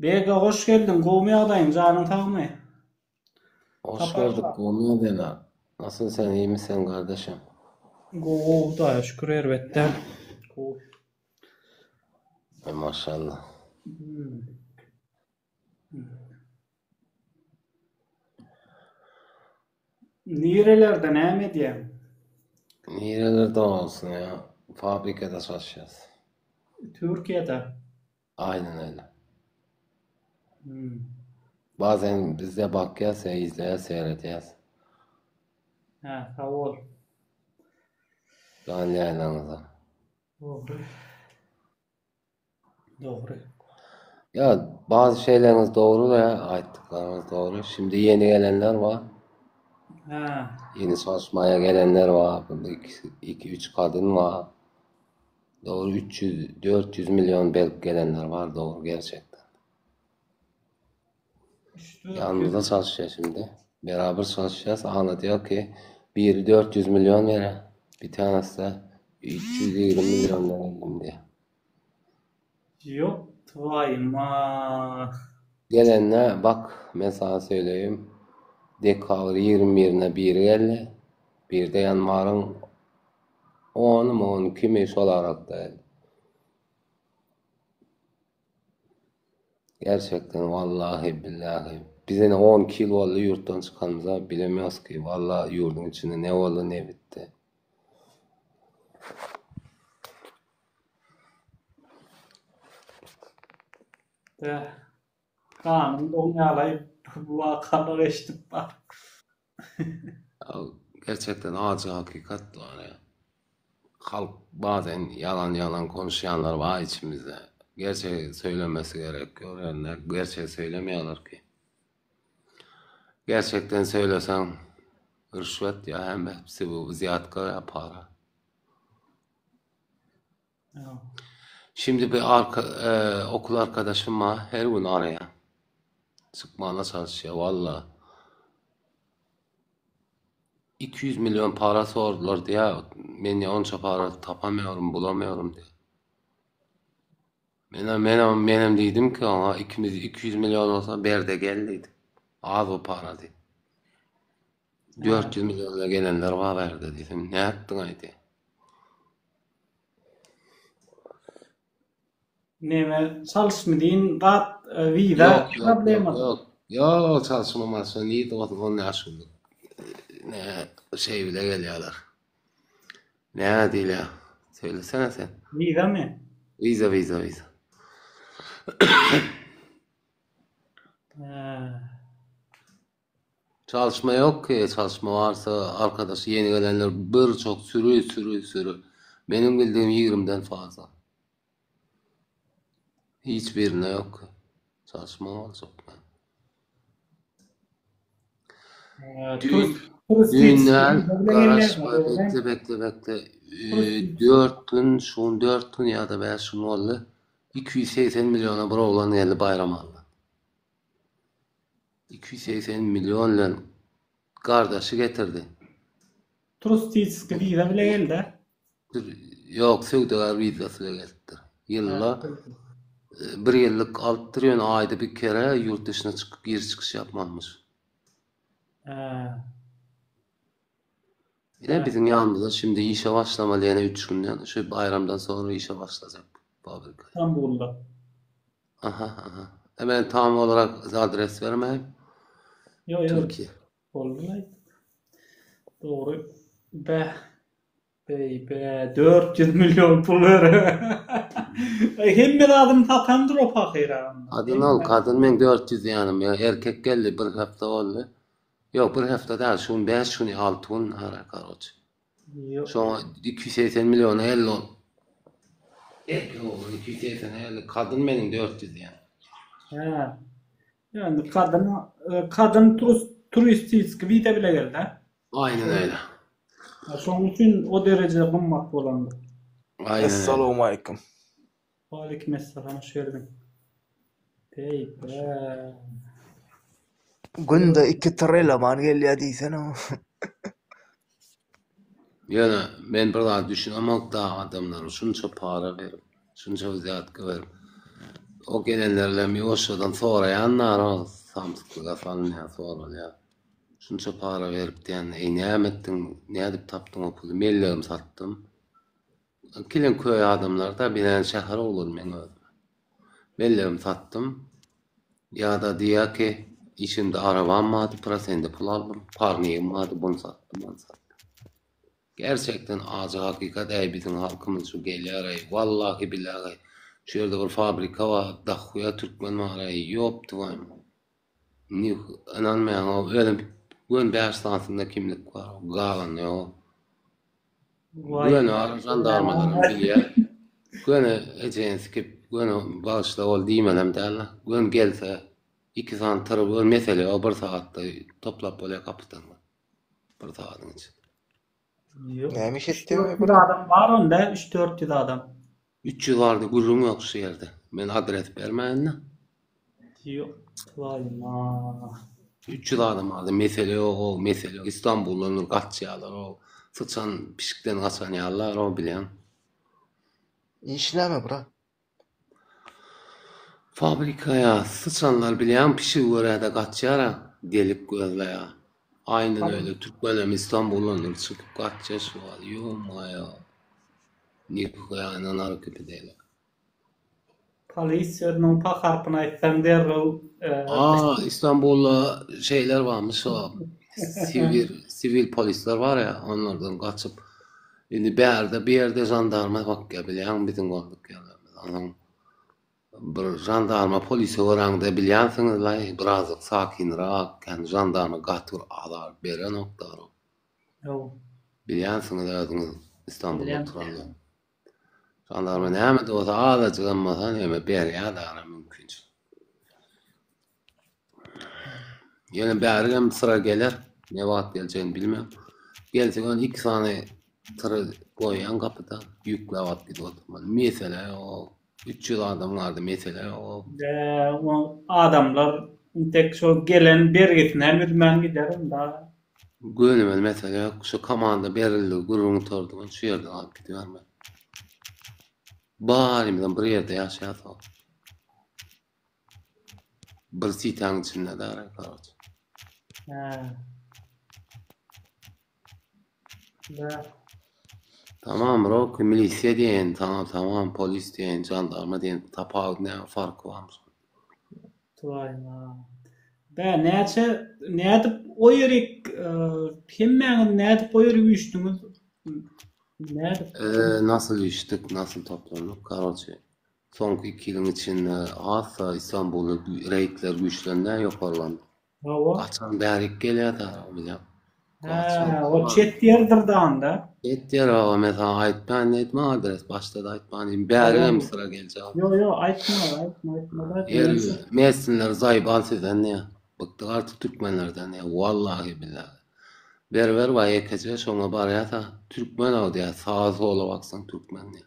Bege hoş geldin. Kovmaya canın takmaya. Hoş gördük Taparla. Konya Dena. Nasılsın sen iyi misin kardeşim? Da şükür elbette. Kov. Maşallah. Hmm. Nerelerde ne mi diyeyim? Nerelerde olsun ya. Fabrikada çalışacağız. Türkiye'de. Aynen öyle. Hmm. Bazen biz de bakıyoruz ya izleye seyredeceğiz. Ha, sağ ol. Canlı yayınlarımıza. Doğru. Doğru. Ya bazı şeyleriniz doğru da ya ayettikleriniz doğru. Şimdi yeni gelenler var. Ha. Yeni çalışmaya gelenler var. Bunda 2-3 kadın var. Doğru 300-400 milyon belki gelenler var doğru gerçekten. İşte Yanımızda çalışıyor şimdi. Beraber çalışacağız. Ana diyor ki biri 400 milyon vere. Bir tanesi de 320 milyon verelim diye. yok. Vay ma. Gelenle bak mesela söyleyeyim. Dekavr 21'ine biri geldi. Bir de yanvarın 10 mu 12 mi olarak da geldi. Gerçekten vallahi billahi. Bize ne 10 kilo oldu yurttan çıkanımıza bilemiyoruz ki. Vallahi yurdun içinde ne oldu ne bitti. De. Kanım donyalayıp bu vakalar eşitip var. Ya gerçekten acı hakikat var ya. Halk bazen yalan yalan konuşanlar var içimizde. Gerçeği söylemesi gerekiyor. Yani gerçeği söylemiyorlar ki. Gerçekten söylesen rüşvet ya hem hepsi bu ziyatkar ya para. Ya. Şimdi bir okul arkadaşım var her gün araya. Sıkmana çalışıyor valla. 200 milyon para sordular diye ben ya onca para tapamıyorum bulamıyorum diye. Benim dedim ki ona ikimiz 200 milyon olsa berde geldiydi. Az o para dedi. Ha. 400 milyona gelenler var verdi dedim. Ne yaptın haydi? Neme çalışmadığın kat vida Yok yok yok problemadı. yok. Yok çalışmaması neydi onun yaşında. Ne şey bile geliyorlar. Ne değil ya. Söylesene sen. Vida mi? Vize vize vize. Ha. Çalışma yok ki. Çalışma varsa arkadaşı yeni gelenler birçok sürü. Benim bildiğim 20'den fazla. Hiçbirine yok ki. Çalışma olacak. Düğün, Turist düğünler yetiştireyim. Böyle yerler var. karışma Öyle. bekle. Turist yetiştireyim. 4 gün şun 4 gün ya da 5 gün oldu. 280 milyona bura olan geldi bayram aldı. 280 milyonla kardeşi getirdi. Turist yetiştireyim. Vida bile geldi. Yok Suudi vizasıyla getirdi. Ha. Yılla bir yıllık 6 trilyon ayda bir kere yurt dışına çıkıp giriş çıkış yapmamış. Ha. Bir de Ha. bizim yanımızda şimdi işe başlamalı yani 3 günden şu bayramdan sonra işe başlayacak fabrika. İstanbul'da. Aha. Hemen tam olarak adres vermeyeyim. Yok yok. Türkiye. Vallahi doğru. Be. Be. 400 milyon pul ver. Hem bir adım tatandır o fakir anda. Kadın ol, kadın ben 400 yanım ya. Erkek geldi bir hafta oldu. Yok bir hafta değil, şun 5 gün 6 gün ara karoç. Yok. Şu an 280 milyon 50 ol. Erkek olur 280 50. Kadın benim 400 yani. Ha. Yani kadın turist yetiştireyim. Bile geldi. Ha. Aynen öyle. Şunun için o derece kımmat olandı. Aynen öyle. Assalomu alaykum. Aleykümselam, hoş geldin. Be. Günde 2 trilyon geliyor diysene. Yani ben burada düşünemem da adamlar şunca para verim. Şunca ziyaret verim. o gelenlerle bir oşadan sonra yanlar o samsızlığa falan ya sonra ya. Şunça para verip diyen, ne emettin, ne edip taptın o pulu, mellerim sattım. Kilen köy adamlar da bilen şehir olur men özüm. Mellerim sattım. Ya da diye ki, işimde arabam vardı, parasende pul aldım, parniyem vardı, bunu sattım, onu sattım. Gerçekten acı hakikat bizim halkımız şu geliyor ay. Vallahi billahi. Şurada bir fabrika var. Dahuya Türkmen var ay. Yoptu var. Ni inanmayan o öyle gün Bersansında kimlik var. Galan ne o. Vay. Gün var jandarmaların biliyor. Gün ecens ki gün başta ol diyemedim derler. Gün gelse 2 saat tarafı mesele o 1 saatte toplap böyle kapıdan. 1 saatin için. Yok. Neymiş 3-4 ettin mi yıl burada? adam var onda 3-4 yıl adam. 3 yıl vardı gurrum yok şu yerde. Ben adres vermeyen ne? Yok. Vay ma. 3 yıl adam vardı. Mesele o mesele o. İstanbul'un kaçyalar o. Sıçan pişikten kaçan yerler o bilen. İş ne mi bura? Fabrikaya sıçanlar bilen pişik oraya kaçyara. Delik gözle ya. Aynen öyle. Türkmenler İstanbul'un çıkıp kaçya şu var. Yoma ya. Nikuya inan hareket edelim. Polisyonun pakarpına etsen derro İstanbul'da şeyler varmış o. Sivil polisler var ya onlardan kaçıp şimdi bir yerde jandarma bak ya bilen bizim olduk yerlerimiz. Anam bir jandarma polisi oranda bilyansınız la birazcık sakinrak yani jandarma gatır alar beren noktalar. Yo. Bilyansınız adınız İstanbul'da Bilyan. oturanlar. Jandarma näme de olsa alacağımasa näme berýär da mümkün. Yani bärigem sıra gelir. Ne wagt geleceğini bilmem. Gelse on 2 sany tırı koyan kapıda yükle alıp gidiyor. Mesela o 3 yıl adam vardı mesela o. O adamlar tek şu gelen bir gitinen bilmem giderim da. Gönümel mesela şu komanda berildi gururunu tordu şu yerden alıp gidiyor ben. Barimden bir yerde yaşayasa. Bir sitan içinde de araç. He. Da. Tamam bro, milisya diyen, tamam polis diyen, jandarma diyen, tapağı ne farkı var mı? Vay ma. Ben ne edip o yeri hemmenin ne edip o yeri üçtünüz? Ne edip? Nasıl iştik, nasıl toplandık? Karoçe. Son 2 yılın içinde asa İstanbul'da reydler güçlerinden yukarılandı. Hava. Kaçan berik geliyor da biliyorum. He, o çet yerdir da anda. Ettiler ama mesela aytman etme adres başta da aytman berim sıra gelecek. Yo aytma da. Yer mesinler zayıban sizden ne? Bıktık artık Türkmenlerden ya. Vallahi billahi. Berber var yekece şona baraya Türkmen o diye sağa sola baksan Türkmen diye.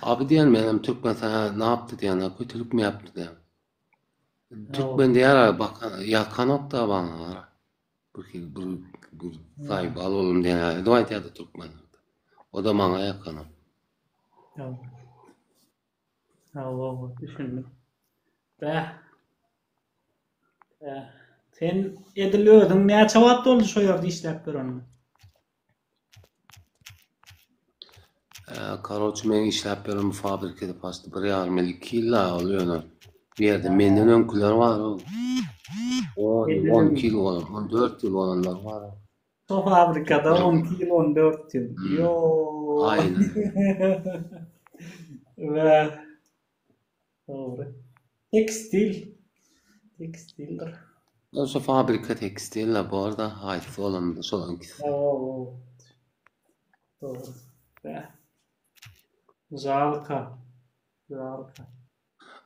Abi diyen benim Türkmen sana ne yaptı diyen kötülük mü yaptı diyen. Türkmen diye ara bak yakan da bana ara. Bu sahip al oğlum diyen ara. Dua et ya da Türkmen. O da bana yakan. Hava düşündüm. Sen ediliyordun ne çavat oldu şu yerde işlep görünme. Karoçu men işlep berim fabrikada pastı bir yarmel 2 yılla oluyor. Bir yerde menden önküler var o. 10 kilo olan, 14 yıl olanlar var. O fabrikada 10 yıl 14 yıl. Yo. Aynen. Ve doğru. Tekstildir. Şu fabrika tekstille bu arada hayf olan şu ankisi. Oo. Doğru. Ve Zalka.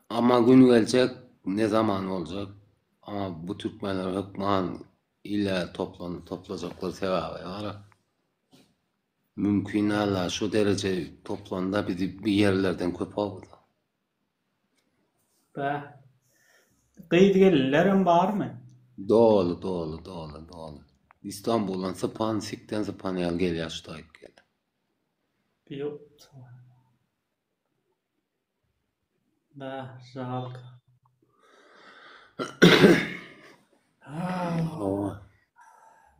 Ama gün gelecek ne zaman olacak? Ama bu Türkmenler hükman illa toplayacaklar sevabı var. Mümkün hala şu derece toplandı bir yerlerden köp oldu. Ve kıyıt gelirlerin var mı? Dolu. İstanbul'dan Sapan, Sik'ten Sapan'a geliyor şu dayık geldi. Yok. Жалко. O.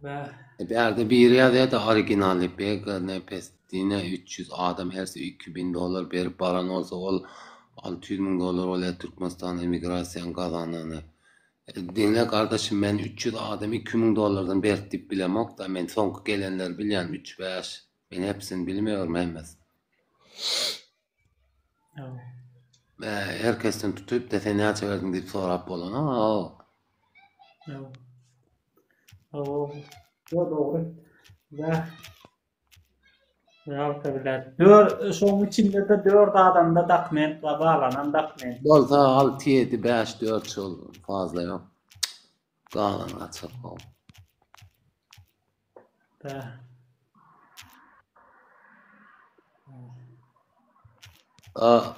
Bah, Berde bir yerde de orijinali bega nefes dine 300 adam herse $2000 berip baran olsa ol $600.000 ol Türkmenistan emigrasyon kazananı. Dinle kardeşim ben 300 adam $2.000'dan berip dip bilemok da men sonku gelenler bilyen 3-5 ben hepsini bilmiyorum hemez. ja. Herkesten tutup da sen ne verdin deyip sorap olan Ja. Doğru. Bah, жалко biler. Şoň içinde de 4 adamda dokument var, bağlanan dokument. bolsa 6-7-5-4 yıl fazla yok. Kalan açık ol. Bah.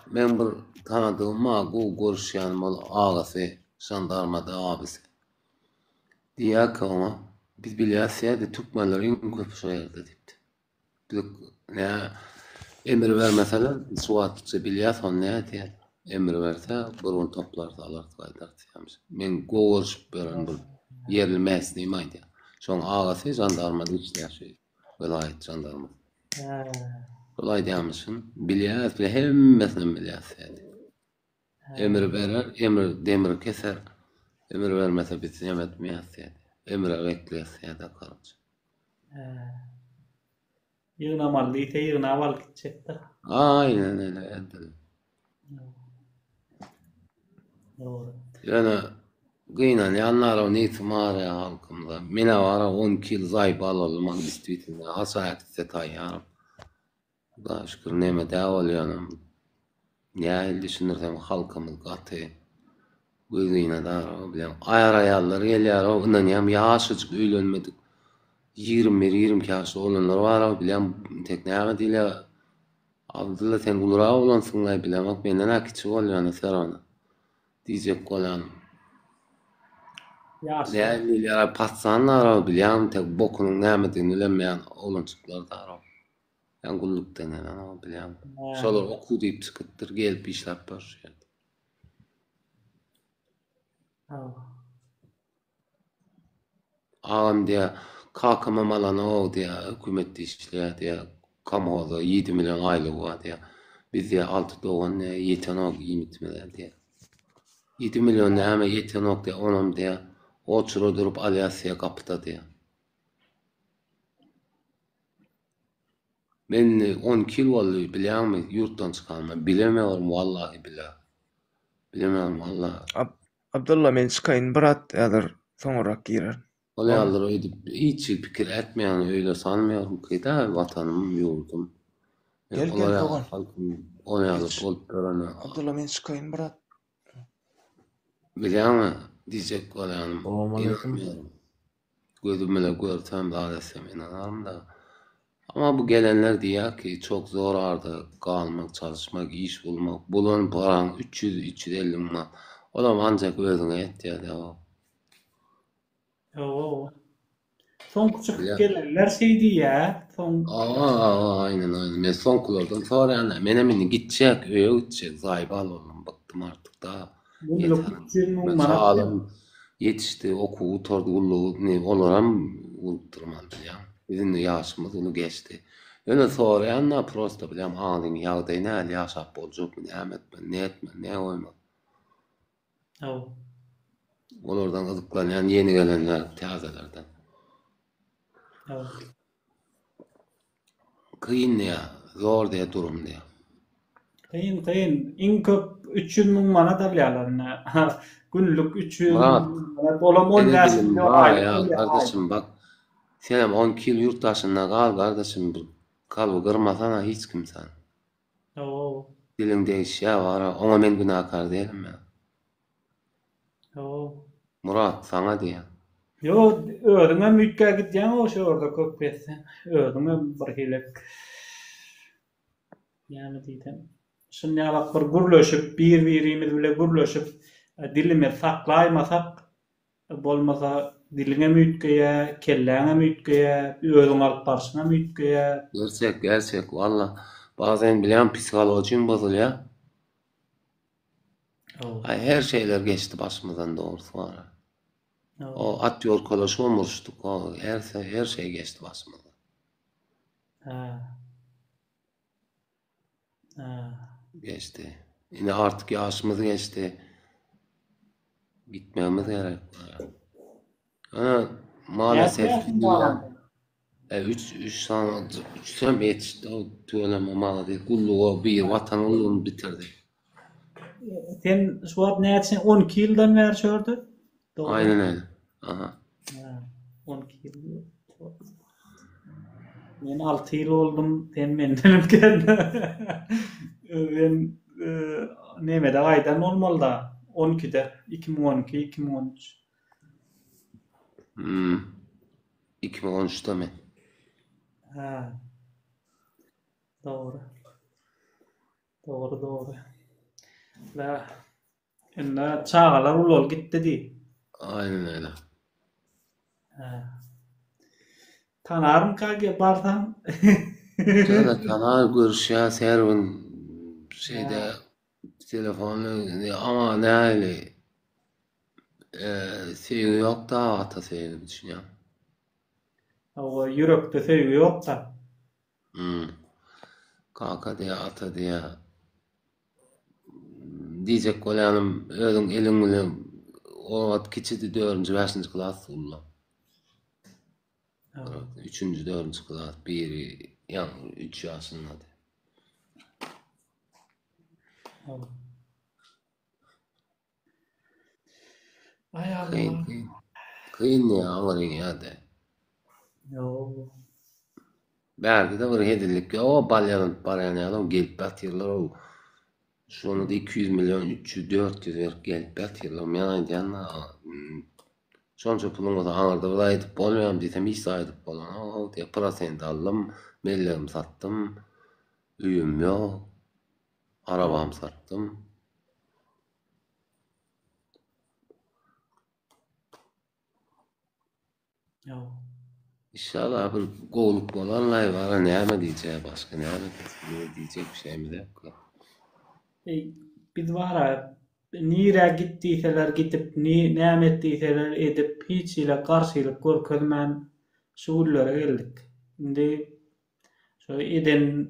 Ben bir tanıdığım bu görüşýänim ol ağasy, jandarmada abisi. Diýär ki ona, biz bilýärsiz Türkmenler iň köp şu ýerde diýipdi. Biz ne emir vermeseler, suwatçy bilýär, on ne diýär. Emir verse, burun toplarsa alar gaýdar diýýärmiş. Men görüşüp beren bir yerli mesleğim aýdy. Şoň ağasy jandarmada işleýär. Vilayet jandarma. Olay diýmişsin. Bilýär, hemmesini bilýär. Emir verer, emir demir keser. Emir vermese biz yemetmeýäs. Emre bekleýär da kardeş. Yığnamalı ite yığnamal gidecek de. Aynen öyle. Edil. Doğru. Yani gıynan yanlara neyse mağaraya halkımda. Mine vara 10 kil zayıf alalım. Bistiğitinde. Hasayak setay yarım. Daha şükür neme de oluyorum. Ya düşünürsem halkımız katı. Gıyna da bilem. Ayar ayarları geliyor. Ondan yam yaşıcık öylönmedik. 20 yaşlı olanlar var. Bilem tekneye değil. Abdullah sen ulura olansın lay bilem. Bak benden akiçi oluyor. Serana. Diyecek olan. Yaşlı. Değerli patsanlar bilem. Tek bokunun neymetini bilemeyen olançıklar da var. Yani kulluk denen ama bilem. Şolar oku deyip çıkıttır. Gelip işlep başlaydı. Ağam diye kakama malana o diye hükümette işleyen diye kamuoda 7 milyon aylık var diye biz diye 6 doğan ne yetenek imitmeler diye 7 milyon ne ama yetenek diye onum diye o çuro durup Alyasya kapıda diye ben 10 kil vallahi biliyor musun yurttan çıkarma bilemiyorum vallahi bilemiyorum vallahi Abdullah men çıkayın bırat yadır soňrak girer. Olaylar öyle hiç fikir etmeyen öyle sanmıyorum ki de vatanım yurdum. Gel Olaylar doğan. halkım olaylar boltlarına Abdullah men çıkayın bırat. biliyor musun? Diyecek olaylarım. Selamünaleyküm. Gözümle görsem daha desem inanarım da. Ama bu gelenler diyor ki çok zor arada kalmak, çalışmak, iş bulmak. Bulun paran 300-350 man. Olam ancak özüne et ya da. Oo. Son küçük gelenler şeydi ya. Son Aynen. Men son kullardan sonra yani menemini gidecek, öyle gidecek. Zayıf alalım. Bıktım artık daha. bunluk için Ben sağlam yetişti, oku, oturdu, ullu, ne oluram, ulutturmadı ya. Bizim de yaşımız onu geçti. Öyle sonra yani prosto bilem ağlayın yağdayı ne yaşap olacak mı, ne etme, ne oyma. Oo. Onlardan ızıklan yani yeni gelenler, tazelerden. Oo. Kıyın ya, zor diye durum diye. Kıyın. İn köp 300 000 mana da bilýärler. Günlük 300 Murat, 000 mana. Olam 10 Ne yaşlı bileyim var ya kardeşim bak. Senem 10 kil yurt dışında kal kardeşim. Kalbi kırmasana hiç kimsen. Oo. Dilinde eşya var. Ona men günahkar değilim ya. Oo. Murat sana diye. Yo, ödüme mütkä gitýän o şorda köp geçse. Ödüme bir hilek. Yani diýdim. Şunda bak bir gürleşip, bir-birimiz bile gürleşip dilimi saklaýmasak bolmasa diline mütkeýe, kelläňe mütkeýe, özüň alyp barşyna mütkeýe. Gerçek valla. Bazen bilen psikolojim bozulýar. Ay, her şeyler geçti başımızdan doğrusu var. O. O at yol kolaşı olmuştuk. O her şey geçti başımızdan. Ha. Ha. Geçti. Yine artık yaşımız geçti. Gitmemiz gerek var. Ama maalesef Nerede bu adam? 3 sene yetişti. O söyleme malı değil. Kulluğu bir vatanını bitirdi. Sen şu an ne etsin? 12 yıldan beri çördü. Doğru. Aynen öyle. Aha. Ha, 12 yıl. Ben 6 yıl oldum. Ben mendenim geldi. Ben nemede aydan olmalı da. 12'de. 2012, 2013. 2013'te mi? Ha. Doğru. Doğru. La. Illa çağalar ulol gitti di. Aynen öyle. Ha. Tanarım kage bardan. Şöyle kanal görüşüyor servin şeyde telefonu ama ne hali sevgi yok da ata sevgi düşünüyorum. O yürekte sevgi yok da. Kaka diye ata diye diyecek kolanım özün elinle o at kiçidi 4. 5. klas ulla. 3. 4. klas biri yani 3 yaşında. Ay Allah. Kıyın ya ağırın ya de. Yo. Belki de bir hedilik o balyanın parayını alıp gelip batırırlar o. Şunu da 200 milyon 300 400 ver gelip batırırlar. Yani canına şonca pulunu da ağırda bir aydıp olmayalım desem hiç aydıp olan. O diye parasını da aldım. Mellerimi sattım. Üyüm yok. Arabamı sattım. Yo. İnşallah bir kovuluk olanlar var. Ne diyeceğim başka ne diyecek bir şeyimiz yok. Biz var ya, nire gittiyseler gidip, ne ettiyseler edip, hiç ile karşılık görkezmen şuullere geldik. Şimdi şu eden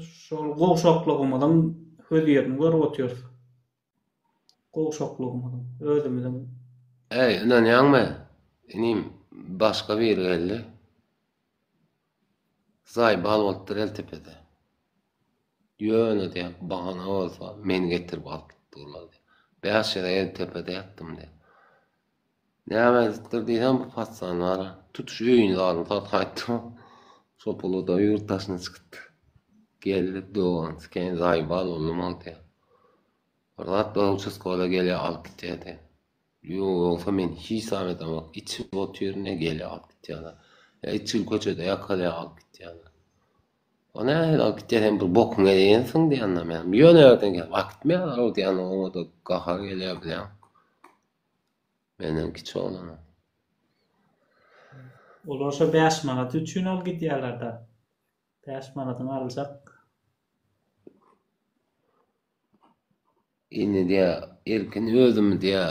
şol goşoklugumdan hödüyerini görüp otuyoruz. Goşoklugumdan, özümüzden. İnanıyor musun? İnim başka bir geldi. Zay balvattır el tepede. Yöne diye bahana olsa men getir balk durlar diye. Beyaz şeyde el tepede yattım diye. Ne yapayım diysem bu patsanlara. Tutuş öyünü alın tat hayttı. Sopulu da yurttaşına çıktı. Geldi doğan sıken zay bal oğlum al diye. Orada da uçuz kola geliyor al git diye. Yoksa men hiç zahmet ama içi otuyor ne geliyor al git diye. Ya içil koçada yakalıyor al git diye. Ona al git diye bir bokun ediyorsun diye anlamıyorum. Yönerden gel vakit mi alır o diye o da kahar geliyor bile. Benim kiçi olan. Olursa 5 manat üçün al gidiyorlar da. 5 manatını alacak. Yine diye erkin özüm diye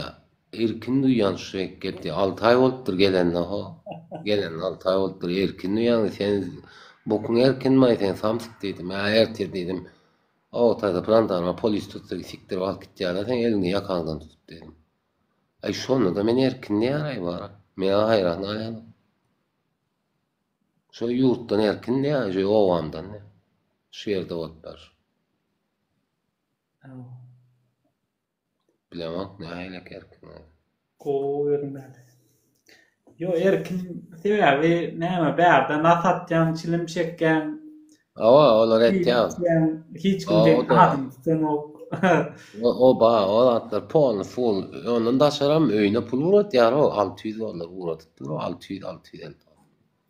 erkin duyan şu ekip diye 6 ay oldudur gelen o. Gelen 6 ay oldudur erkin duyan sen bokun erkin mi sen samsık dedim. Ya ertir dedim. O tarzda prantarma polis tuttu siktir vakit diye sen elini yakandan tut dedim. Ay şonu da men erkin ne aray var. Men hayran ayağım. Şu yurttan erkin ne aray şu ovamdan ne. Şu yerde otlar. Bilemek ne aylak erkin. Koyurlar. Yo erkin sebebi neme berden asatcan çilim çekken Ava olar et ya. hiç O kimse da- adın sen o O atlar pol full. Onun da şaram öyüne pul vurat ya o 600 dolar vurat. O 600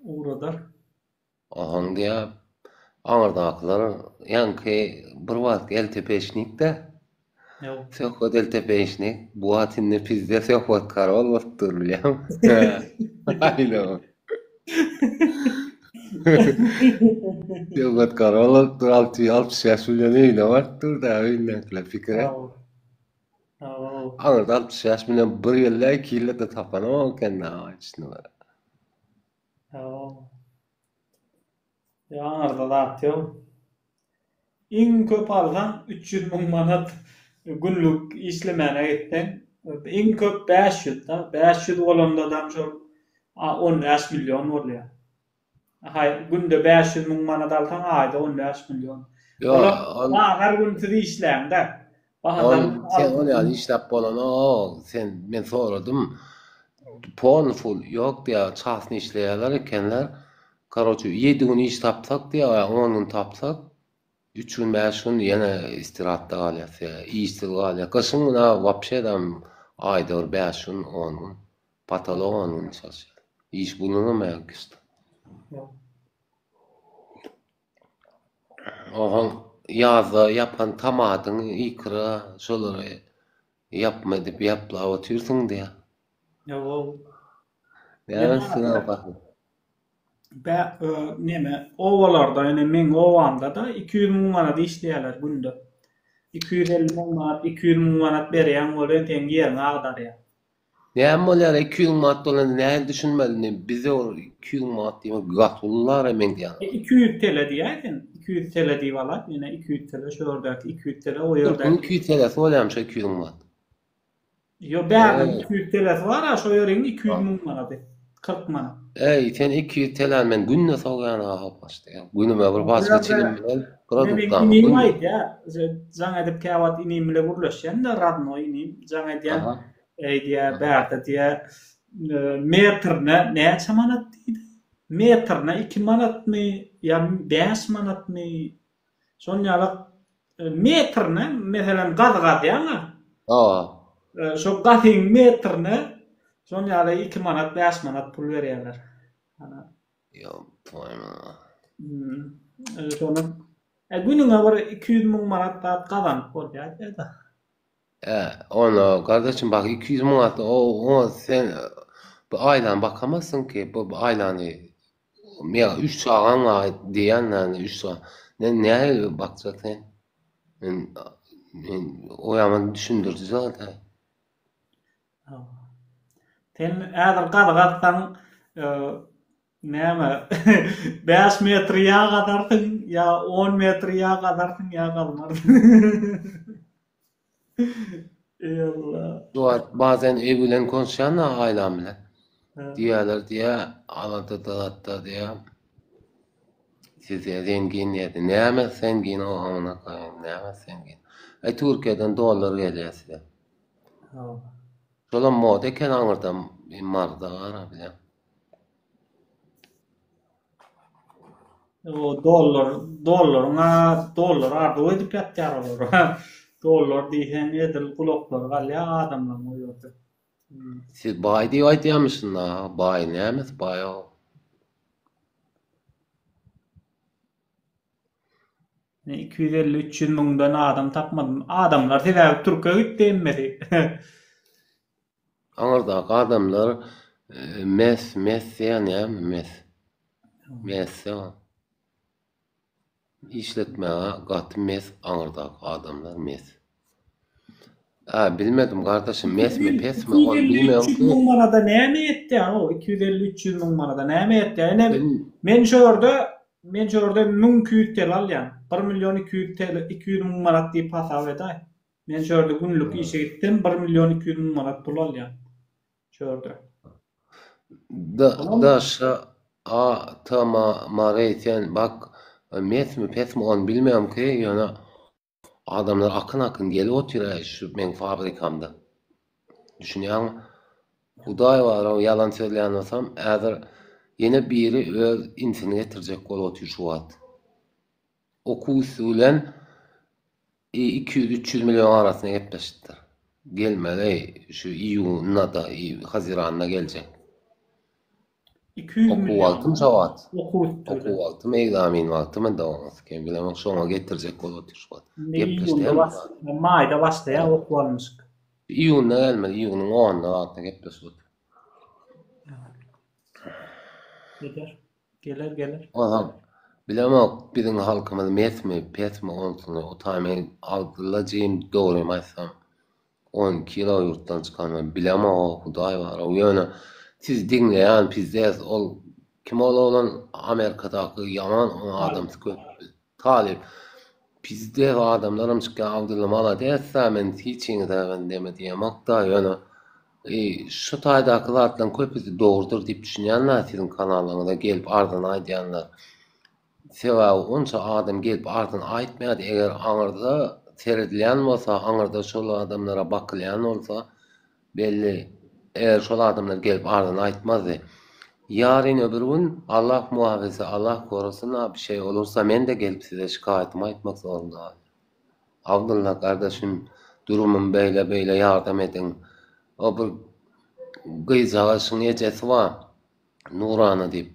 uğradır. Ahan diye ağırdaklar yankı bir vaat el tepeşnik de Yo. Sokot el tepeşnik bu atin ne pizde sokot karol vattur bilem. Aynen. Sokot karol vattur 660 milyon öyle vattur da öyle fikre. Oo. Anırda 60 yaş bilen bir ýylda 2 ýylda da tapanam kendine açyny bar. Oo. Ýa-da atýar. Iň köp alsan 300 000 manat günlük işlemene gitsen, iň köp 500 da. 500 bolanda adam şol 15 milyon bolýar. Günde 500 000 manat alsan aýda 15 milyon. Yo, on Her gün siz işläňde. sen onu yani işlep bolana men soradym. Pon full yok diye çasny işleýärler ekenler. Karoçu 7 gün iş tapsak diýe 10 gün tapsak 3 gün 5 gün ýene istirahatda galýar. İşsiz galýar. Kışın buna wapşe adam aýda 5 gün 10 gün patolog 10 gün çalışýar. İş bulunamaýar işte. Ohan yazda yapan tamadyň ikra şolary yapma edip yapla otursun diye. Yo. Yani sınav bakın. Neme ovalarda ýene men owamda da 200 000 manat işleýärler günde. 250 000 manat, 200 000 manat berýän bolan teň ýerine agdarýar. Näme bolýar 200 manat dolan näme düşünmeli bize o 200 manat diýmek gatullar emen diýär. 200 TL diýäken 200 TL diýip alat, ýene 200 TL şoňordaky 200 TL o ýerde. 200 TL bolýarmy 200 manat. Yo bäň 200 TL var, şo ýerine 200 000 manat. 40 manat. Sen 200 TL men günne sowgana hap başlaýar. Günüme bir başga çelim bilen produktdan. Men inim aýt ýa, jaňa edip käwat inim bilen gurlaşýan da radno inim jaňa edýän diýä bäýärde diýä metrine näçe manat diýdi? Metrine 2 manatmy ýa 5 manatmy? Şonýalyk metrine meselem gaz ýa-ma? Şo gazyň metrine şonýaly 2 manat 5 manat pul berýärler. Ana yo toýma. Şonu günüňe bir 200 000 manat gazanyp bolýar da. Onu kardeşim bak 200 manat o sen bu aylan bakamazsın ki bu aylany ya 3 çağan diýenler 3 çağan ne bakacak sen men o yaman düşündürdi zaten. Sen äger gaz näme 5 metr ýa gadarsyň ýa 10 metr ýa gadarsyň ýa galmarsyn. Ey Allah. Bazen ev bilen konuşýanlar aýlan bilen. Diýerler diýe alata diýe. Size zengin ýa-da näme zengin o ona gaýyn näme zengin. Türkiýeden dollar gelýär size. Şolam moda eken aňyrda marda gara bilen. O dollar ardy edip ýatýar olar. Dollar diýsen edil gulaklar galýa adamlar ýokdy. Siz baý diýip aýtýarmyşyňlar, baý näme baý o? Ne 250-300 000'dan adam tapmadym. Adamlar sebäbi Türkiýe gitmedi. Aňyrda adamlar mes ýa-ni mes işletmeye gatı mes aňyrda adamlar mes. Bilmedim kardeşim mes mi pes mi onu bilmiyorum ki. 250-300 000 manada näme etdi o 250-300 000 manada näme etdi? Men şorda 1200 TL alýan. 1 milyon 200 TL 200 000 manat diýip hasap edäý. Men şorda günlük işe gitdim 1 milyon 200 000 manat pul alýan. Şorda. Mareyten bak mes mi pes mi onu bilmiyorum ki yani adamlar akın gelip oturuyor şu men fabrikamda. Düşünýän Hudaý var o yalan söylýän olsam äzer yine biri öz insini getirjek bolup otur şu wagt. Okusy bilen 200-300 milyon arasynda gepleşipdir. Gelmeli şu iyunda da Haziran'da gelecek. 200 milyon. Okuwaltym şawat. Okuwaltym. Egzamin wagtymy dawamaz. Kim bilemek şoňa getirjek bolup otur şu wagt. Maýda başlaýar okuwalmyşyk. Iyunda gelmeli, iyunun 10'unda wagtda gepleşip. Geler. Aha. Bilemek bizim halkymyz mesmi, pesmi olsun o taýmy algylajym dogry aýtsam. 12 yıl yurtdan çıkan bilem o Huday var. O yöne siz dinleyen bizde ol kim olan Amerika'daki yaman o adam köp. Talip bizde o adamlarım çıkan Abdullah Mala dese men hiçini de ben demedi makta yöne şu taydakılardan köpüsü doğrudur dip düşünýänler sizin kanallarına gelip ardan aýdýanlar. Seva onça adam gelip ardan aýtmaýady eger aňyrda seredilýän bolsa, aňyrda şol adamlara bakylýan bolsa belli eger şol adamlar gelip ardan aýtmazdy. Yarın öbür gün Allah muhafaza, Allah korusun bir şey olursa men de gelip size şikayetimi aýtmak zorunda. Abdullah kardeşim durumum beýle yardım edin. O bir gyzaşyň ejesi var. Nurana diýip.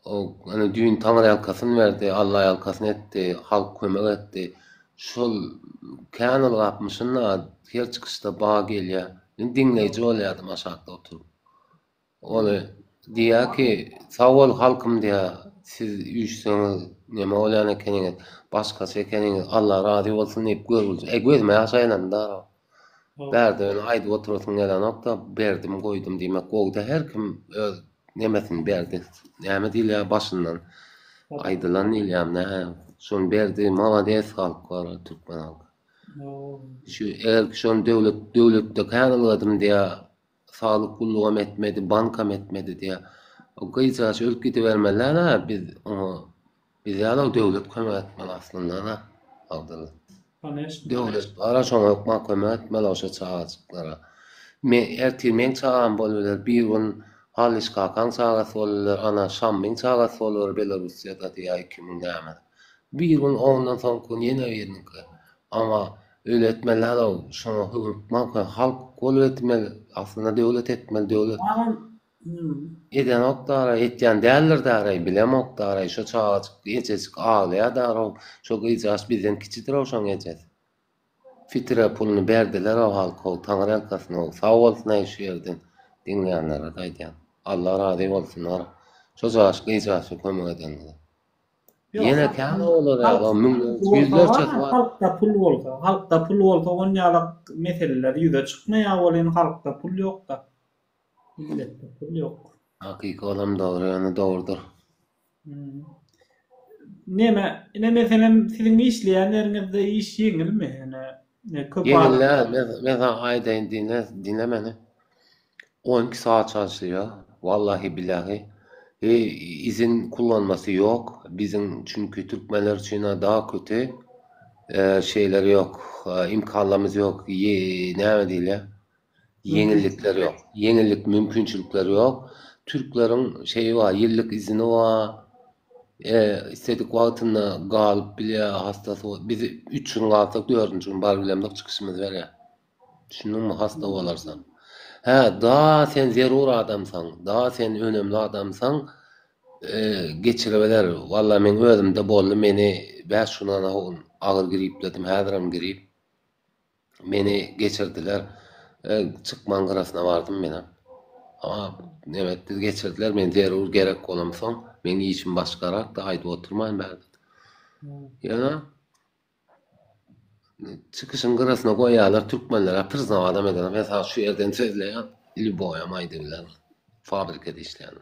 O hani düğün Tanrı yalkasını verdi, Allah yalkasını etti, halk kömek etti. Şol kanal yapmışınla her çıkışta bağ gelýär. Ben dinleyici olýardym aşağıda oturup. Onu diýär ki, sağ ol halkım diýär. Siz üýtseňiz neme bolýan ekeniňiz, başgasy ekeniňiz, Allah razy bolsun diýip görüldü. Gözüme ýaşaýlan da. Berdi öyle aýdyp oturasın gelen nokta berdim goýdum diýmek boldy. Her kim öz nemesini berdi. Näme diýilýär başyndan aýdylan diýilýär näme. Şonu berdi, malades halk var Türkmen halky. Şu eger şonu döwletde kanalladym diýär, sağlyk gullugam etmedi, bankam etmedi diýär. O gyýjaş ölüp gidibermeler biz ýa-da döwlet kömek etmeli aslında Abdullah. Döwlet ara şoňa hukma kömek etmeli oşa çağaçyklara. Men çağan bolýar, bir gün Halis Kakan çağası bolýar, ana Şamyň çağası bolýar Belarusiýada diýär 2000-de. Bir gün ondan soňky ýene ýerninki. Ama öyle etmeler o şoňa hukma halk kol etmeli, aslında döwlet etmeli, döwlet. Eden oktara etýän däller däre bilem oktara şu çağaçyk ejesi ağlaýar da şu gyzaş bizden kiçidir o şoň ejesi. Fitre pulunu berdiler o halka, o Tanrı yalkasyna, sağ bolsun şu ýerden dinleýänlere daýdýan. Allah razy bolsunlar. Şu çağaç gyzaşy kömek edenler. Yine kâna olur ya, yüzlerce var. Halkda pul bolsa, onyalık meseleler yüze çıkmaýar bolan halkda pul ýok da. Millette pul ýok. Hakyky olam dogry, ýani dogrudur. Neme meselem sizin işleýänleriňizde iş ýeňilmi? Yeğiller, mesela ayda dinle beni. 12 saat çalışıyor. Vallahi billahi. İzin kullanması yok. Bizim çünkü Türkmenler için daha kötü şeyler yok. İmkanlarımız yok. Ne diyle? Yenilikler yok. Yenilik mümkünçülükleri yok. Türklerin şeyi var. Yıllık izini var. İstedik vaktinde galıp bile hastası var. Biz 3 gün kalsak 4. gün bar bilemdik çıkışımız var ya. Düşündün mü hasta olarsan. Daha sen zerur adamsan, daha sen önemli adamsan geçirebilir. Vallahi men özümde boldy, meni 5 günden ağır gripledim, häzirim grip. Meni geçirdiler. Çıkman gyrasına vardım men. Ama evet geçirdiler, men zerur gerek olamsan, men işim başgarak da aýdyp oturmaýyn berdi. Ýa çıkışın gyrasına goýýarlar Türkmenlere pırzna adam eden. Mesela şu yerden sözleýän Lüboýam aýdylar. Fabrikada işleýän.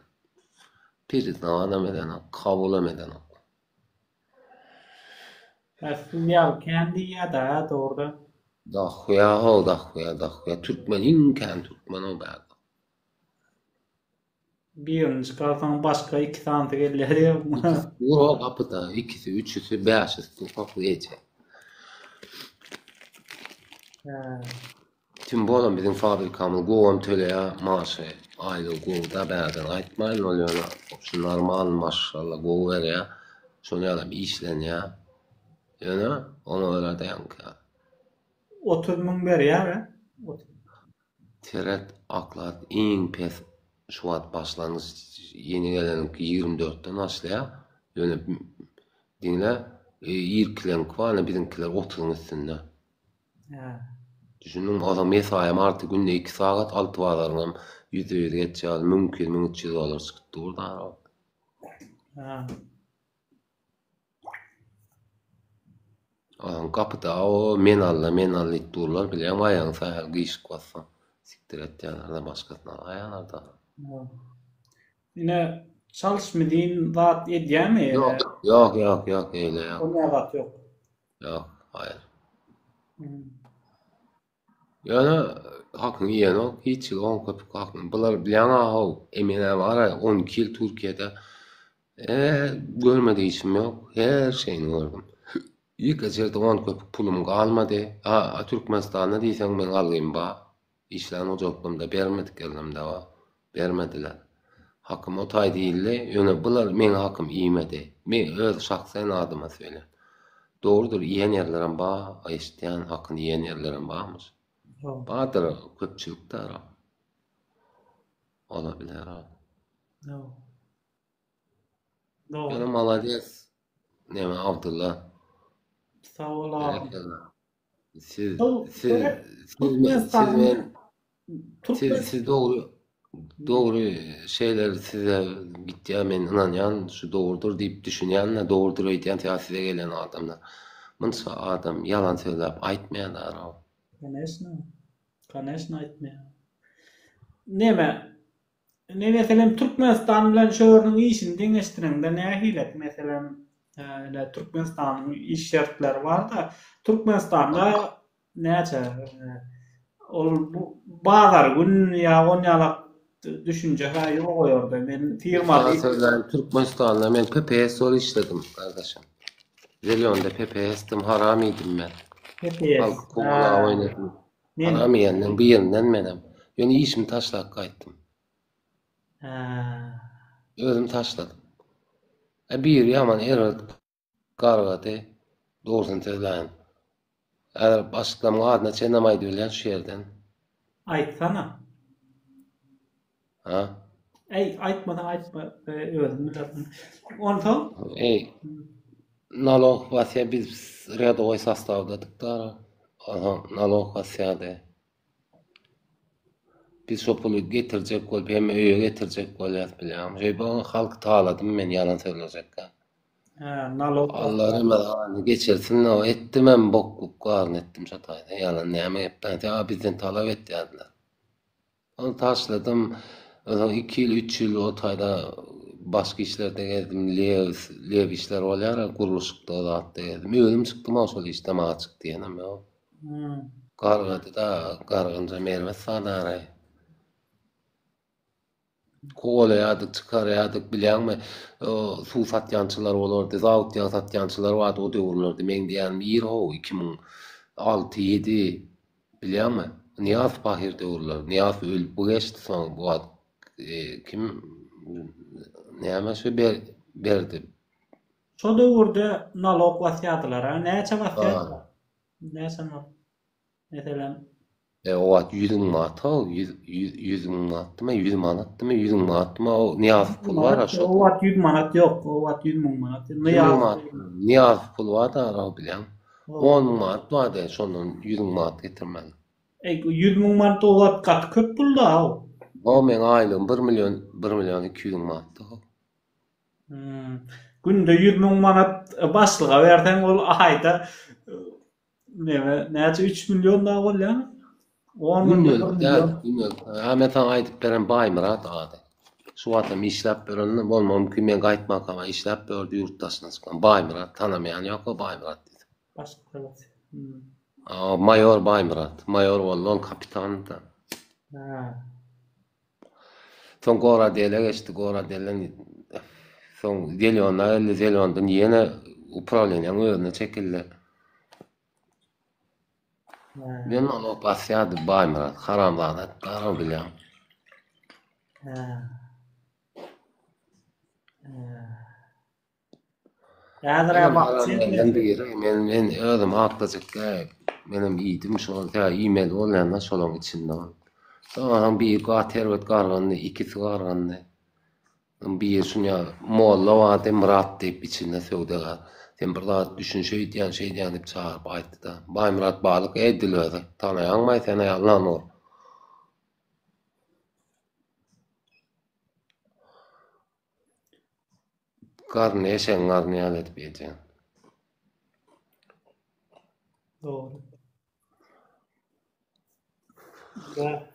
Pırzna adam eden, kabul eden. Aslında kendi ýa-da doğru. Dahya. Türkmen imkan Türkmen o berdi. Birinci kalsan başka 2 saat gelýär ýa. Bu kapıda ikisi, üçüsü, 5'i kapı geçecek. Tüm bolan bizim fabrikamız goğum töleýär maaşy aýlyk goğda berden aýtmaýyn bolýar. Şu normal maşallah goğu berýär. Şonu ýa-da işlenýär. Ýöne onu öyle daýanka. 30 000 berýär. Teret aklat iň pes şu wagt başlanyş ýeni gelenki 24'den başlaýar. Ýöne dinle ýerkilenk var, bizimkiler 30'ın üstünde. Düşündüm adam mesaýam arty günde 2 saat 6 balarym ýüze geçýär, mümkin 300 dolar çykdy burdan. Adam kapıda o men alla itturlar bilen ayağın sahel gıyışık bassa. Siktir et yanlarda başkasına ayağlarda. Yine çalışmadığın zat ediyor mi? Yok öyle yok. O ne zat yok. Yok hayır. Hmm. Yani hakkın yiyen o hiç yıl 10 köpük hakkın. Bunlar bilen ahu emine var ya 12 yıl Türkiye'de. Görmediği işim yok. Her şeyini gördüm. İlk açerde 10 köpük pulum kalmadı. Türkmenistan'da değilsen ben alayım ba. İşlerini ocaklığımda bermedik elimde var. Bermediler. Hakkım o tay değildi. Yani bunlar men hakkım iyimedi. Men öz şahsen adıma söyle. Doğrudur iyen yerlerim ba. İsteyen hakkın iyen yerlerim bağmış. Yok. Badır köpçülükte ara. Olabilir ha. Yok. Doğru. Yani malades. Neme Abdullah. Sağ ol abi. Bereketler. Siz Bu siz böyle siz Türkmenistan'ın siz doğru şeyler size gittiğime inanyan şu doğrudur deyip düşünenle doğrudur öğüten size gelen adamlar. Bunsa adam yalan söylep aytmayanlar o. Конечно aytmıyor. Neme? Ne mesela Türkmenistan bilen şöhrünün işini deňeştirende ne hilet mesela Türkmenistan'ın iş şartları var da Türkmenistan'da näçe ol bu bazar gün ya onyalak düşünce ha yok orada men firma Türkmenistan'da ben PPS soru işledim kardeşim. Zelyon'da PPS'tim haramiydim ben. Halk kumala oynadım. Haramiyenin bir yerinden menem. Yani işimi taşlak kayttım. Özüm taşladım. Bir yaman erot kargadı. Doğrusun tezlayan. Eğer başlıklamın adına çenemaydı ölen şu yerden. Aytsana. Ha? Aytmadan aytma özüm bilerim. Ondan Nalog vasya biz ryadowy sastavdadık da. Aha, nalog vasyada. Biz şu pulu getirecek bolup hem öýe getirecek bolýar bilýän. Şey bu halk taaladım men yalan söylejekkä. nalog Allah'ım geçersin o ettim ben bokluk garn ettim şatayda yalan näme epden ya bizden talap etdiler. Onu taşladım. 2 yıl 3 yıl o tayda başka işlerde geldim. Lev işler olýar guruluşykda zatda geldim. Özüm çykdym o şol işdeme açyk diýenem ya. Gargady da gargynja merwe sadary. Kolayadık, çıkarayadık bilýänmi? Suw satýançylar bolardy, zawut satýançylar bardy, o döwürlerde men diýen bir ho 2006-7 bilýänmi? Niyaz Bahir döwürler. Niyaz ölüp bu geçdi soň bu kim näme şu berdi. Şo döwürde nalog wasiyatlara näçe wasiyat? Näçe nalog? Mesela O at 100 manat, 100 manat mı, 100 manat mı, 100 manat mı o niyaz pul var aşağı. O at 100 manat yok, o at 100 manat. Niyaz pul var da ara bilen. 10 manat var da şonun 100 manat getirmeli. 100 manat o at kat köp pul da o. O men aylığım 1 milyon 200 manat da. Günde 100 manat başlyga bersen ol aýda näçe 3 milyon da bolýar. 10 milyon. Ahmet Han aýdyp beren Baýmurat ady. Şu adam işläp berenden bolmam ki men gaýtmak ama işläp berdi ýurtdaşyna çykan. Baýmurat tanamayan ýok o Baýmurat diýdi. Başka Mayor Baýmurat. Mayor bolan kapitan da. Son gora dele geçti, gora delen son Zelyonlar, Zelyondan ýene upravleniň özüne çekildi. Men onu pasyady Baýmurat, haramlanak, garam bilýän. Men özüm haklaçyk menem iýdim şol e-mail bolýanda şolaň içinde. Soňra bir gaterwet gargandy, ikisi gargandy. Bir şunya molla wady Murat diýip içinde söwdeler. Sen bir zat düşünşe diýen şey diýip çağırıp aýtdy da. Baýmurat balyk edilýär. Tanaýanmy sen ýalan ol. Garny eşen garny ýalet beýdin. Doğru. Ya,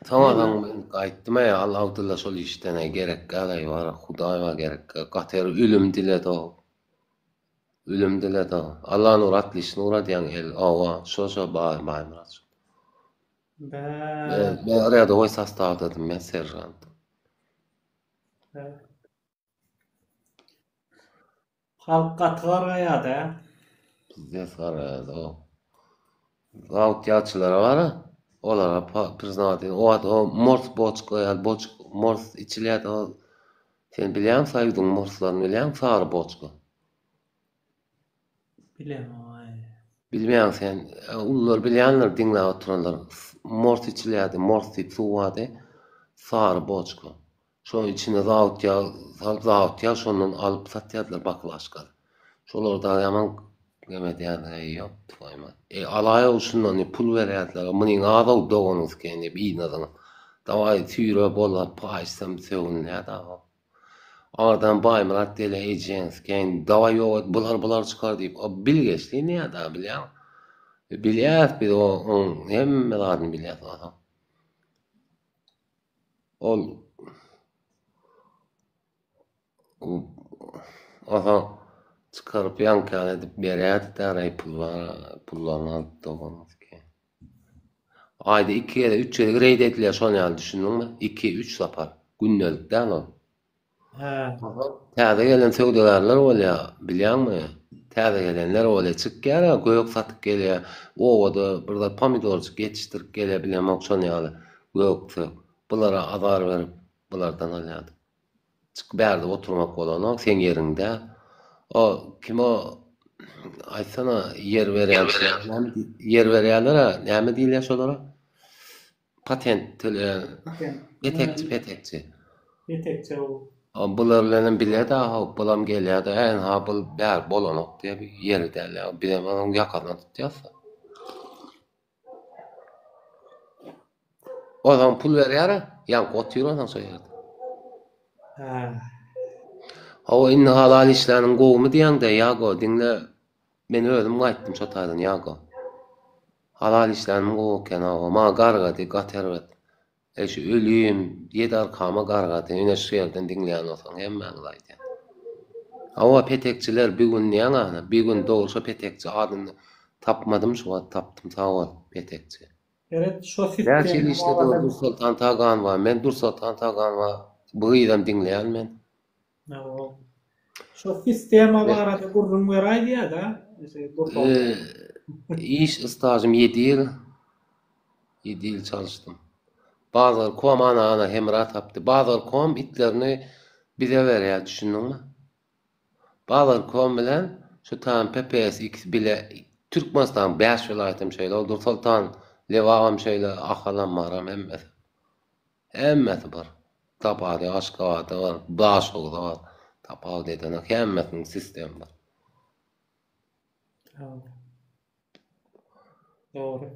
Sonradan ben qaytdım ya Allah şol iştene gerek galay var, Hudaýa gerek. Gater ölüm diledi o. Ölüm diledi o. Allah nur atlyş nura diýen el awa şo baýmaz. ben, Ben arada oy sastavladım ben serjant. halk katılar ya da. Bizde sarada o. Zawut ýaçylary bar. Olara priznat edin. O mors boçka ýa mors içilýär o. Sen bilýän saýdyň morslaryny bilýän sary boçka. Bilem ay. Bilmeýän sen, ullar bilýänler diňläp oturanlar. Mors içilýärdi, mors diýip suwady, sary boçka. Şoň içine zawut ýa, şondan alyp satýarlar baklaşka. Şolarda ýaman demedýär ýok, tuýma. Alaýa şundan pul berýärler, munyň adaw doganyz kende biýnadan. Dawai tüýre bolar, paýsam söwünýär da. Aradan baýmyrat dele ejens, keň dawa ýok, bular çykar diýip, o bilgeçli näme da bilýär. Bilýär bir o hemmelärni bilýär. Ol aha çıkarıp yankan edip berýär täre pullarna doganyz keň. Aýda 2 ýa-da 3 ýere reýd edilýär şonu ýaly düşündiňmi? 2-3 sapar günnelik däl ol. Ha, Täze gelen söwdegarlar bolýar, bilýärmi? Täze gelenler bolýar, çykýar, göýük satyp gelýär. Owada birde pomidorçyk ýetişdirip gelýär, bilýärmi, şonu ýaly. Göýükçi. Bulara azar berip, bulardan alýar. Çık bärde oturmak bolan, sen ýerinde. O kim o aýsana yer berýär, yer berýärler, näme diýilýär şolara? Patent töleýän, petekçi. yetekçe o. Bular bilen bilýär-de, bulam gelýär-de, ha bul bär bolanok diýip ýeri derler. Bilen onu ýakana tutýarsa. O zaman pul berýär, ýank oturýar şo ýerde. Ha, O inne halal işlerinin gowumy diýende ýago diňle men özüm gaýtdym şo taýdan ýago. Halal işlerinin gowu ken o ma gargady gaterwet. Eşi ölüm, ýedi arkama gargady, ine şu ýerden diňleýän bolsaň hemme gaýdy. Awa petekçiler bir gün ýana, bir gün doguşa petekçi adyny tapmadym şu tapdym sağ petekçi. evet şu Gerçi sistem. işte Dur Sultan Tagan var. Men Dur Sultan Tagan var. Bu ýerden diňleýän men. Şu sistema barada gurrun beraýdy ya da. İş stajım 7 ýyl. 7 ýyl çalışdym. Bazılar kom ana hemra tapdy. Bazılar kom itlerini bize berýär, düşündiňmi? Bazılar kom bilen şu tam PPS X bile Türkmenistan 5 vilayatim şeýle, Dur Sultan Lewam şeýle ahalanmaram emmesi. Emmesi bar. Tapady, Aşgabatda var, Daşogda var. Tapady deden hemmesiniň sistemi bar. Doğru.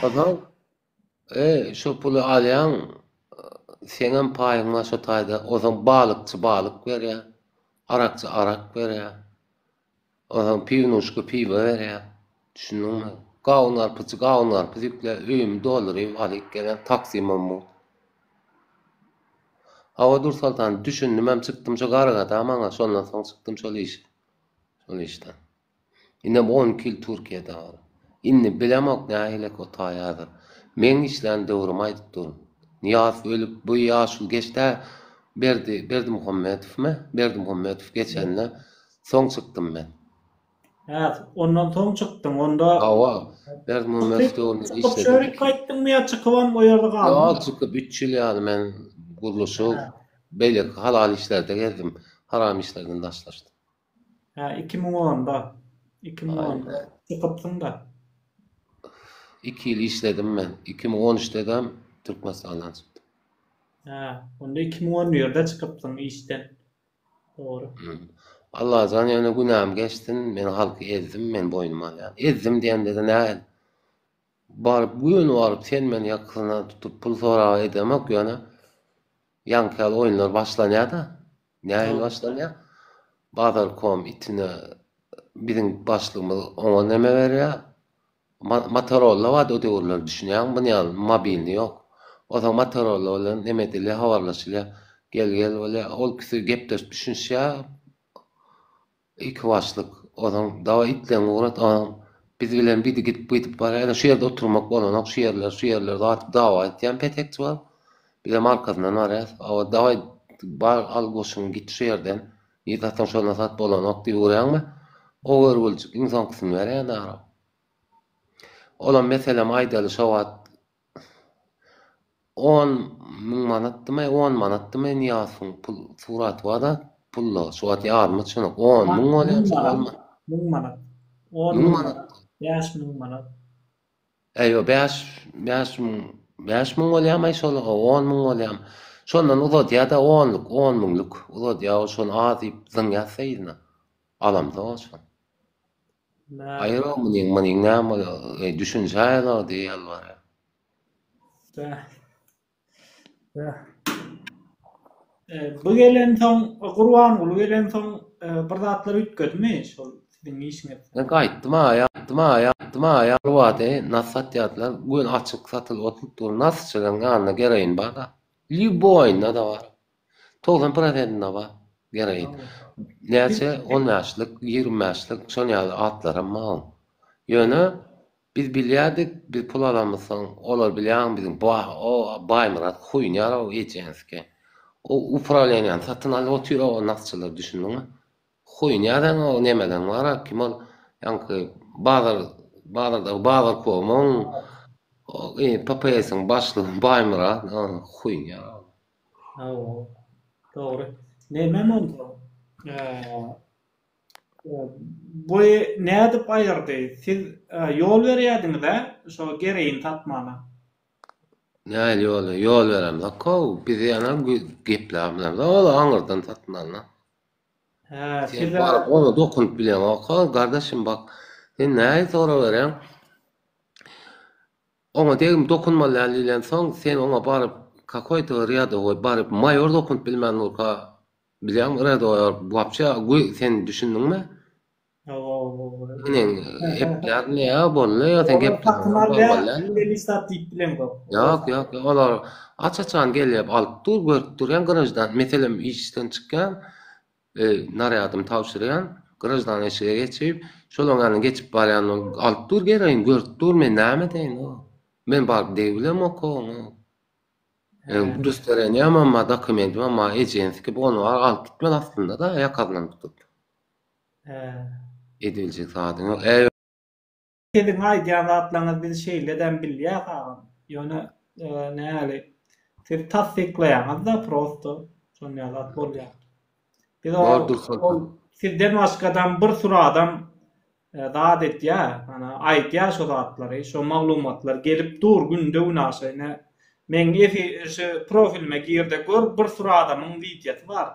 Adam şu pulu alýan seňem paýyňa şu taýda o zaman balıkçı balık berýär. Arakçı arak berýär. O zaman pivnuşky piwa berýär. Düşündiňmi? Gawunlar pizikle öýüm dolaryp alyp gelen taksimam. Hawa Dur Sultan düşündim, hem çykdym şu garagada, maňa şondan soň çykdym şol işden. Ine 10 kil Türkiýede bar. Inni bilemok nähilek o taýadyr. Men işlerini döwrüm aýdyp durun. Niyaz ölüp bu ýaşul geçde Berdi Muhammedow geçenle soň çykdym men. Evet, ondan soň çykdyň. Onda Hawa Berdi Muhammedow işledim. şöyle kaýtdyňmy ýa çykybam o ýerde galdy? Ýa çykyp 3 ýyl ýaly men guruluşy beýle halal işlerde gezdim. Haram işlerden daşlaşdym. Ha, 2010'da. 2010'da çykypdyň da. 2 ýyl işledim men. 2013'de Türkmenistandan çykdym. Ha, onda 2010 ýerde çykypdyň işden. Doğru. Allah zan ýöne günahym geçtin, men halky ezdim, men boynuma alýan. Ezdim diýende de nähil? Baryp bu ýöne baryp sen meni ýakyna tutup pul sorag edemek ýöne ýankal oýunlar başlanýar da. Nähil başlanýar? Bazar kom itine bizim başlığımız ona neme veriyor? Motorola var o diyorlar düşünüyorum. Bu ne mobilni yok. O zaman Motorola olan nemedili havarlaşıyla gel öyle ol küsü gepleş düşünse iki başlık adam daha itlen uğrat adam biz bilen bir gidip var yani şu yerde oturmak bolanak şu yerler dava etyen petek var. Bir de markasından var o dava al goşun git şu yerden yetatan şolna sat bolanak diye uğrayan o görülcük insan kısmı var ya da olan mesela aydalı şovat 10 manatmy 10 manatmy niyasın pul surat wada pulla şuat ýarmy çynyk 10 10 bolýan manat, 10 manat, 10 10 manat, manat 5.000 manat. eýo 5 bolýan şol 10 bolýan şondan uzat ýa-da 10 miňlik uzat ýa şol azyp zyň ýasaýdyna alamda olsun. Aýra meniň näme düşünýärler diýýär bar. Bu gelen son Qur'an ulu gelen son bir zatlar ütködmi şol sizin işiňiz? Ben gaýtdym aýa wady nasat ýatlar bugün açyk satylyp oturup dur nasıl çygan ýanyna gereýin bar da. Liboýna da bar. 90% bar gereýin. Näçe 10 ýaşlyk 20 ýaşlyk şol ýaly atlara mal. Ýöne biz bilýärdik biz pul alamysyň olar bilýän bizim o baýmyrat huýnyar o ejenski. O upravleniýan satyn alyp otyr o nasçylar düşündiňmi? Huýnyardan o nemeden var kim ol ýanky bazarda komon o papaýasyň başlygy baýmyrat huýnyar. Doğru. Neme oldu? Bu näde paýardy? Siz ýol berýärdiňiz-de şo gereýin tatmana. Näle ýol berem da kow biz ýana gepler bilen ola aňyrdan tatmana. Siz barap onu dokunup bilen o kardeşim bak sen näme sora berem? Ona degim dokunmalar bilen soň sen ona barap какой-то ряда barap mayor dokunup bilmän bolsa bilen rada wapça sen düşündiňmi? Inen hepler ne ya bolla ya sen gep Yok olar açaçan gelip alıp durýan garajdan meselem işden çykkan naraýatym tawşyrýan garajdan eşige geçip şolaňany geçip barýan alyp dur gereýin görüp dur men näme deýin o men barp deýbilem oko gösteren ýa-da dokument ama ejenski bunu alyp gitmeli aslında da ýakazdan tutup ediljek zadyň Sizin aýdýan zatlaryňyz biz şeýleden bilýär ha. Ýöne näle siz tasdiklaýaňyz da prosto şonda zat bolýar. Biz sizden başgadan bir sürü adam zat etýär, ana aýtýar şo zatlary, şo maglumatlar gelip dur günde unaşyna men şu profilime girde gör bir sürü adamyň wideosy bar.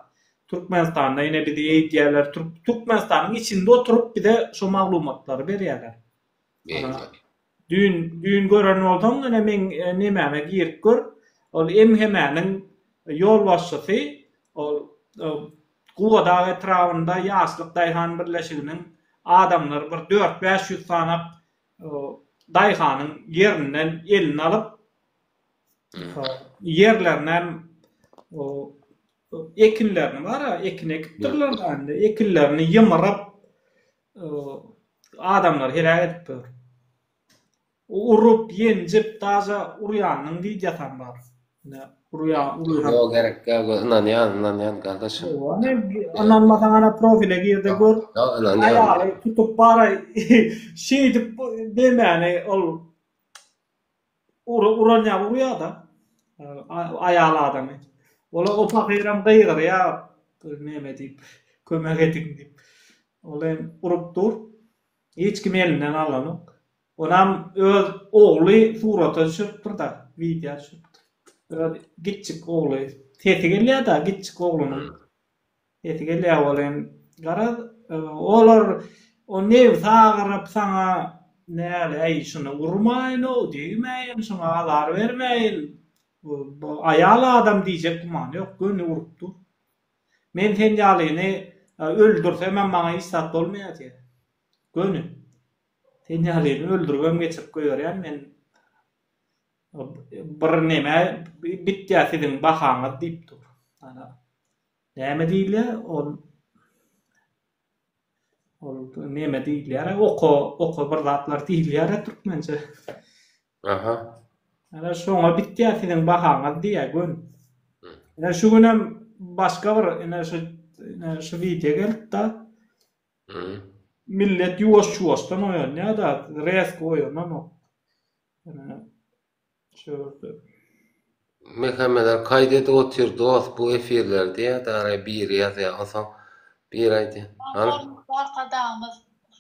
Türkmenistanda ýene bizi eýtýärler, Türkmenistanyň içinde oturup bir de şo maglumatlary berýärler. Düň gören bolsaň ene men nemäme girip gör, ol hemäniň ýol başçysy, ol Guwada etrafynda ýaşlyk daýhan birleşiginiň adamlar bir 4-500 sanap daýhanyň ýerinden elini alyp yerlerden ekinlerini var ya, ekin ekipdirler da, ekinlerini yımırıp adamlar helak edip ber. Urup, yencip, taza urýanyň diýjasan bar. Urýan. Yok gerek inanýan kardeşim. Ananmasaň ana profile girde gör. Aýaly tutup bara şeýdip demäni ol urýar da. Aýaly adamy. Ola o pakyram gaýgyr ýa, näme diýip, kömek edin diýip. Olen urup dur. Hiç kim elinden alanyk. Onam öz ogly surata düşürpdir da, video düşürpdir. Gitçik ogly. Teti gelýär da, gitçik oglunyň. Teti gelýär bolan. Gara olar o new sagyryp saňa näle aý şunu urmaýyn o diýmeýin, şoňa alar bermeýin. Bu aýaly adam diýjek guman ýok, göni urupdy. Men sen ýalyny öldürsem maňa isat bolmaýar. Gönü. Sen ýalyny öldürgem geçip goýarýan men bir näme bitýäsidiň bahaňy diýip dur. Ana näme diýilýär? Ol näme diýilýär? Oko bir zatlar diýilýär türkmence. Aha. Ana şoňa bitýäsidiň bahaňy diýär gön. Ana şu günem başga bir şu video geldi. Millet yuvaş-yuvaşdan oýanýar da resk oýanmam o. Şöyle. Mekameler kaydet otur dost bu efirlerde ya da bir ýazaýan bir aýdy. Arkadaşımız,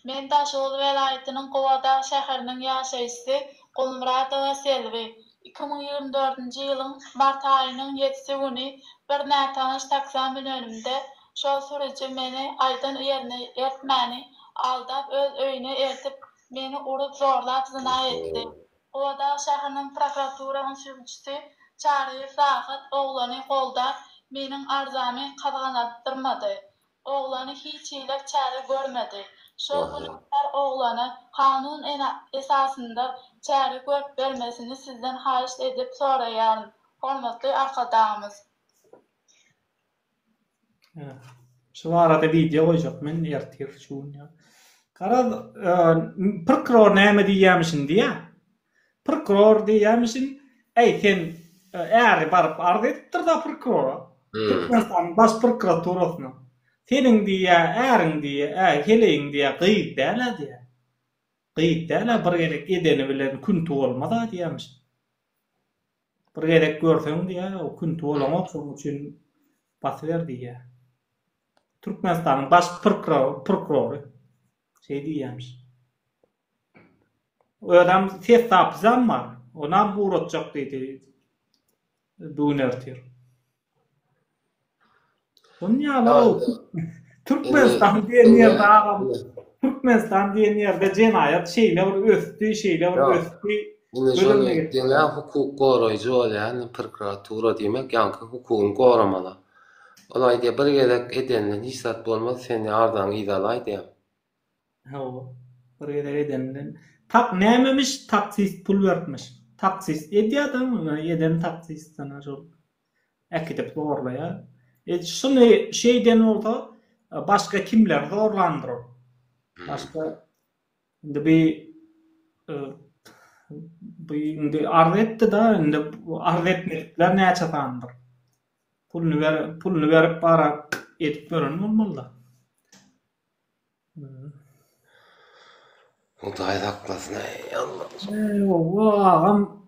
men Daşoğlu welaýatynyň Gowada şäheriniň ýaşaýçysy Gulmuradowa Selvi 2024-nji ýylyň mart aýynyň 7-si güni bir nätanış taksi önümde şol sürüji meni aýdan ýerine ertmäni aldap öz öýüne ertip meni urup zorlap zina etdi. Gowada şäheriniň prokuratura sürüjisi Çary Zahid oglany goldap meniň arzamy kadganatdyrmady. Oglany hiç ýylap çare görmedi. Şol günler oglany kanun esasında çare görüp bermesini sizden haýyş edip soraýarym. Hormatly arkadaşymız. Şu arada video goýjak men ertir şuň ýa. Kara prokuror näme diýýämisin diýä. Prokuror diýýämisin, ey sen äri baryp arz etdir da prokurora. Türkmenistan baş prokuraturasyna. Senin diýä, äriň diýä, heleň diýä gyýt däle diýä. Gyýt däle bir gerek edeni bilen gün tuwalmada diýämiş. Bir gerek görseň diýä, o gün tuwalamak şoň üçin pas ber diýä. Türkmenistanyň baş prokurory şey diýämiş. O adam ses tapzam bar. Onam uğratjak diýdi. Dönertir. Sonyalar Türkmenistan diýen ýerde jenaýat şeýle bir ösdi, şeýle bir ösdi. Dinle hukuk goraýjy bolýan prokuratura diýmek ýanky hukugyny goramala. Olaýda bir gerek edenden hiçzat bolmaz seni ardan ýylaýdy. Bir gerek edenden tak nämemiş taksis pul bermiş. Taksis edýärdim, eden taksis sana şol. Äkidip gorlaýar. Şunu şeyden olsa başka kimler zorlandırır. Başka bir arz etti da arz etmekler ne açıdandır. Pulunu verip para edip veren olmalı. O da haklısın Allah. Ağam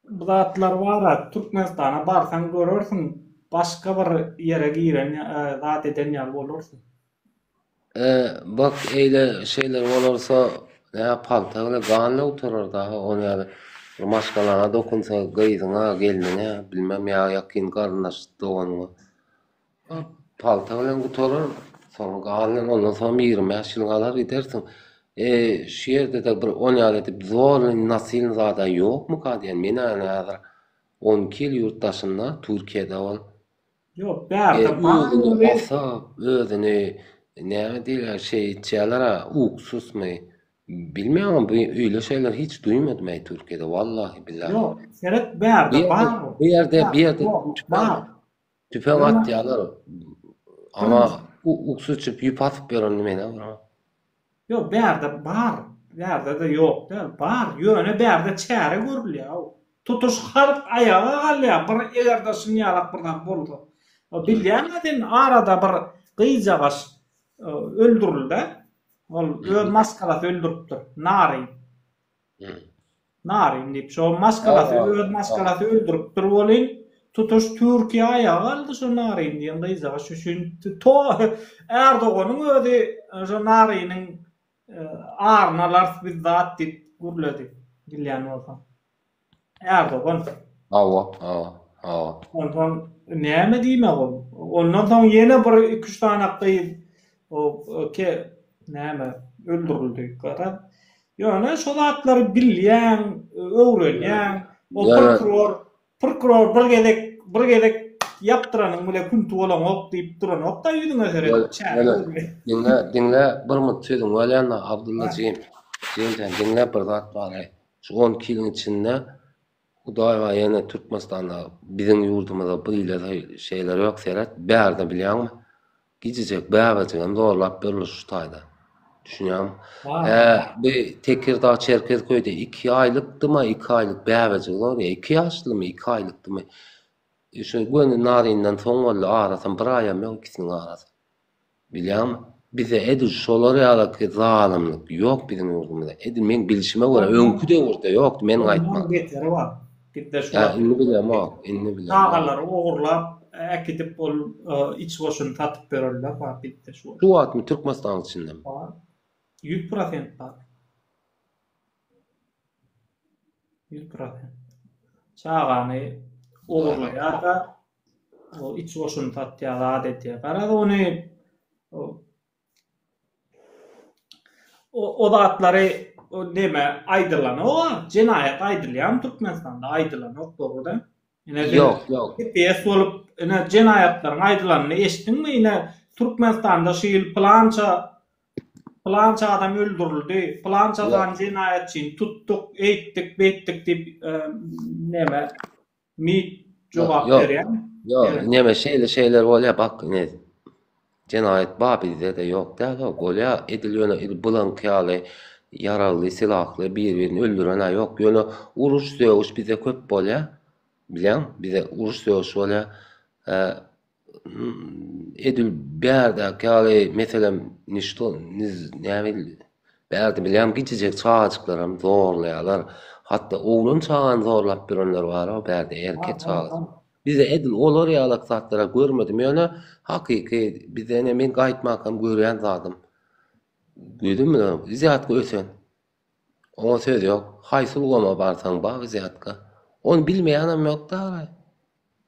bu zatlar var. Türkmenistan'a barsan görürsün. Başka bir yere giren zat eden ýal bolursun. Bak eyle şeyler olursa ne palta öyle ganla oturur daha onu yani maşkalana dokunsa gıyzına gelmene bilmem ya yakin karnaş doğanına palta öyle oturur sonra ganla ondan sonra 25 yıl kadar gidersin. Şu yerde de bir 10 yıl edip zor nasil zaten yok mu kadiyen mene yani 12 yıl yurttaşında Türkiye'de ol. Yok, bärde özüni näme diýler şey içýärler uksuz mu bilmiyorum ama öyle şeyler hiç duymadım Türkiye'de vallahi billahi. Yok, seret bärde bar. Bir yerde tüpen atýarlar ama uksuz çyp ýupatyp beren mene var. Yok, bärde bar. Bärde de yok, bar. Ýöne bärde çäre görülýär. Tutuş harp ayağa galýar. Bir egerde şunýalak birden boldy. Bilýänmedin arada bir gyýjagaş öldürildi. Ol öz maskalasy öldüripdir. Narin diýip şo maskalasy öz maskalasy öldüripdir bolyn. Tutuş Türkiýe ayağa galdy şo Narin diýen gyýjagaş üçin Erdoganyň özi şo Narinin arnalar bizzat diýip gürledi. Bilýän bolsa. Erdogan. Ondan näme diýmek ol? Ondan soň ýene bir 2-3 tane gyýyp o näme öldürildi. Garap. Ýöne şol atlary bilýän, öwrenýän, o prokuror bir gedek yaptıranyň bile kuntu bolan ok diýip duran ok da ýüzüňe Öyle- seret. Dinle bir mut sözüm Walyanna Abdullah Cemden dinle bir zat var. Şu 10 kilin içinde Hudaýa ýene Türkmenistanda biziň ýurdumyzda bu ýyla şeyler ýok seret. Bärde bilýärmi? Gidijek bäwejigem zorlap berilýär şu taýda. Düşünýärmi? Bu Tekirdağ Çerkezköy'de 2 aýlykdymy, 2 aýlyk bäwejig bar ýa 2 ýaşlymy, 2 aýlykdymy? Şu göni narinden soň bolla arasam bir aýam ýok ikisiniň arasy. Bilýärmi? Bize edil şolar ýaly zalimlik ýok biziň ýurdumyzda. Edil men bilişime göre öňkü döwürde ýok, men gaýtmam. Beteri var. Dipde şu. Ya inni bilýärm, inni bilýärm. Tağalar ogurlap äkidip bol iç boşun tatyp bererler var bitde şu. Şu atmy Türkmenistan içinde. Var. 100% var. 100%. Çağany ogurlaýar da o iç boşun tatýar adetýär. Garada ony o zatlary neme aýdylan o jenaýat aýdylýan Türkmenistanda aýdylan ok doğrudan. Yok. GPS bolup ene jenaýatlaryň aýdylanyny eşitdiňmi? Ine Türkmenistanda şu ýyl plança adam öldürildi. Plançadan jenaýatçyny tuttuk, eýtdik, betdik diýip neme mit jogap berýär. Yok, neme şeyler bolýar bak ne. Jenaýat bizde de yok da bolýar edilýär bulan kýaly yaraly silahly bir-birini öldüren yok. Ýöne uruş döwüş bize köp bolýar. Bilýän, bize uruş döwüş bolýar. Edil bärde kýaly meselem bärde bilýän gidijek çağajyklaram zorlaýarlar. Hatta oğlun çağan zorlap birenler var o bärde erkek çağaj. Bize edil olar ýalyk zatlara görmedim. Ýöne hakyky bize men gaýtmakam görýän zatym. Gördünmü? Ziyatka ösen. Ona söz yok. Haýsy ulgama barsaň bag ziyatka. Onu bilmeýänem ýok da.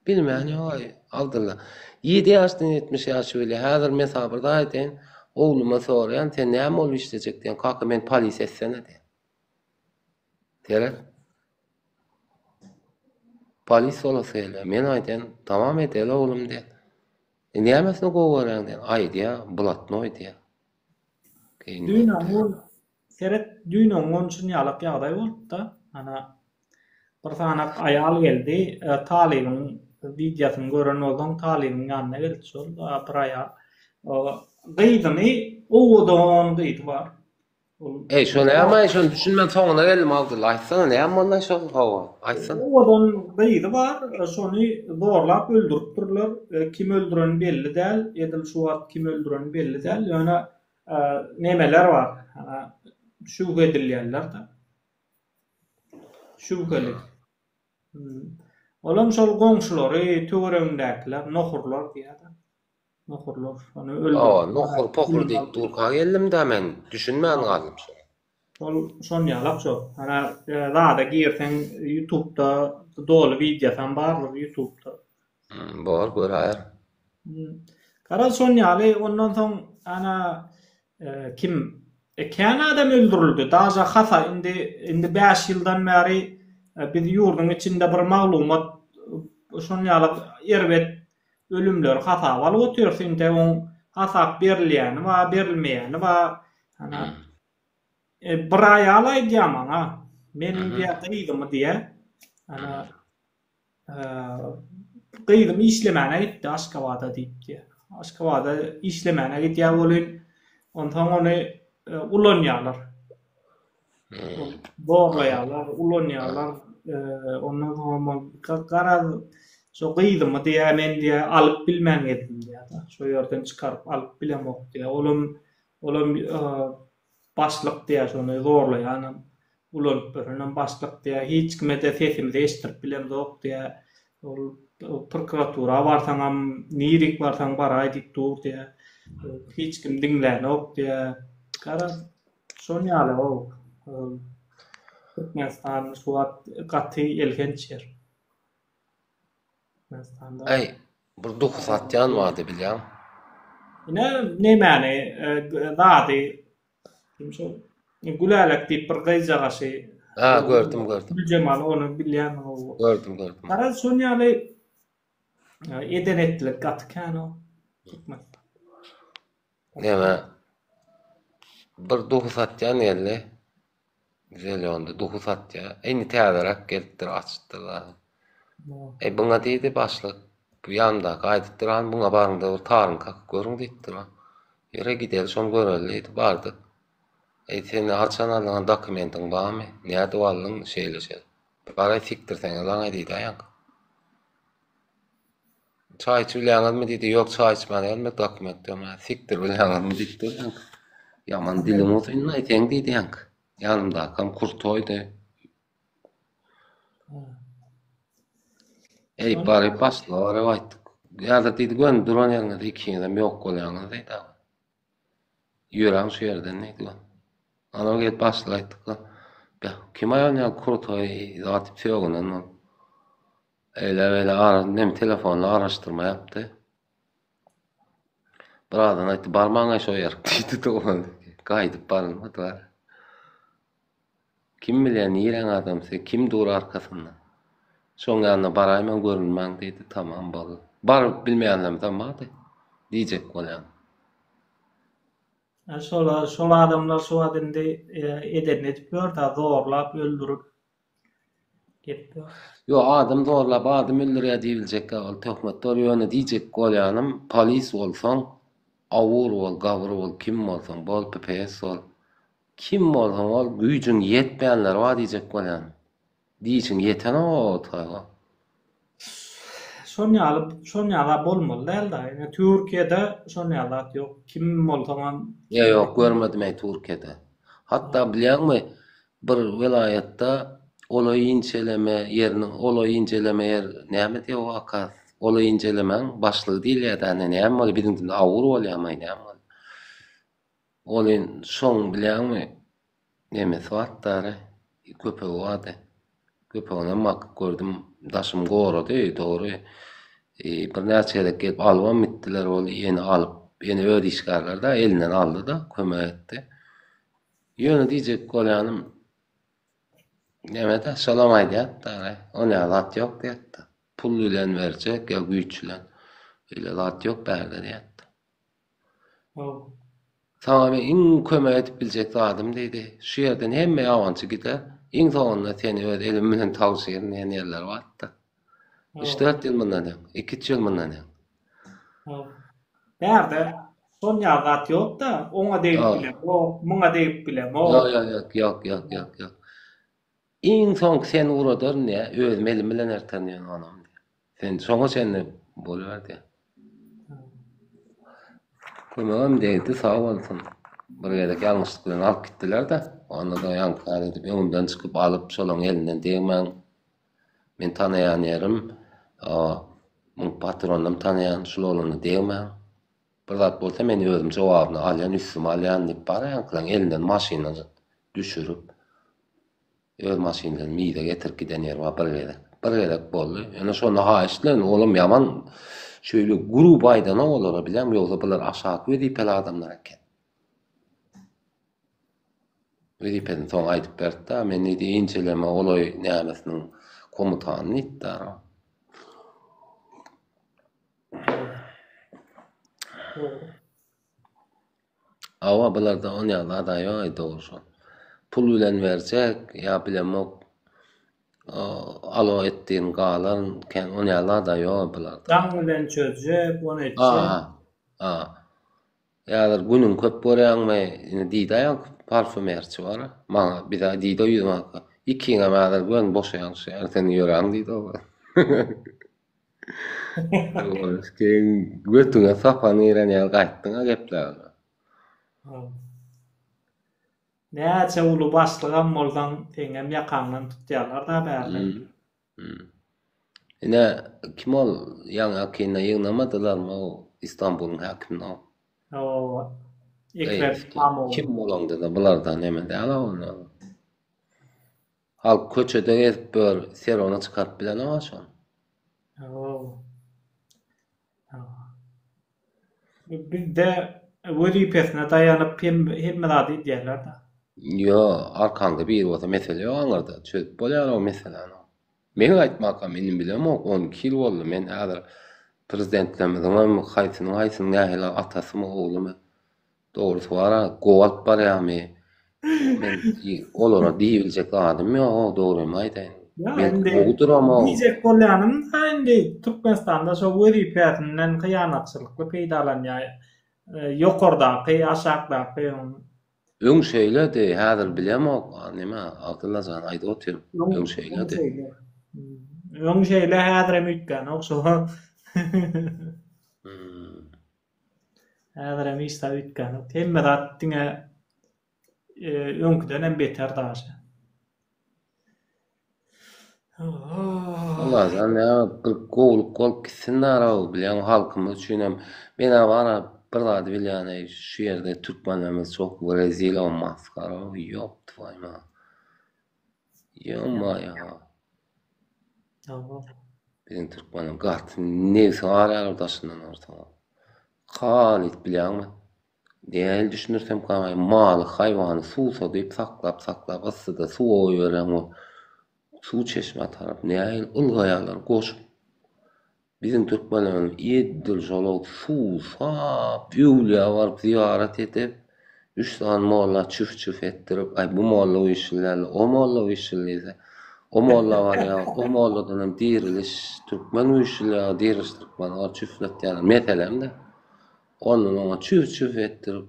Bilmeýän ýok. Aldylar. 7 ýaşdan 70 ýaş öýle. Häzir men sabyrda aýdyn. Ogluma soraýan, sen näme bolup işlejek diýen. Kaka men polis etsene diýen. Dere. Polis olasy men aýdyn, tamam edeli oglum diýen. Nämesin gowaran diýen. Aý diýen, bulatnoy diýen. Düýnüň seret düýnüň onçun ýalyk ýagdaý bolupdy da. Ana bir sanak aýal geldi, talybyň videosyny gören bolsaň talybyň ýanyna geldi şol bir aýal. Gyýdyny owdan gyýdy bar. Şo näme şo düşünmän soňuna geldim Abdullah. Aýtsana näme boldy şo hawa? Aýtsana. Owdan gyýdy bar, şonu zorlap öldürip durlar. Kim öldüren belli däl, edil şu wagt kim öldüren belli däl. Ýöne nemeler var. Şubha edilýärler da. Şubhali. Olam şol goňşulary, töwereňdäkiler, nohurlar diýär. Nohurlar. Onu öldürýär. Nohur pohur diýip durka geldim da men düşünmän galym şo. Şol ýalap şo. Ana da girsen YouTube'da dolu videosan bar YouTube'da. Bar göräýär. Kara şol ýaly ondan soň ana kim Kanada öldürüldü. Daja hasa indi 5 ýyldan bäri biz ýurdun içinde bir maglumat şol ýaly erbet ölümler hasa balyp oturýar. Inde on hasap berilýäni we berilmeýäni we ana bir aýal aýdýar maňa. Meniň diýýärdim diýe. Ana gyýdym işlemäne gitdi Aşgabatda diýipdi. Aşgabatda işlemäne gitýär bolýan. Ondan onu ulanýarlar. Borlaýarlar, ulanýarlar. Ondan sonra gara şo gyýdymy diýä men diýä alyp bilmän edim diýär. Şo ýerden çykaryp alyp bilemok diýär. Olam başlyk diýär şonu zorlaýan. Ulanyp berenen başlyk diýär. Hiç kime de sesimizi eşitdirip bilemok diýär. Prokuratura barsaňam, nirik barsaň baraý diýip dur diýär. Hiç kim dinlänok diýär. Gara şol ýaly o. Türkmenistan şu gaty elgenç ýer. Ay, bir duh satyan vardı bilýän. Ne mäni zady kimşo Gülalak diýip bir gyýjagasy. Gördüm. Cemal onu bilýän o. Gördüm. Gara şol ýaly Eden ettiler gatkan o. Tutmaz. Näme bir dohu satjan elle güzel ýonda dohu satja. Eni täzerak gelipdir açdylar. Buňa diýdi başlyk. Bu ýanda gaýdypdyran buňa barynda bir taryn kakıp görüň diýipdir. Ýere gidelim şonu görelim diýdi bardyk. Seni açan alan dokumentin barmy? Näde wallyn şeýleşer. Bara siktirsen lan diýdi aýak. Çay içýärmi diýdi, ýok çay içmärem, dokument dömer. Siktir bilen diýdi. Yaman dilim uzun aýtýan diýdi ýank. Ýanymda kam kurtoýdy. Bari başlary aýtdyk. Ýa-da diýdi gön duran ýerine ikiniňizem ýok bolýaňyz diýdi. Ýöräň şu ýerden diýdi. Ana gelip başly aýtdyk. Kim aýan kurtoy zat söýgünden nem telefonla araştırma yaptı. Buradan aýtdy barmaňa şo ýer diýdi dolan. Gaýdyp barmadylar. Kim bilen ýeren adam kim dur arkasynda. Şoň ýanyna baraýman görünmäň diýdi. Tamam boldy. Baryp bilmeýänler tamam diýjek bolýan. Şol adamlar şu adamda eden etip da zorlap öldürüp gitdi. Yo adam zorlap adam öldürýär diýiljek ol töhmetler ýöne diýjek bolýanym polis bolsaň awur bol, gawur bol, kim bolsaň bol, PPS bol. Kim bolsaň ol güýjüň ýetmeýänler wa diýjek bolýan. Diýişiň ýeten o taýga. Şonýala bolmaly da. Yani Türkiýede şonýalat ýok. Kim bolsaň ýok görmedim Türkiýede. Hatta bilýärmi bir vilayetde olay inceleme ýerini, olay inceleme ýer näme diýip wakas. Olay incelemeň başlygy diýilýär, näme bol biziňde awur bolýarmy näme. Olyn şoň bilýärmi näme swatdary köpek wady. Köpeğine mak gördüm, daşım goradı, doğru. Bir näçelik gelip alwan mittiler, ol ýeni alıp, ýeni öýde işgärlerde elinden aldy da kömek etdi. Ýöne diýjek bolýanym, näme-de salam aýdýar, ona lat ýok diýdi. Pul bilen berjek, ýa güýç bilen. Öyle lat ýok bärde diýdi. Tamam, iň kömek edip biljek adam diýdi. Şu ýerden hemme ýawançy gider. İň sonunda seni öyle elim bilen tawsiýen ýerler batdy. 3-4 ýyl mundan, 2 ýyl mundan. Bärde son ýagat ýok da, oňa diýip bile, muňa diýip bile. Ýok. İň son sen uradar ne, özüm elim bilen ertenýän anam. Sen soňa seni bolýardy. Kömegim diýdi, sag bolsun. Bir ýerde ýalňyşlyk bilen alyp gitdiler da, onda da ýankar edip öňümden çykyp alyp şolaň elinden diýmän. Men tanaýan ýerim, muň patronum tanaýan şolany diýmän. Bir zat bolsa men özüm jogabyny alýan, üstüme alýan diýip barýan kılan elinden maşynany düşürüp öz maşynany miýde getirip giden ýer bar bir ýere boldy. Ýa-ni şonu haýyşlan oğlum ýaman şöyle grup aýdan olara bilem, ýogsa bular aşağı edip el adamlar eken. Ödipeden soň aýdyp berdi, men indi inceleme olay nämesiniň komutanyny itdir. Awa bularda onýalar da ýok dogrusu. Pul bilen berjek, ýa bilemok alo etdiň galan ken onýalar da ýok bularda. Daň bilen çözjek, onu etjek. Ýa-da günüň köp görýärmi, diýdi ýok. Parfümerçi var. Maňa bir daha diýdi ýymak. Ikiňe mäder gön boşaýan şeýle ýöräň diýdi o. Keň götüňe sapan ýeren ýa gaýtdyňa gepler. Näçe uly başlygam boldan teňem ýakandan tutýarlar da bäri. Ine kim ol ýaňa kine ýygnamadylarmy o İstanbulyň hakimine? Kim bolandy da bulardan näme däle onu. Halk köçede gezip bör serona çykaryp bilen amaşon. Bir de wezipesine daýanyp hemmedi diýerler da. Yo, arkanda bir bolsa mesele ýok aňarda. Çözüp bolýar o meseleni. Men aýtmakam, menim bilem o 12 ýyl boldy. Men häzir Prezidentlemizin haýsynyň nähili atasy mı oğlu mu? Doğrusu wara gowalt barýamy. Men olara diýiljek adam ýok, dogrymy aýdaýyn. Ya Men indi gowdur ama diyecek bolýanym indi Türkmenistanda şo wezipetinden hyýanatçylykly peýdalanýar. Ýokardaky, aşagdaky öňşeýledi, häzir bilemok, nime Abdullajan aýdyp otyr. Öňşeýledi. Öňşeýle häzirem ütgän, okşo. Häzirem işta ütgän. Hemme zat diňe öňküden hem beter daşy. Allah ya bir gowluk bolup gitsinler o bilen halkymyz üçin hem mena wara bir zat bilýän şu ýerde türkmenlerimiz çok rezil olmaz. Ýok twaýma. Ýoma ya. Bizim türkmenim gat neyse arar daşyndan ortaga. Halit bilýänmi? Diýel düşünürsem gaýy maly, haýwany suwsa diýip saklap asyda suw oýberem o. Suw çeşme tarap näil ılgaýarlar goşup. Bizim türkmenlerimiz ýedir jolok suw sap ýöwlýä baryp ziyaret edip 3 tane molla çüf etdirip ay bu molla o işler, o molla o işlerse o molla var ya, o molladan hem diriliş Türkmen uyuşuyla diriliş Türkmen var çüfletýärler. Metelemde onun ona çüf etdirip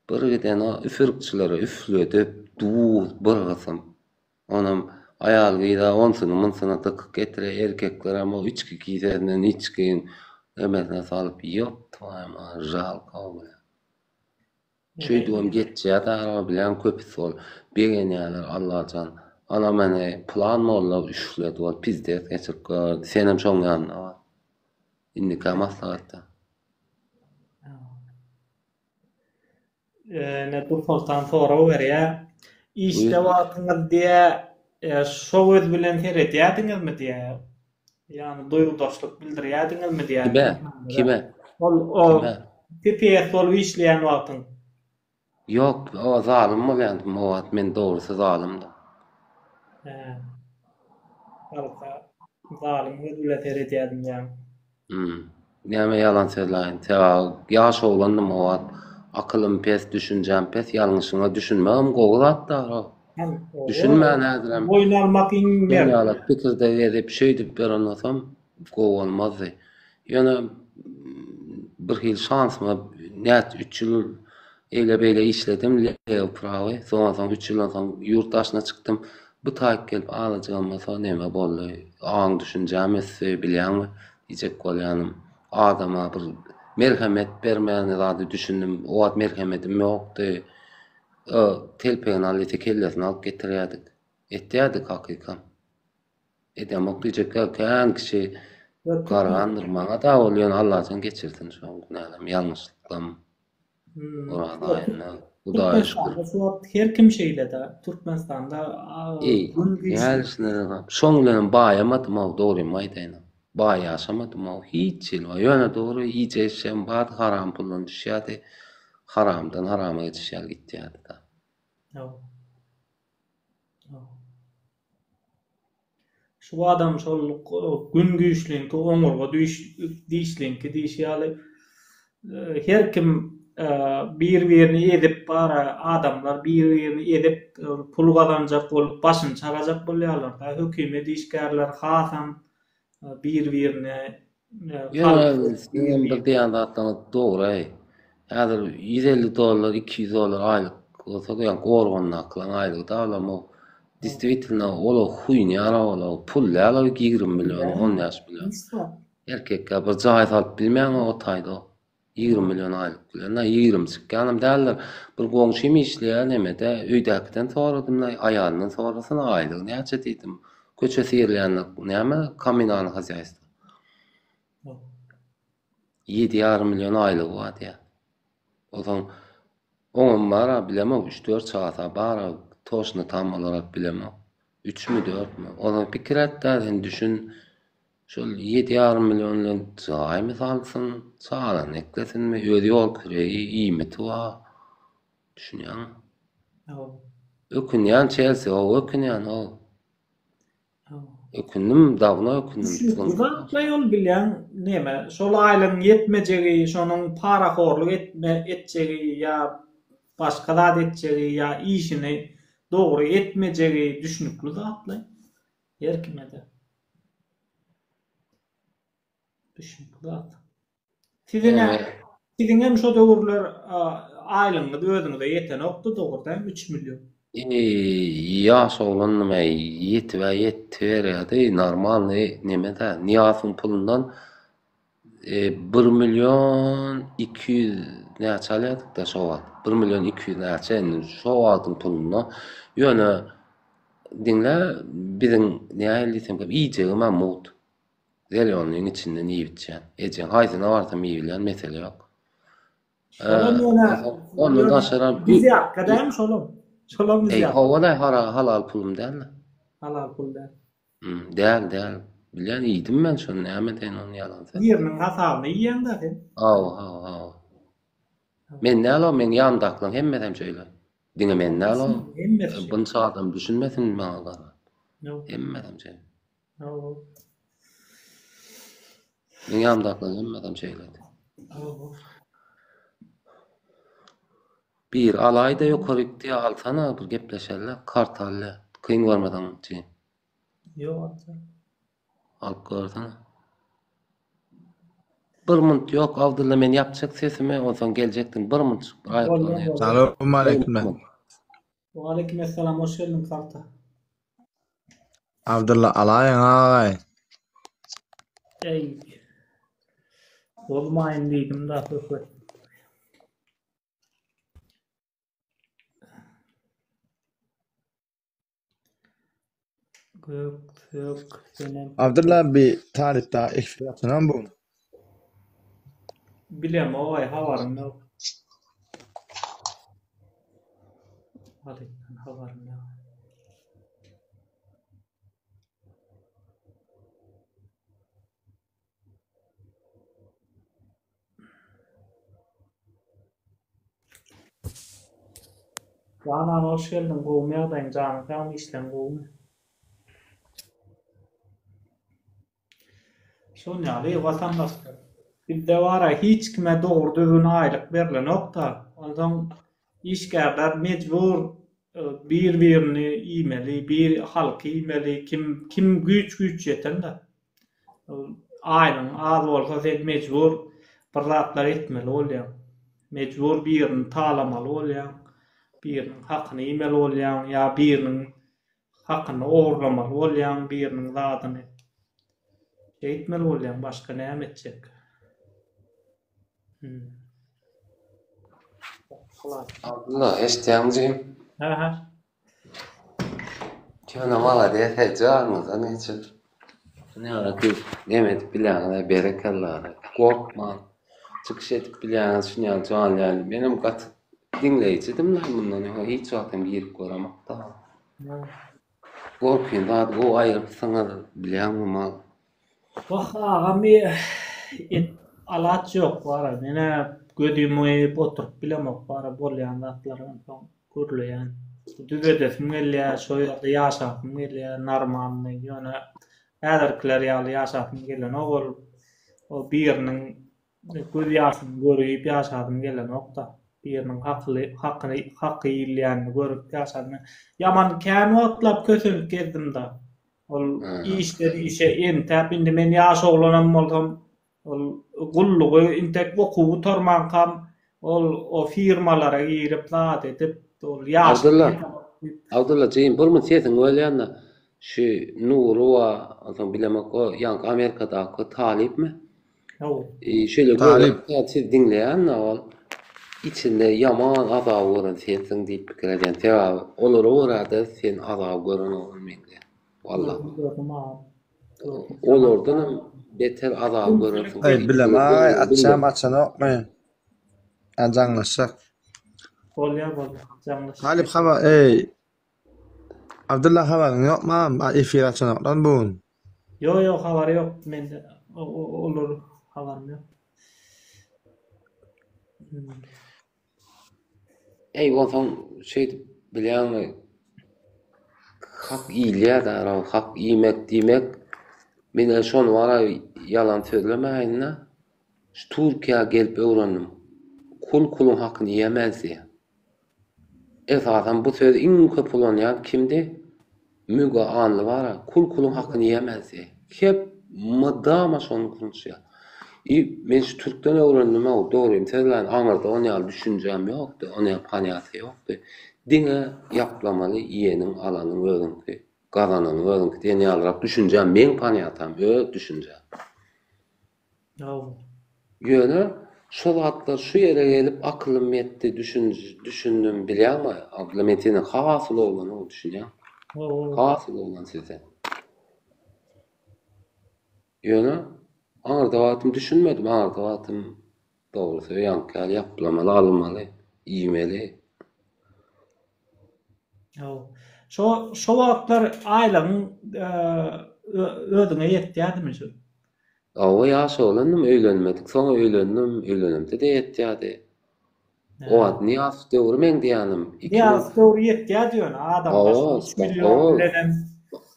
bir giden o üfürükçilere üfledip duuz bırgısım. Onun ayal gıyda onsunu tıkık getire erkekler ama içki giyserinden içkiyin emesine salıp yok tuvayma jal kavga. Çöydüğüm geçeceğe de araba bilen köpüsü ol. Beğenýärler Allah'can. Ana mene plan mı ola üfledi ol. Pizdet geçip gördü. Senem çoğun yanına var. İndika maslahatta. Ne bu foltan sonra berýär. İşte wagtyňyz diye şo öz bilen teretýärdiňizmi diye. Yani doýuldaşlyk bildirýärdiňizmi diye. Kime? O TPS ol işleýän wagtyň. Yok, o zalim mi bendim? O wagt men dogrusu zalimdi. Halka zalim öz bilen teretýärdiň ýa. Näme yalan söyleýin. Teva ýaş oglandym o wagt. Akılım pes, düşüncem pes, ýalňyşyňa düşünmem gowratda. Düşünmän nädirem. Oýnalmak iňler. Ýalat pikirde edip şeýdip berenasam gowalmazdy. Ýöne bir hil şansma net 3 ýyl eyle işledim Leoprawy. Soňra 3 ýyldan soň ýurtdaşyna çykdym. Bu taýyp gelip alajygymsa näme boldy? Aň düşünjem esse bilýärmi? Diýjek bolýanym. Adama bir merhamet bermeýän zady düşündim. O wagt merhametim ýokdy. Telpeň alyp kellesini alyp getirýärdik. Etýärdik hakykan. Edemok diýjek kan kişi garagandyr maňa da bolýan Allah sen geçirsin şu günälerim ýalňyşlyklam. Orada bu da her kim şeýle de Türkmenistanda şoň bilen baýamadım o dogry maýdaýyn. Baý ýaşamadım o hiç ýyl. Ýöne dogry iýjeşem bad haram pulan düşýärdi. Haramdan harama geçişýär gitýärdi da. Şu adam şol gün güýçliňki oňurga diýişliňki diýişýärli. Her kim bir-birini edip bara adamlar bir-birini edip pul gazanjak bolup başyny çarajak bolýarlar da hökümet işgärler hasam bir-birini bir diýanda dogry. Häzir $150, $200 aýlyk bolsa da gorgon naklan aýlyk da alamo. Действительно, ola huýnyara ola pul ýalar 20 milyon 10 ýaş bilen. Erkekkä bir jaý salyp bilmeýän o taýda 20 milyon aýlyk bilen. 20 çykýanym däller. Bir goňşym işleýär nemede öýdäkden soradym aýalynyň sorasyna aýlyk näçe diýdim. Köçe sirleýänler näme kommunal hazyýatda. 7,5 milyon aýlyk bar diýär. Odan oňam bara bilemem 3-4 saata bara toşny tam olarak bilemem. 3 mi 4 mi? Odan pikir etdiň düşün. Şol 7,5 milyonly jaý mı salsyn, salan eklesinmi, öýde ýol küreği iými tuwa. Düşünýän. Ökünýän çelse o ökünýän o. Ökündüm, dagna ökündüm. Uzakla yol bilýän näme? Şol aýlyň yetmejegi, şonuň paraxorluk etjegi ýa başga zat etjegi ýa işini dogry etmejegi düşünükli zatly. Her kime de. Düşünükli zat. Sizin hem şo döwürler aýlyňyz özüňize ýeten okdy dogrudan 3 milyon. Yaş oğlanım yetverýärdi normal nemede Niyaz'ın pulundan 1 milyon 200 näçe alýardyk da şo wagt 1 milyon 200 näçe şo wagtyň pulundan ýöne diňle biziň näýelisem iýjegi Mahmud Zelyonyň içinden ýibitjän ejen haýsyna barsa miýilen mesele ýok. Onu da şaram Bizi hakikaten şolum. Şolum bizi. Howada halal pulum dälmi? Halal pul der. Däl. Bilen iýdim men şonu näme deýän onu ýalan. Ýeriniň hasabyny ýiýen da sen. Aw. Men nälo men ýandaklym hemmedem şöyle. Diňe men nälo? Bunça adam düşünmesin maňa gara. Hemmedem şöyle. Men ýandaklym hemmedem şöyle. Bir alayda ýokaryk diýe alsana bir gepleşerler kartalle kıyın varmadan diýen. Ýok. Alyp görsene. Bir mınt ýok Abdulla men ýapjak sesimi onsoň geljekdim bir mınt aýyplanýar. Salamu aleykum. Wa aleykum assalam, hoş geldin karta. Abdulla alaýyň agay. Ey. Olmaýyn diýdim da hökmet. Yok, benim. Abdulla bir tarihte eksperiyasyna bu. Bilem o ay havarım yok. Halikten havarım yok. Canan hoş geldin. Kovmayaydın Canan. Tamam işlem kovma. Şonýaly vatandaşlar. Bir de wara hiç kime dogry düzgün aýlyk berilen nokta. Ondan işgärler mecbur bir-birini iýmeli, bir halky iýmeli, kim güç ýeten de. Aýlyň az bolsa sen mecbur bir zatlar etmeli bolýan. Mecbur birini talamaly bolýan. Birinin hakyny iýmeli bolýan ýa birinin hakyny ogurlamaly bolýan, birinin zadyny etmeli bolýan, başga näme etjek? Abdullah eşitýärmiňiz? Ha. Şöne malades heýjanmyz ana için. Näme ki nemet bilen berekallah. Korkma. Çykyş edip bilen şunýa joňaly. Menim gat dinleýijidim bundan hiç wagtym girip göremakda. Korkyn da o aýryp saňa bilenmi? Agamy alat ýok bara. Mene gödümi oturup bilemek bara bolýan zatlaryň soň gürleýän. Düzedesim gelýär, şo ýerde ýaşapym gelýär, normalny ýöne äderkler ýaly ýaşapym gelen ol. O biriniň göz ýaşyny görüp ýaşapym gelen nokta. Biriniň haky ýylýany görüp ýaşapym. Yaman kän otlap kösünüp gezdim da. Ol işleri işe entep indi men ýaş oglanam boldum. Ol gullugy intek okuw torman kam o firmalara girip zat edip ol ýaş. Abdulla jeýin bir mı sesin ölýände şu Nuru wa adam bilemek o ýanky Amerikadaky talipmi? Şöyle talip dinleýän ol içinde yaman azab gören sensiň diýip pikir edýän. Sebäbi olar orada sen azab gören bolmaýdy. Wallahi. Olardan beter azab görürsin. Ay bilem ay açana okmaýan. Ajanlaşak. Bolýar. Talip hava Abdullah habaryň ýokma? Efir açanokdan bugün. Ýok, habary ýok mende. Olur habarym ýok. Onsoň şey bilýänmi? hak iyiliğe da hak iyimek demek. Mine şonu var yalan söylemeyinle. Şu Türkiye gelip öğrendim. Kulun hakkını yemez diye. Esasen bu söz en köp olan kimdi? Müge Anlı var ya, kulun hakkını yemez diye. Hep mıdama şonu konuşuyor. Men şu Türk'ten öğrendim o doğruyum. Sözlerin anırda onu yal düşüncem yoktu. Onu yapaniyatı yoktu. Dine yaplamalı iyenin alanın öğrenki. Kazananın öğrenki diye ne alarak düşüncem. Men paniyatam öyle düşüncem. Yo. Yöne şu zatlar şu yere gelip akılım yetti düşündüm bile ama aklım ettiğine hasıl olan o düşüncem. Hasıl olan size. Yöne anırdavatım düşünmedim. Anırdavatım doğrusu yankıyalı yapılamalı, alınmalı, iyimeli. Yo. Şu wagtlar aileň ödüňe ýetýärmi şu? O yaş olanım öýlenmedik. Soňra öýlenemde de ýetýärdi. O ad niyas döwrü men diýenim. Ýas döwrü ýetýär diýen adam Oo, 3 milyon bilen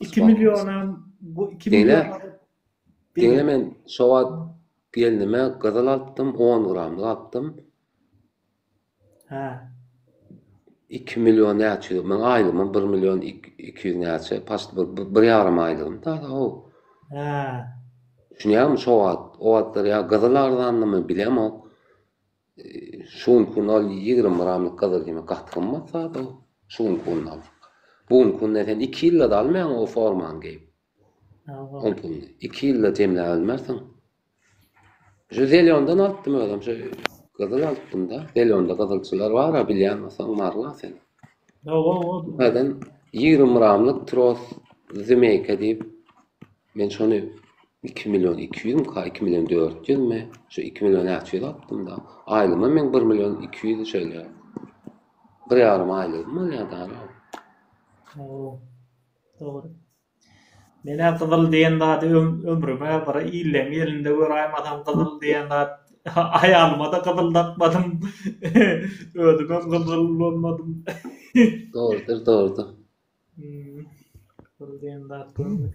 2 milyonam bu 2 milyon Diňe men şo wagt gelnime gyzyl atdym, 10 gramlyk atdym. Ha. 2 milyon näçe, men aýlymym 1 milyon 200 näçe, paşdy bir ýarym aýlym da o. Ha. Şuňam şo wagt, o wagtlar ýa gyzylardanmy bilem o. Şuň kun al 20 gramlyk gyzyl diýme gahtyrmasa da şuň kun al. Buň kun neden 2 ýylda da almaýan o forman geýip. On kun 2 ýylda temle almarsyň. Şu Zelyondan altdym öýdüm, şu gyzyl altdym da. Zelyonda gyzylçylar bar, bilýänmiň marla sen. Yo. Baden 20 gramlyk tros zimeyke diýip men şonu 2 milyon 200 mi, 2 milyon 400 mi? Şu 2 milyon 400 attım da. Aylıma men 1 milyon 200 şöyle. Bir yarım aylığım mı ya da? Doğru. Mene gyzyl diýen zat ömrüme bir ýyllaň ýerinde göräýmadam gyzyl diýen zat aýalyma da gyzyldakmadym. Ödüňe gyzyl bolmadym. Doğrudur. Gyzyl diýen zat görmedim.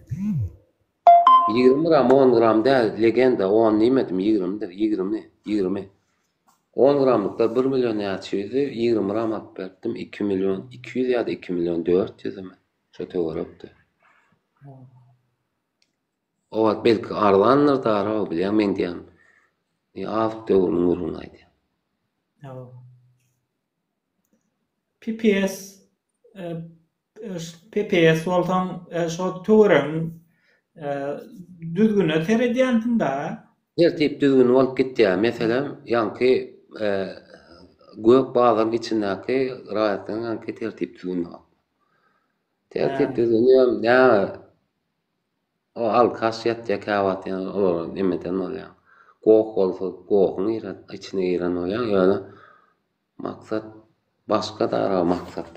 20 gram 10 gram değil, legenda 10 nimetim 20'dir, 20. 10 gramlıklar 1 milyon ýaçydy, 20 gram atıp berdim, 2 milyon 200 ya da 2 milyon 400 mi? Şo töwerepdi. O wagt belki arlanlar da ara bilýän men diýen. Az döwrüň urunaydy. Yo. PPS bolsaň şo töwerem düzgüne terediýäntim da. Tertip düzgün bolup gitdi. Meselem, ýanky gök bagyň içindäki raýatyň ýanky tertip düzgün bol. Tertip düzgün ýa o alkasyat ýa-kawat ýa o nimeden bolýar. Gok bolsa gokyň içine giren bolýar. Ýöne maksat başga da maksat.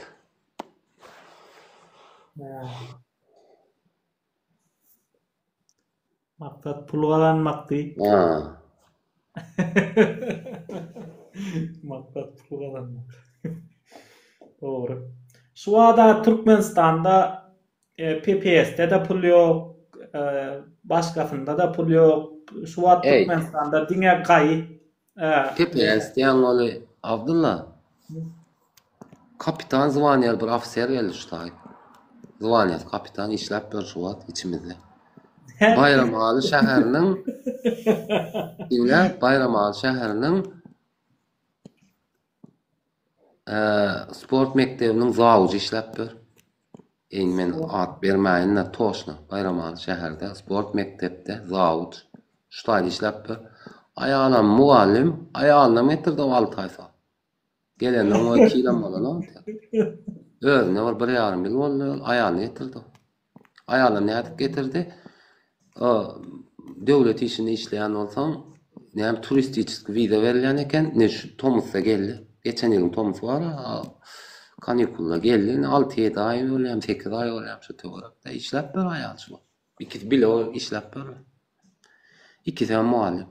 Maksat pul kazanmakdy. Maksat pul kazanmak. Doğru. Şu wagda Türkmenistanda PPS'de de pul ýok, başgasynda da pul ýok. Şu wagt Türkmenistanda diňe gaý. PPS diýen oly Abdullah. Kapitan Zwanyer bir ofisier gelişdi. Zwanyer kapitan işläp bir şu wagt içimizde. Bayramaly şäheriniň Bayramaly şäheriniň sport mektebiniň zawudy işläp bir. Men at bermäýin toşna Bayramaly şäherde sport mektepde zawud ştaýly işläp bir. Aýalam muallim, aýalyna getirdi 6 ay sonra. Gelende o 2 ýylam bolan. Özüne bir ýarym ýyl boldy, aýalyny getirdi. Aýalym näde getirdi? Döwlet işinde işleyen olsam, näme turistik viza berilýän eken, ne şu Tomus'a geldi. Geçen ýylyň Tomus var, kanikulla geldi. 6-7 ay bolýar, 8 ay bolýar şu töwerepde işläp bir aýal şu. İkisi bile o işläp bir. İkisi hem muallim.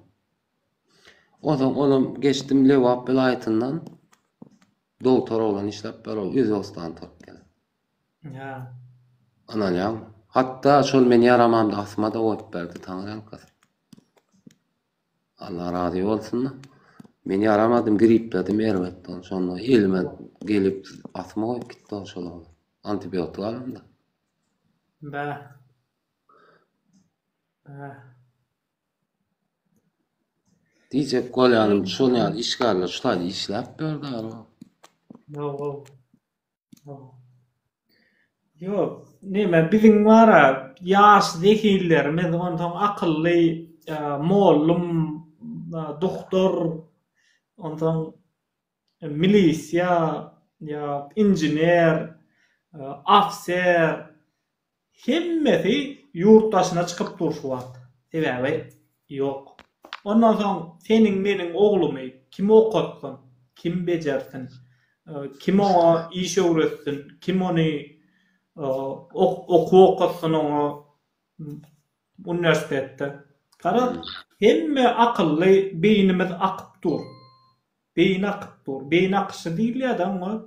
O zaman oğlum geçtim Lewap vilayetinden doktor olan işläp bir, Özbegistan Türk gelen. Ya. Anlayan. Hatta şol meni yaramamda asma da oýup berdi taňyan kız. Allah razı olsun. Meni yaramadım, gripledim, erwetden sonra elime gelip asma oýup gitdi şol. Antibiotik alındı. Bä. Bä. Diyecek golyanım şol ýaly işgärler şuly işläp berdiler. Yo. Yo. Yo, neme bizim wara ýaş zekillerimiz ondan akylly, mollum, doktor, ondan milisiya, ya injiner, afser, hemmesi yurtdaşyna çykyp durşuwat. Sebäbi yok. Ondan soň seniň meniň oglumy kim okatdy, kim bejersin, kim ona iş öwretsin, kim ony okutsun ona üniversitette. Kara hemme akıllı beynimiz akıp dur. Beyin akıp dur. Beyin akışı değil ya da ama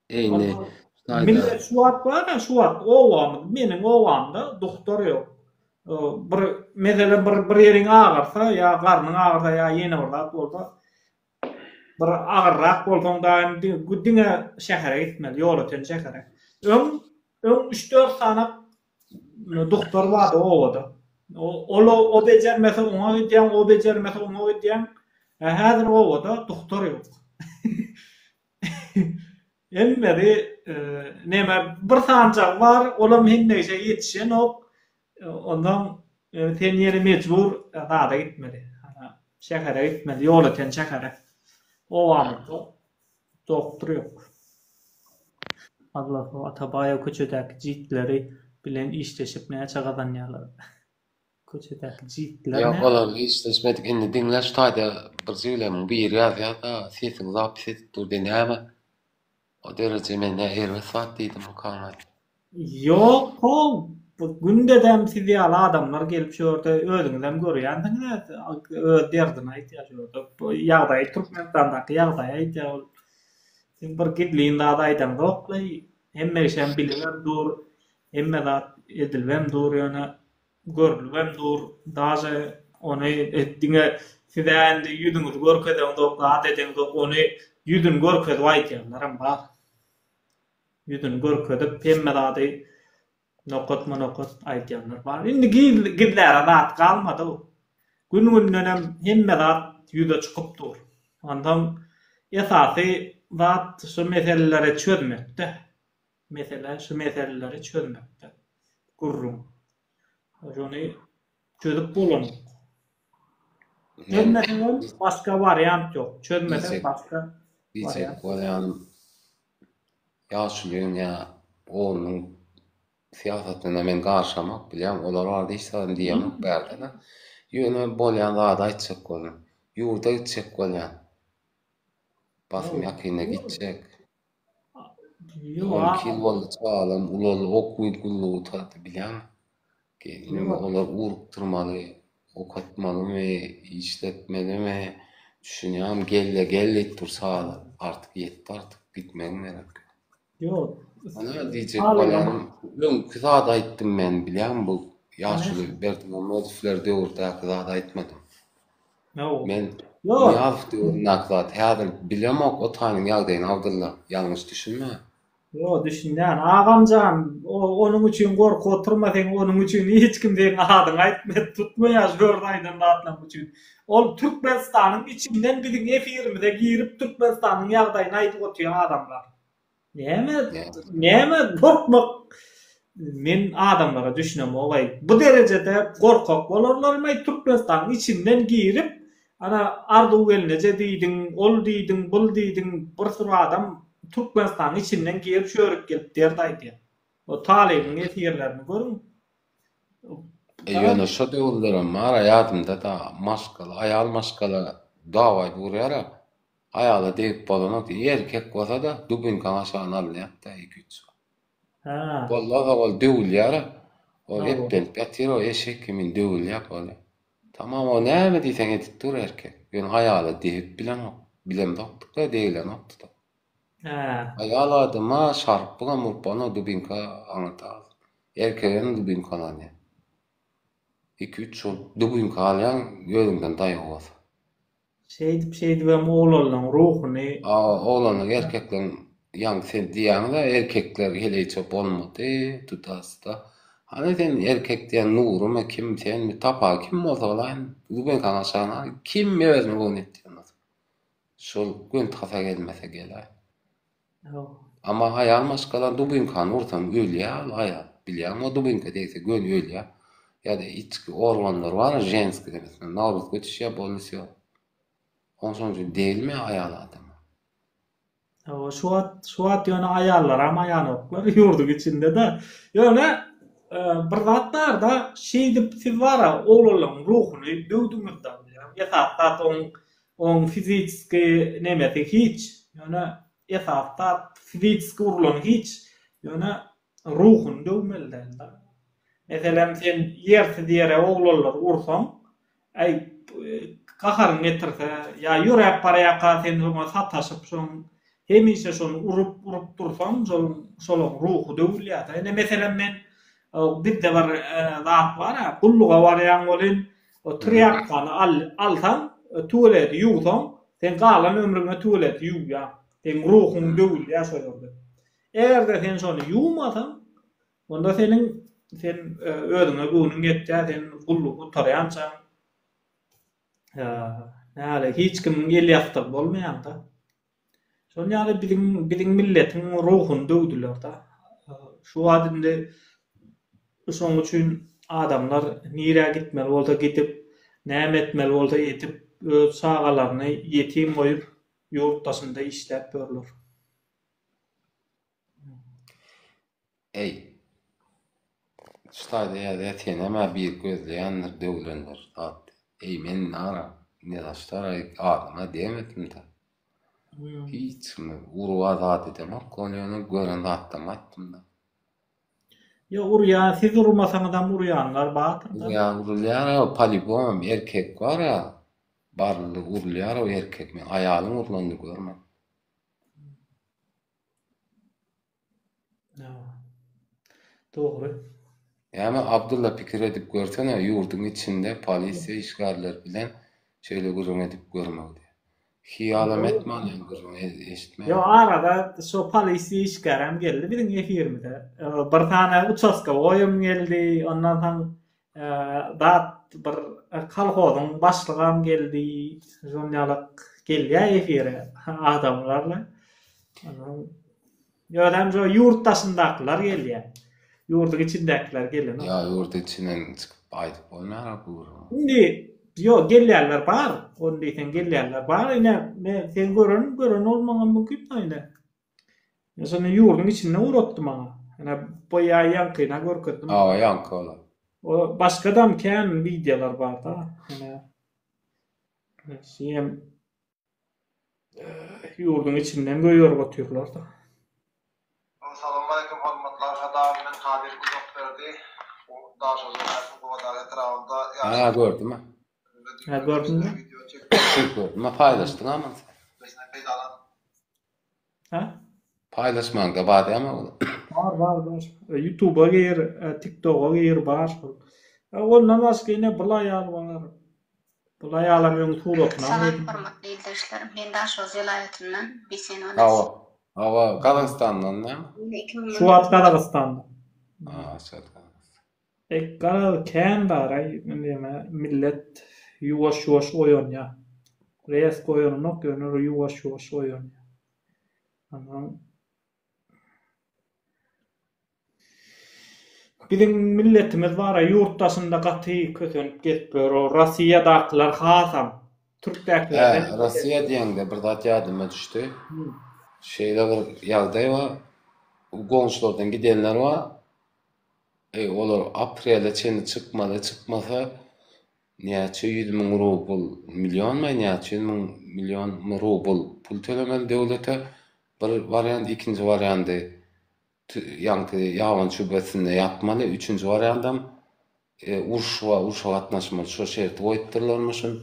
Eyni. millet şu at var ya şu at ovamız benim ovamda doktor yok. Bir mesela bir yerin ağırsa ya karnın ağırsa ya yeni orada bir ağırrak bolsaňda diňe şähere gitmeli, ýol öten şähere. Öň 3-4 tane doktor bardy owada. O bejermese oňa gidýän, o bejermese oňa gidýän. Häzir owada doktor ýok. Emmeri neme bir sancak var, olam hemmeşe ýetişen ok. Ondan sen ýeri mecbur da gitmeli. Şähere gitmeli, ýol öten şähere. O amda doktor yok. Allah Atabaya köçedäki jitleri bilen işleşip näçe gazanýarlar. Köçedäki jitler. Ýok olar işleşmedik. Indi diňle şu taýda bir söýlemim bir ýa da sesiň zapis edip dur denäme. O derece men erwe saat diýdim o kanat. Yok o gündedem sizi ýaly adamlar gelip şurada özüňizden görýändiňiz. Derdine ihtiýaç ýokdy. Bu ýagdaý Türkmenistandaky ýagdaýa ihtiýaç. Sen bir gidliň da aýdan gokly, hemmeşem bilen dur, hemme zat edilbem dur ýöne görülbem dur. Daje ony etdiňe sizändi ýüdüňiz görkezem dok, adetden dok ony ýüdün görkezip aýtýarlar bar. Ýüdün görkezip hemme zady nokot aýtýarlar bar. Indi gidlere zat galmady. Gün-günden hemme zat ýüze çykyp dur. Ondan esasy zat şu meselelere çözmekde. Mesela şu meseleleri çözmekde. Gurrum. Ony çözüp bolan. Çözmeden başka variant yok. Çözmeden başka Diyecek golyanım ýaşlygyň ýa onuň siýasatyna men garşamak bilýän olar bardy işlerim diýemek berdi. Ýöne bolýan zada aýtjak bolan. Ýurda gitjek bolýan. Basym ýakyna gitjek. 10 kil boldy çalam, ulal okuýy gullugy taýdy bilýän. Gelin olar urup durmaly, okatmalymy, işletmelimi, düşünýär gelle dursa artık ýetdi, artık gitmem gerek. Yok. Ana diýjek bolan, öňkü zat aýtdym men bilýän bu ýaşly berdim modifler döwürde zat aýtmadym. No. Men Yok. ýafdy naklat häzir bilemok o taýyň ýagdaýyny awdyrlar. Ýalňyş düşünme. Yo düşünýän agamjam onuň üçin gorkup oturmasaň onuň üçin hiç kim diýen adyň aýtmap tutmaýar gördaýdan atlan üçin. Ol Türkmenistanyň içinden biziň efirimize girip Türkmenistanyň ýagdaýyny aýdyp oturýan adamlar. Näme gorkmak men adamlara düşünem olay. Bu derecede gorkak bolarlarmy Türkmenistanyň içinden girip ana ardu gelneje diýdiň, ol diýdiň, bul diýdiň bir sürü adam Türkmenistanyň içinden girip şörüp gelip derdi aýdýar. O talibiň efirlerini görün. Ýöne şu döwürler mar ýadymda da maskaly, aýal maskaly dawaý burýar. Aýaly diýip bolany erkek bolsa da dubinka aşağı alýar-da 2-3. Ha. Wallahi ol döwülýär. O hepden petir o eşek kimin döwülýär boly. Tamam o näme diýseň edip dur erkek. Ýöne aýaly diýip bilen bilem dokda diýilen okda. He. Ayal adıma şarpıga murpana dubinka aňytar. Erkeğin dubinkalar ne? 2-3 ýyl dubinka alýan gözüňden daýy bolsa. Şeydi ben oğlanın ruhunu Oğlanlar erkeklerin yani sen diýäň da erkekler heleçe bolmady tutasda. Hani sen erkek diýen nurum kim sen mi tapa kim bolsa bolan dubinka aşaňa kim özüni bunu etdiň. Şol gün tasa gelmese gelä. Ama ayal maşgalar dubinkan urtam ölýär ayal. Bilýärmi o dubinka diýse göl ölýär. Ya da içki organlar var jenski demesine. Navruz götüşýär bolýar. Onsoňjy değilmi ayal adam? şu at ýöne ayallar ama ýanoklar ýurduk içinde de. Ýöne bir zatlar da şeýdip siz bara oğlanın ruhuny döwdüňizde bilýär. Ýa-da on fiziki nemeti hiç. Ýöne ýa-da fiziki urlan hiç. Ýöne ruhuny döwmelden da. Meselem sen ýersi diýere oğlanlar ursaň, kaharyň getirse, ýa ýürek barýaka sen şoňa sataşyp hemişe şonu urup dursaň, şolaň ruhu döwülýär. Ene meselem men birde bir zat bar, gulluga barýan bolan o triýakany alsaň, tuwalet ýuwsaň, sen galan ömrüňe tuwalet ýuwýar. Sen ruhuň döwülýär şolary. Eger de sen şonu ýuwmasaň, onda sen özüňe güwnüň getýär, sen gullugy tarýança näle hiç kim gelýärdi bolmaýan da. Şol ýaly biziň milletiň ruhuny döwdüler da. Şu adynda şoň üçin adamlar nire gitmeli bolsa gidip, näme etmeli bolsa etip, öz sagalaryny ýetim goýup ýurtdaşynda işläp berler. Ey. Ştaýda ýa-da tenema bir gözleýänler döwlenler. Ey men nara ne daştara adyma demedim da. Hiç mi uruwa zat edemek konuýany gören zatdan atdym da. Ya urýan, siz urmasaňyzam urýanlar batyr da. Ya urulýar palibom erkek bar ya. Barly urulýar o erkek men aýalyň urlandy görmem. Dogry. Yani Abdullah pikir edip görsene yurdun içinde polisiýa işgaller bilen şöyle gurrun edip görmekdi. Hiýalam etmän gurrun eşitmän. Yo arada şu polisiýa işgärem geldi biziň efirmide. Bir tane uçaska goýum geldi, ondan soň dat bir kolhozyň başlygam geldi, jurnalak gelýär efire adamlarla. Ýönem jo ýurtdaşyndakylar gelýär. Ýurduk içindekiler gelen. Ya yurt içinden çıkıp aydıp bolmaýar bu. Indi yo gelýärler bar. Onu diýsen gelýärler bar. Ine sen gören olmagan mümkin aýna. Ýa-da ýurdun içinde uratdy maňa. Ene boýa ýankyna görkezdim. Ýanky olar. O başga adam kän videolar bar da. Ene şeýem ýurdun içinden göýür batýarlar da. Assalamu alaikum hormatlar. Hadam men Kadir Gudokberdi. Daha sonra bu kadar etrafında Gördüm ha. Gördün mü? Video çektim. Gördüm ha paylaştın ama. Besne peydalan. Ha? Paylaşman da bady ama. Var. YouTube'a gir, TikTok'a gir bar. Ondan başga ine bulaýar bar. Bulaýarlar öňe suratna. Salam hormatly izleyijiler. Men Daşoz vilayetininden Bisen Hava Kazakstan'dan ne? Şu at Kazakstan'da. Şarkı. Karal kän bar millet yuwaş oýanýar. Reýes goýanynak gönür yuwaş oýanýar. Biziň milletimiz bara ýurtdaşynda gaty kösenip getber. O Rossiýadakylar hasam Türkdäkiler. Rossiýa diýende bir zat ýadyma düşdi. Şeýle bir ýagdaý bar. Goňşulardan gidenler bar. Olar aprelde çeni çıkmasa näçe 100.000 rubl milyon mu näçe 100.000 milyon rubl pul tölemeli döwlete bir variant, ikinci varianty ýawan şubesinde ýatmaly, üçüncü variantam uruşa gatnaşmaly şo şerti goýupdyrlarmyşyn.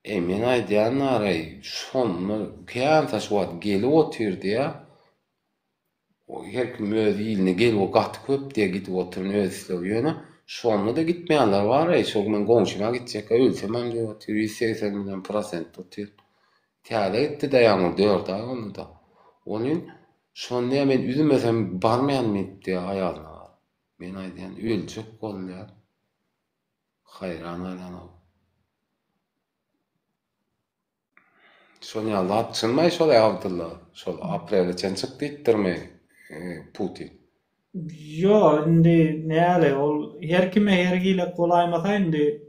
Men aýdýan naray şonu kän taşwat gelip oturdy ya. O her kim öz iline gelip o gaty köp diye gidip oturan öz islew ýöne şonda da gitmeýänler bar. Şol men goňşuma gitjek, ölsem hem diýip otur, 80% otur. Täze gitti daýanyr 4 ay onu da. Onun şonda men üzülmesem barmaýanmy diýip aýalyna. Men aýdýan öljek bolýar. Hayran aýlanam. Şonu ýaly çynmaý şol Abdulla. Şol aprelde çykdy itdirme Putin. Yo, indi näle ol her kime her gile golaýmasa indi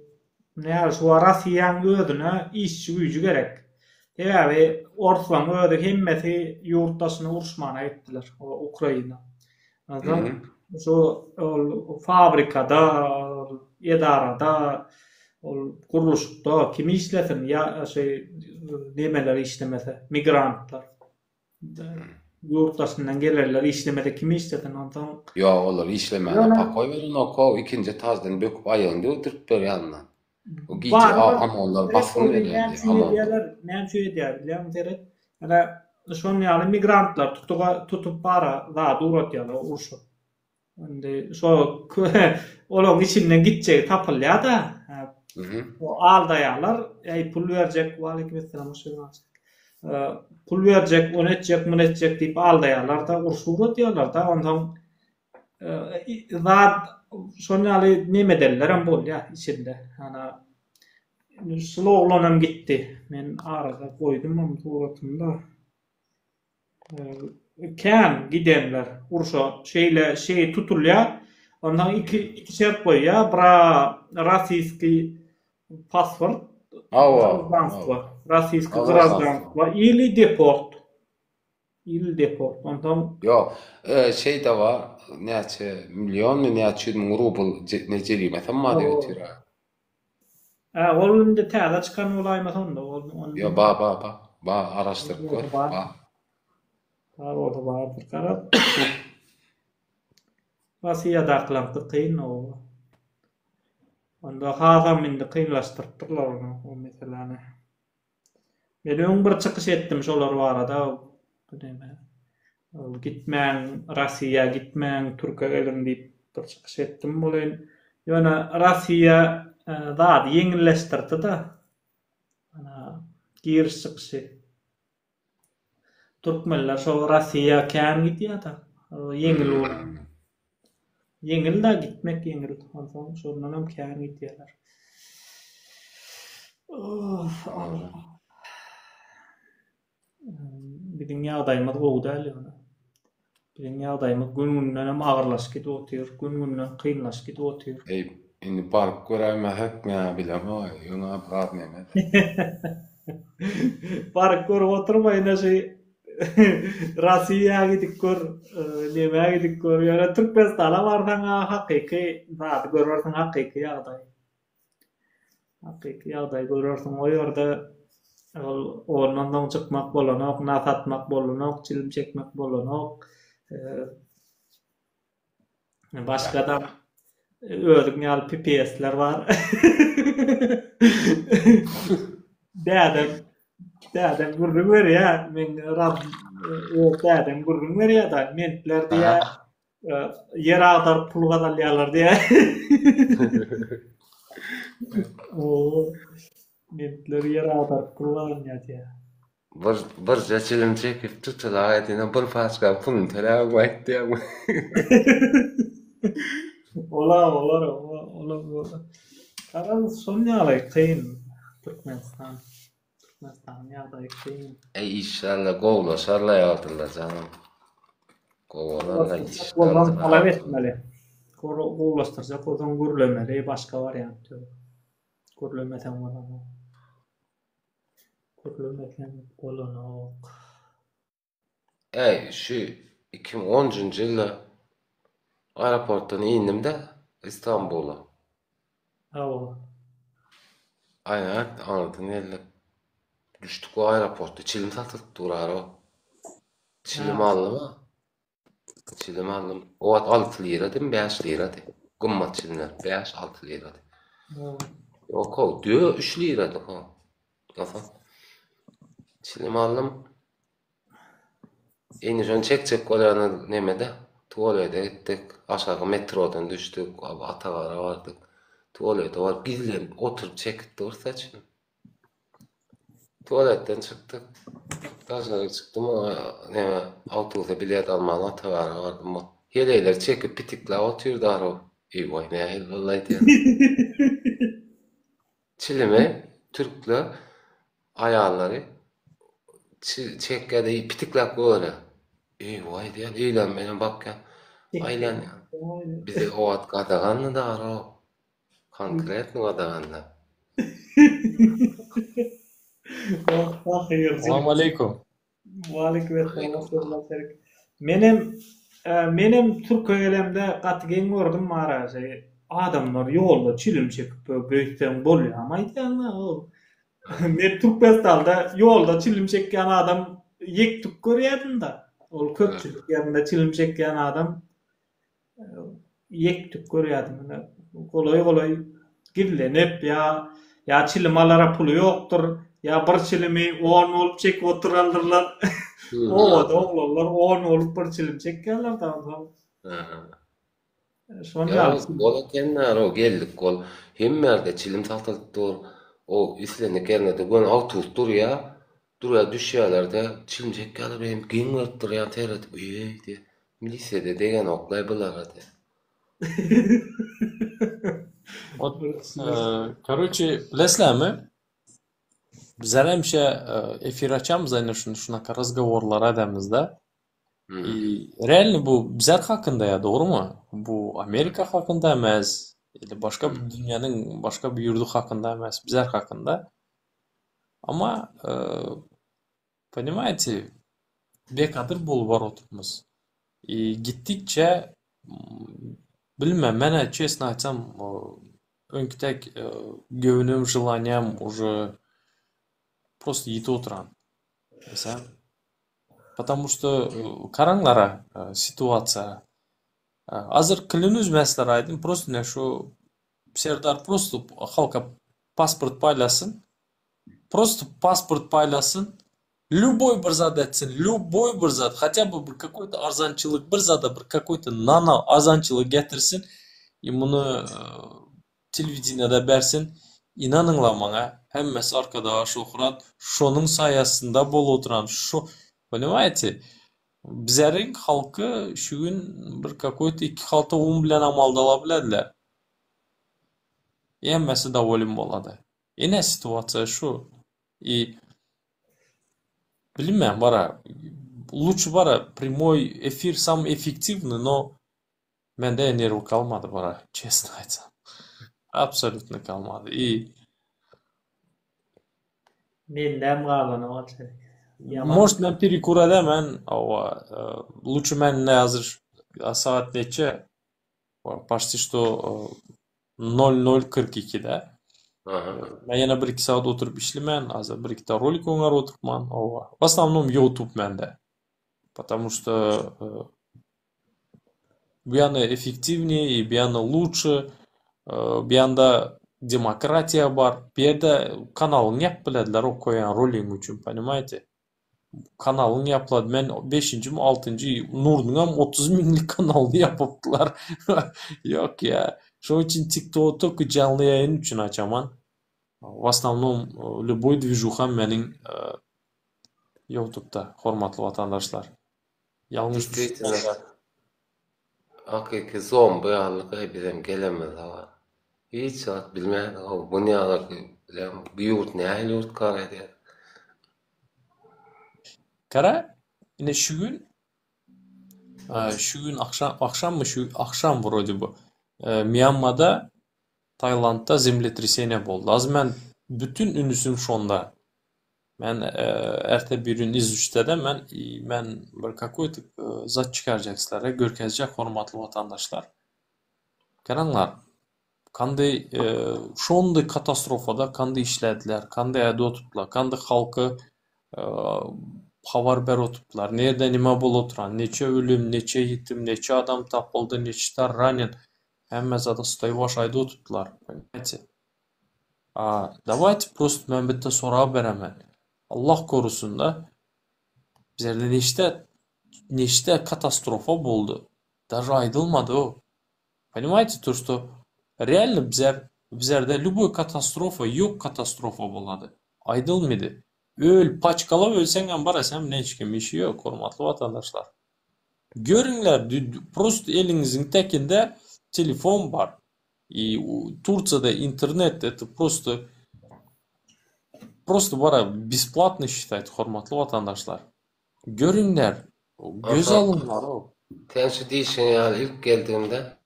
näle şu Russiýanyň özüne işçi güýjü gerek. Ýa-ni Orsan öýde hemmeti ýurtdaşyny uruşmana etdiler, o Ukraina. Adam şu ol fabrikada, edarada, ol guruluşda kim işlesin ya nemeler işlemese, migrantlar. Yurtdaşyndan gelerler işlemede kim işlesin ondan. Yo, olar işlemene pakoy verin o ikinci tazdan böküp ayağında öldürüp berýänler. O giýje amonlar basyn berýär. Näme söýdýär bilýärmi deret? Ana şonu ýaly migrantlar tutup bara da duratýarlar urşup. Indi şo olaň içinden gitjek tapylýar da. O aldaýarlar, pul berjek, waleyküm esselam pul berjek, onu etjek, bunu etjek diýip aldaýarlar da urşup atýarlar da ondan zat şonu ýaly neme derler hem bolýar içinde. Ana slowlanam gitdi. Men arada koydum ama turatımda. Kän gidenler urşa şey tutulýar. Ondan iki şert koýýar. Bira rossiýski pasport, rossiýski gражданство или депорт. Ondan yo, şey de var. Näçe milyon mu näçe min rubl neceri mesela madde ötürä. Olunda täze çykan olaýmasa onda. Yo, ba araşdyryp gör. Orada bardır karab. Rossiýada aklandy kyn o. Onda hazam indi kynlaşdyrdylar onu o meseleni. Men bir çykyş etdim şolar barada. Gitmäň Rossiýa, gitmäň Türkiýe gelin diýip bir çykyş etdim bolan. Ýöne Rossiýa zat ýeňilleşdirdi da. Ana giriş çykyşy. Türkmenler şo Rossiýa kän gitýär da. Ýeňil bolan. Ýeňil da gitmek ýeňil. Ondan şondan hem kän gitýärler. Bizim ýagdaýymyz gowy däl ýa-ni. Bizim ýagdaýymyz gün-günden hem agyrlaşyp gidip otyr, gün-günden kynlaşyp gidip otyr. Indi bark görämähek mi bilem o, ýöne brat näme. Bark görüp oturmaýyn şeý Rossiýa gidip gör, näme gidip gör, ýöne Türkmenistana barsaň hakyky zat görürsiň hakyky ýagdaý. Hakyky ýagdaý görürsiň o ýerde ondan çykmak bolanok, nasatmak bolanok, çilim çekmek bolanok. Başgadan ödüň ýaly PPS'ler bar. Dädem gurrun berýär, men rab dädem gurrun berýär da mentler diýä ýer agdar pul gadalýarlar diýä. O mentler ýer agdar pul gadalýar diýä. Bir çilim çekip tutulýar edine bir paçka pulun teläp aýtdy. Olar. Karan son ýaly kyn Türkmenistan ýagdaý kyn. İnşallah gowlaşarlar ýagdyrlar canım. Gowlarlar Gowlan inşallah. talap etmeli. Gowlaşdyrjak odan gürlemeli, başga variant ýok. Gürlemeden bolanok. Şu 2010-njy ýylda aeroportdan indim-de İstanbul'a. Aynen, anladın elle. Düştük o aeroportta, çilim satıp durar o. Çilim aldım ha. Çilim aldım. O 6 lira değil mi? 5 lira değil. Gümmat çilimler 5-6 lira değil. O diyor 3 lira değil. Hasan. Çilim aldım. Eni şon çek olanı nemede? Tuvalete gittik. Aşağı metrodan düştük. Atagara vardık. Tuvalete var. Gizlen oturup çekip dursa çilim. Tuvaletten çıktık. Taşlara çıktım. Autobusa bilet almalı Atagara vardım. Heleyler çekip pitikle oturdu aro. İyi vay ne hel vallahi diye. Çilime Türk'le ayarları çekkede pitikle böyle. İyi vay diye. İyilen benim bak ya. Aylan ya. Bize o at kadaganlı da aro. Konkret mi kadaganlı? Assalamu alaikum. Waalaikumsalam. Menem Türkiye elimde katgen gördüm mara adamlar yolda çilim çekip böyükten bolýar ama o. Men Türkmenistalda yolda çilim çekýän adam yekdik görýärdim da. Ol köpçülik ýerinde çilim çekýän adam yekdik görýärdim. Golay girlenip ya çilim alara pulu ýokdur. Ya bir çilimi 10 olup çek oturandırlar. O da oğlanlar 10 olup bir çilim çekkenler tamam. Ya gola kennar o geldik gol. Hemmerde çilim saltalık dur. O islenik gelmedi. Bugün autobus dur ya. Duraya düşýärlerde çilim çekkenler benim giň gırtdyr ya teret. Diye. Milisede degen oklay bular diye. Короче, bileslermi? Bizler hemşe efir açamız aynı şunaka razgovorlar edemizde. Realni bu bizler hakkında ya doğru mu? Bu Amerika hakkında emez. Başka bir dünyanın başka bir yurdu hakkında emez. Bizler hakkında. Ama понимаете, bekadır bol var oturmamız. Gittikçe bilmem, mene честно айтсам, önkütek gövünüm, желаниям уже просто yiti oturan. Mesela, потому что караңлара ситуация. Азыр клянусь мәсләр айдым, просто не şu Serdar просто halka pasport paylasın. Просто pasport paylasın. Любой bir zat etsin, любой bir zat, хотя бы bir какой-то arzançılık, bir zada bir какой-то nano arzançılık getirsin. Bunu televizyonda bersin. İnanыңlar bana, hemmesi arkadaş okurat, şonun sayesinde bol oturan, şu, понимаете? Bizlerin halkı şu gün bir какой-то 2 halta un bilen amalda alabilediler. Hemmesi доволен boladı. Yine situasiya şu. Bilmem, bara, лучше bara, прямой эфир самый эффективный, но mende nervi kalmadı bara, честно айтсам. Absolutно kalmadı. Mendem galan o çek. Может, мен перекур edemen, лучше men ne hazır saat neçe? Почти что 00:42'de. Ben yine 1-2 saat oturup işlemen, azı 1-2 tane rolik onar oturman. В основном YouTube mende. Потому что bir yana эффективнее, bir yana лучше, bir yanda demokratiya var. Bir yerde kanalın yap bilediler o koyan rolling için, понимаете? Kanalın yapıladı. Ben 5. mi 6. Nurdun'am 30 minlik kanalını yapıptılar. Yok ya. Şu için TikTok'u canlı yayın için açaman. В основном любой движуха benim YouTube'da, hormatlı vatandaşlar. Yanlış düşünceler. Hakiki zombi allık bizim gelemez hava. Hiç saat bilmem. Bu ne alak bir yurt ne aylı yurt kar eder. Kara yine şu gün akşam mı şu akşam vroде bu. Myanma'da, Tayland'da землетрясение boldu. Az ben bütün ünüsüm şonda. Ben erte bir gün İzüş'te men bir какой-то zat çıkaracaksılar. Görkezecek hormatlı vatandaşlar. Karanglar kanday şonda katastrofada kanday işlediler, kanday ayda tuttular, kanday halkı haber ber otuplar. Nerede nima bol oturan, neçe ölüm, neçe yetim, neçe adam tapıldı, neçe tar ranin. Hemme zada stoyvaş ayda otuplar. Давайте просто ben bitte sorağa beremän. Allah korusun da bizlerde neşte katastrofa boldu. Даже aydılmadı o. Понимаете, то, что реально bizlerde любой katastrofa yok katastrofa boladı. Aydılmadı. Öl, paçkala ölsen hem barasam ne hiçkim işi yok, hormatly vatandaşlar. Görüngler, prosto elinizin tekinde telefon var. Turciyada internet это просто bara бесплатно считает, hormatly vatandaşlar. Görüngler, göz Aha. alımlar o. Sen şu deyişin yani ilk geldiğimde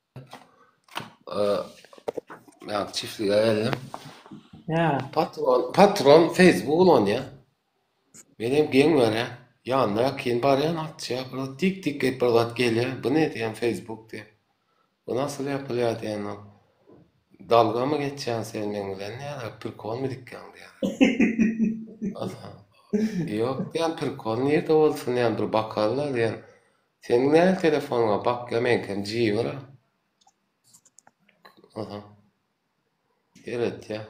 yani çiftliğe geldim. Ya. Patron Facebook ulan ya. Benim gen var ya. Yanına keyin barayan atacak. Tik tik et bırlat geliyor. Bu ne diyen Facebook diye. Bu nasıl yapılıyor diyen o. Dalga mı geçeceksin sen benimle? Ne ya? Pırkon mu dikkan diye. Yok diyen pırkon nerede olsun diyen bir bakarlar diyen. Senin ne telefonuna bak ya menken ciği var ha. Aha. Evet ya.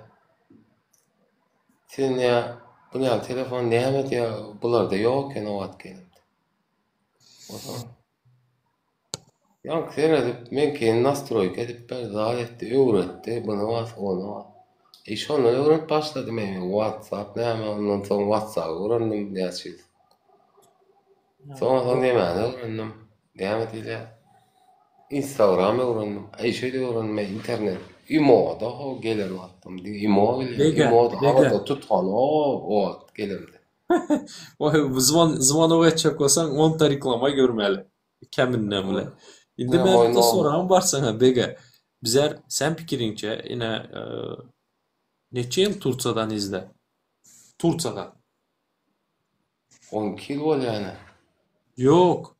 Sen ya bu ne telefon ne hemet ya bularda yok ya o at geldi. O zaman. Yani sen edip men kendi nastroyk edip bir zaletti öğretti bunu var onu var. Şunu öğrenip başladım yani WhatsApp ne hemen ondan sonra WhatsApp öğrendim ne şey. Sonra ne hemen öğrendim. Devam ediyle. Instagram öğrendim. Şöyle öğrendim internet. İmo'da o gelir attım. İmo Bege, İmo'da bege. havada tutan o gelirdi. Звонок açacak olsan 10 reklama görmeli. Keminden bile. Indi Ya, men oyun bitte olmaz. soran var sana Bege. Bizler sen pikirince yine neçe yıl Turciya'dan izle? Turciya'da. 12 yıl ol yani. Yok.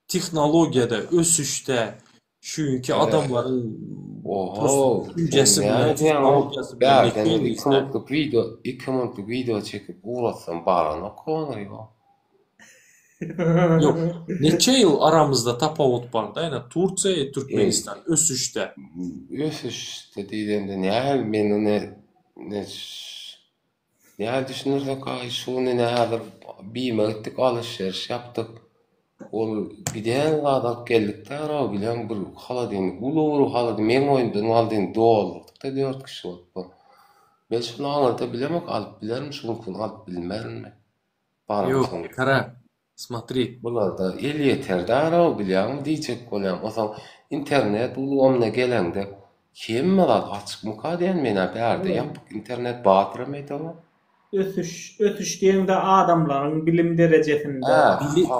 Texnologiyada, ösüşte, çünkü Evet. adamların Oho. düşüncesi Yani bile, yani teknolojisi bile belki neçe yıl 2 izle. minutlık video çekip uğraşsam barana konur ya. Yok. Neçe yıl aramızda tafavut var da yani Turciya, Türkmenistan, ösüşte. Ösüş dediğimde ne ben ne düşünürsek ay şunu ne hazır bir gittik alışveriş yaptık. O giden kadar geldik de ara bilen bir haladin uluru haladin men oyundan aldın dolduk da 4 kişi oldu. Ben şunu anlata bilemek alıp bilerim şunu alıp bilmerim mi? Yok, kara. Смотри. Bular da el yeter de ara bilen diyecek bolam. O zaman internet ulumna gelende kim mi açık mı kadiyen mena berde yapıp internet batıramaydı ama. Ötüş diýende adamlaryň bilim derejesinde.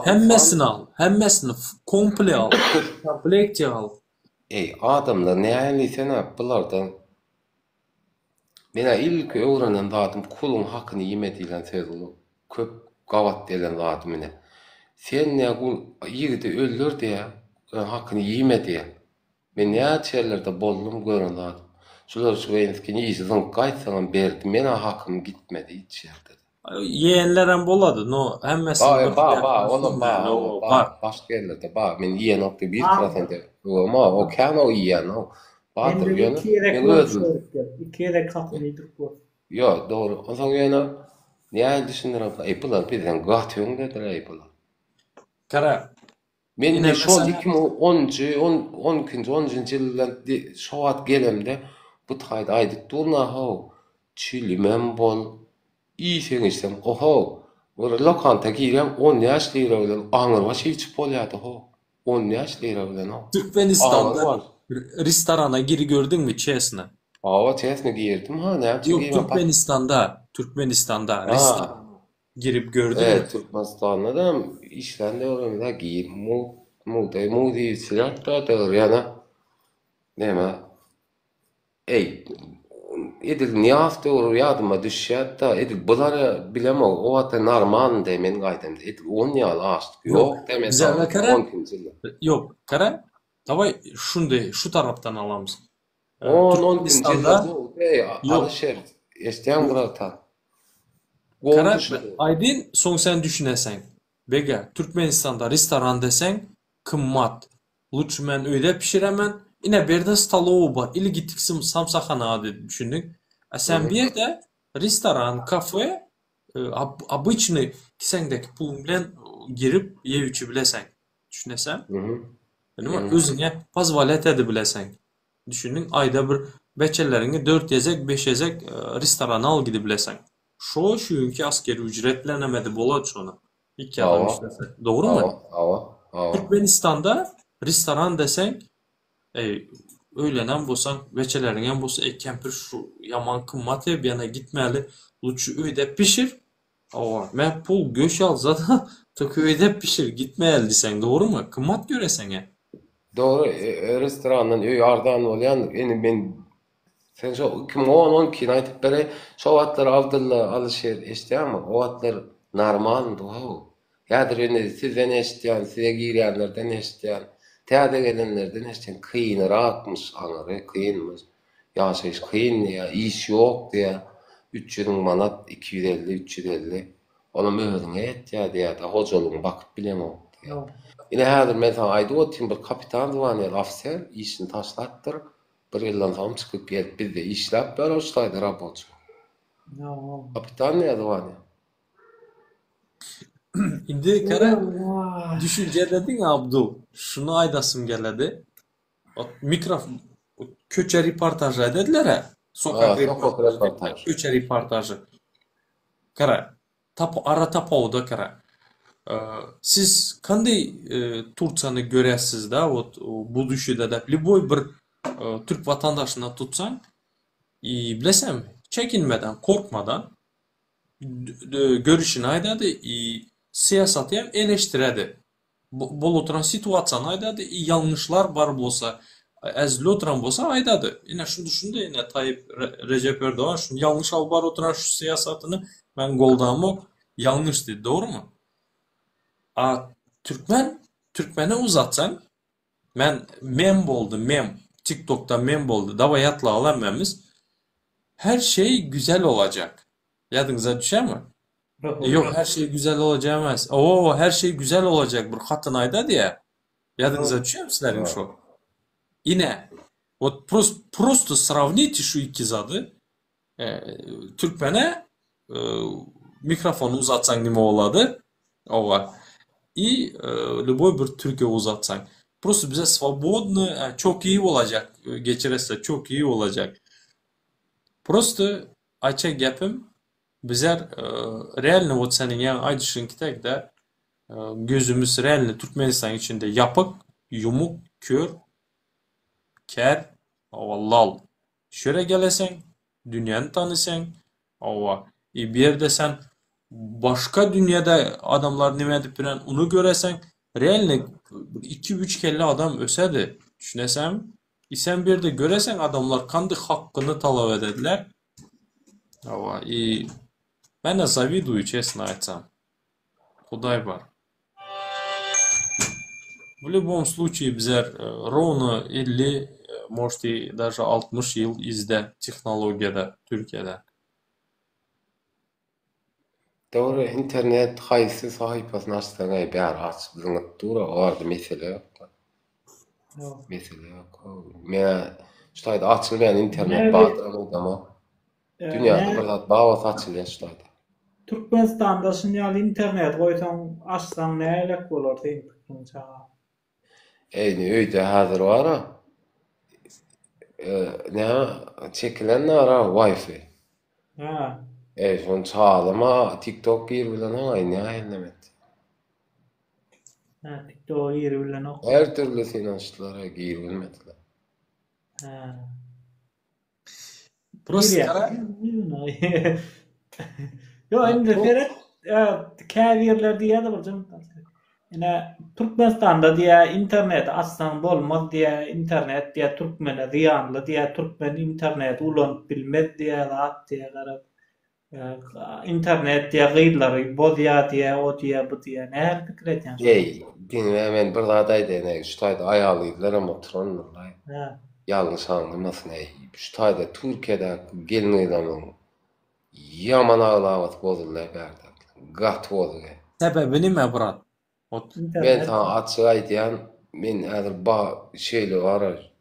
Hemmesini al. Hemmesini komple al. Komplekte al. Adamlar ne aýlysana bulardan mena ilk öwrenen adam kulun hakyny ýemedilen söz ulu. Köp gawat delen adam mene. Sen ne bu ýigidi öldür diýe, hakyny ýemedi. Men näçelerde boldum gören adam. Şular şu ýeňski ýyzyň gaýtsaňam berdi, mena hakym gitmedi hiç ýerde. Yeğenler hem boladı. No, hemmesini Oğlum başka yerlerde men ýen okdy bir tarafında. O kan o ýen o. Batyr ýöne. İki yere katmıydık bu. Yo, doğru. O zaman ýöne näme düşünürem? Bular bizden gatyň dediler bular. Kara. Men Yine şu mesela- 2010-10-10 ýyllarda şu wagt gelemde bu taýda aýdyk durna ho. Çilimen bol. İyi sen istem. Oho. Bu lokanta girem 10 ýaşly bilen aňyr başy içip bolýardy ho. 10 ýaşly bilen o. Türkmenistan'da restorana giri gördün mü çesne? Awa çesne girdim ha näçe Yok, girem. Türkmenistan'da restorana girip gördün mü? Evet, Türkmenistan'da da işlende öğrenmede giyim. Mudi silahta da ýana näme? Edil niyafta olur yadıma düşýär da edil bulara bilem o wagtda normal demen gaýdym. Edil 10 ýyl açdyk. Yok demen. Güzel ve kara- 10 ýyl. Yok, kara. Davay şu taraftan alamız. 10 Türkmenistan'da yok. alışır. Eşdeň burata. Kara aydın son sen düşünesen. Bege Türkmenistan'da restoran desen kımmat. Lütfü men öýde pişiremen. Ine berde stalowu bar. İli gittiksim samsaxana dedi düşündük. Sen bir yerde restoran, kafe обычный kisendeki pulun bilen girip yeyüçü bilesen. Düşünesen. Yani özüne pazvalet edi bilesen. Düşünün ayda bir beçelerini 4 yezek 5 yezek restorana al gidip bilesen. Şuyunki askeri ücretlenemedi bolat şonu. İki adam işlese. Doğru mu? Türkmenistan'da restoran desen öğlenen bolsan beçelerin bolsa kempir şu yaman kımmat bir yana gitmeli. Luçu öyle pişir. Men pul göç alsa da öyle pişir gitmeyeli desen. Doğru mu? Kımmat göresen ya. Doğru. Restorandan yardan olayan ben sen şu 2010-12 aytıp beri şu vatlar alışır işte ama o vatlar normal doğu. Yadır sizden eşitleyen, size girenlerden eşitleyen, teade gelenlerden eşitleyen kıyını rahatmış anarı, kıyınmış. Yaşayış kıyın ya, iş yok diye 300 manat 250-350 onu mühürüne et ya diye da hocalığın bakıp bilemem diye. Yine hazır mesela ayda o tim bir kapitan divan ya afser işini taşlattır. Bir yıldan tam çıkıp gelip bizde işlep böyle uçlaydı rabotçu. Kapitan ne divan ya? Şimdi kara düşünce dedin ya Abdul. Şunu aydasım geledi. Mikrofon köçe reportajı dediler ya. Sokak reportajı. Köçe reportajı. Kara ara tapavda kara. Siz kanday Turçanı göresiz da bu düşüde de liboy bir Türk vatandaşına tutsan bilesem çekinmeden korkmadan görüşünü aydadı siyasatı hem eleştiredi. Bol oturan situasyon aydadı yanlışlar var bolsa ezli oturan bolsa aydadı. Yine şunu yine Tayyip Recep Erdoğan şunu yanlış al var oturan şu siyasatını ben goldamok yanlış dedi. Doğru mu? Türkmen'e uzatsan mem boldu TikTok'ta mem boldu davayatla alamamız her şey güzel olacak. Yadınıza düşer mi? Yok her şey güzel olacak demez. Her şey güzel olacak bir katın ayda diye. Yadınıza düşer mi sizlerin şu? Yine просто сравните şu iki zadı. Türkmen'e mikrofonu uzatsan nime oladı? И любой bir Türkiye uzatsan. Просто bize свободно, çok iyi olacak. Geçirirse çok iyi olacak. Просто açık gapim bizler realni вот senin yani aydışın kitek de gözümüz realni Türkmenistan içinde yapık, yumuk, kör, ker, lal. Şöyle gelesen, dünyanı tanısan, bir yerde sen başka dünyada adamlar nime edip bilen onu göresen realni 2-3 kelle adam ösedi. Düşünesem sen bir de göresen adamlar kandı hakkını talep edediler. Ben de завидую, честно айтсам. Кудай бар. В любом случае bizler ровно 50, может и даже 60 yıl izde teknolojide Türkiye'de. Doğru internet haysi sahipasını açsan bir aç bizimle dura orada mesele yok. Mesele yok. Men ştayda açılmayan internet bağlantıları ama dünyada bir zat bağlantısı açılıyor ştayda. Türkmenistan'da şimdi internet koysan açsan ne elek olur deyin fikrimce. Öyle hazır var ha. Ne çekilen ne ara Wi-Fi. Şun çağlama TikTok gir bilen aynı ayınlamet. TikTok gir bilen o. Her türlü sinançlara gir bilmediler. Просто Yo endi feret kaviyerler diye de bulacağım. Yine Türkmenistan'da diye internet açsan bolmaz diye internet diye Türkmen'e ziyanlı diye Türkmen internet ulan bilmez diye rahat diye garip. İnternet diye gıyları bozya diye o diye bu diye ne her fikir eten. Hemen bir adaydı ne şutayda ayağlıydılar ama oturanlar. Yanlış anlamasın şutayda Türkiye'de gelin adamın yaman ağlavat bozuldu berdi. Gat bozuldu. Sebebi ne brat? Ben sana açık aytayan men hazır şeyli var.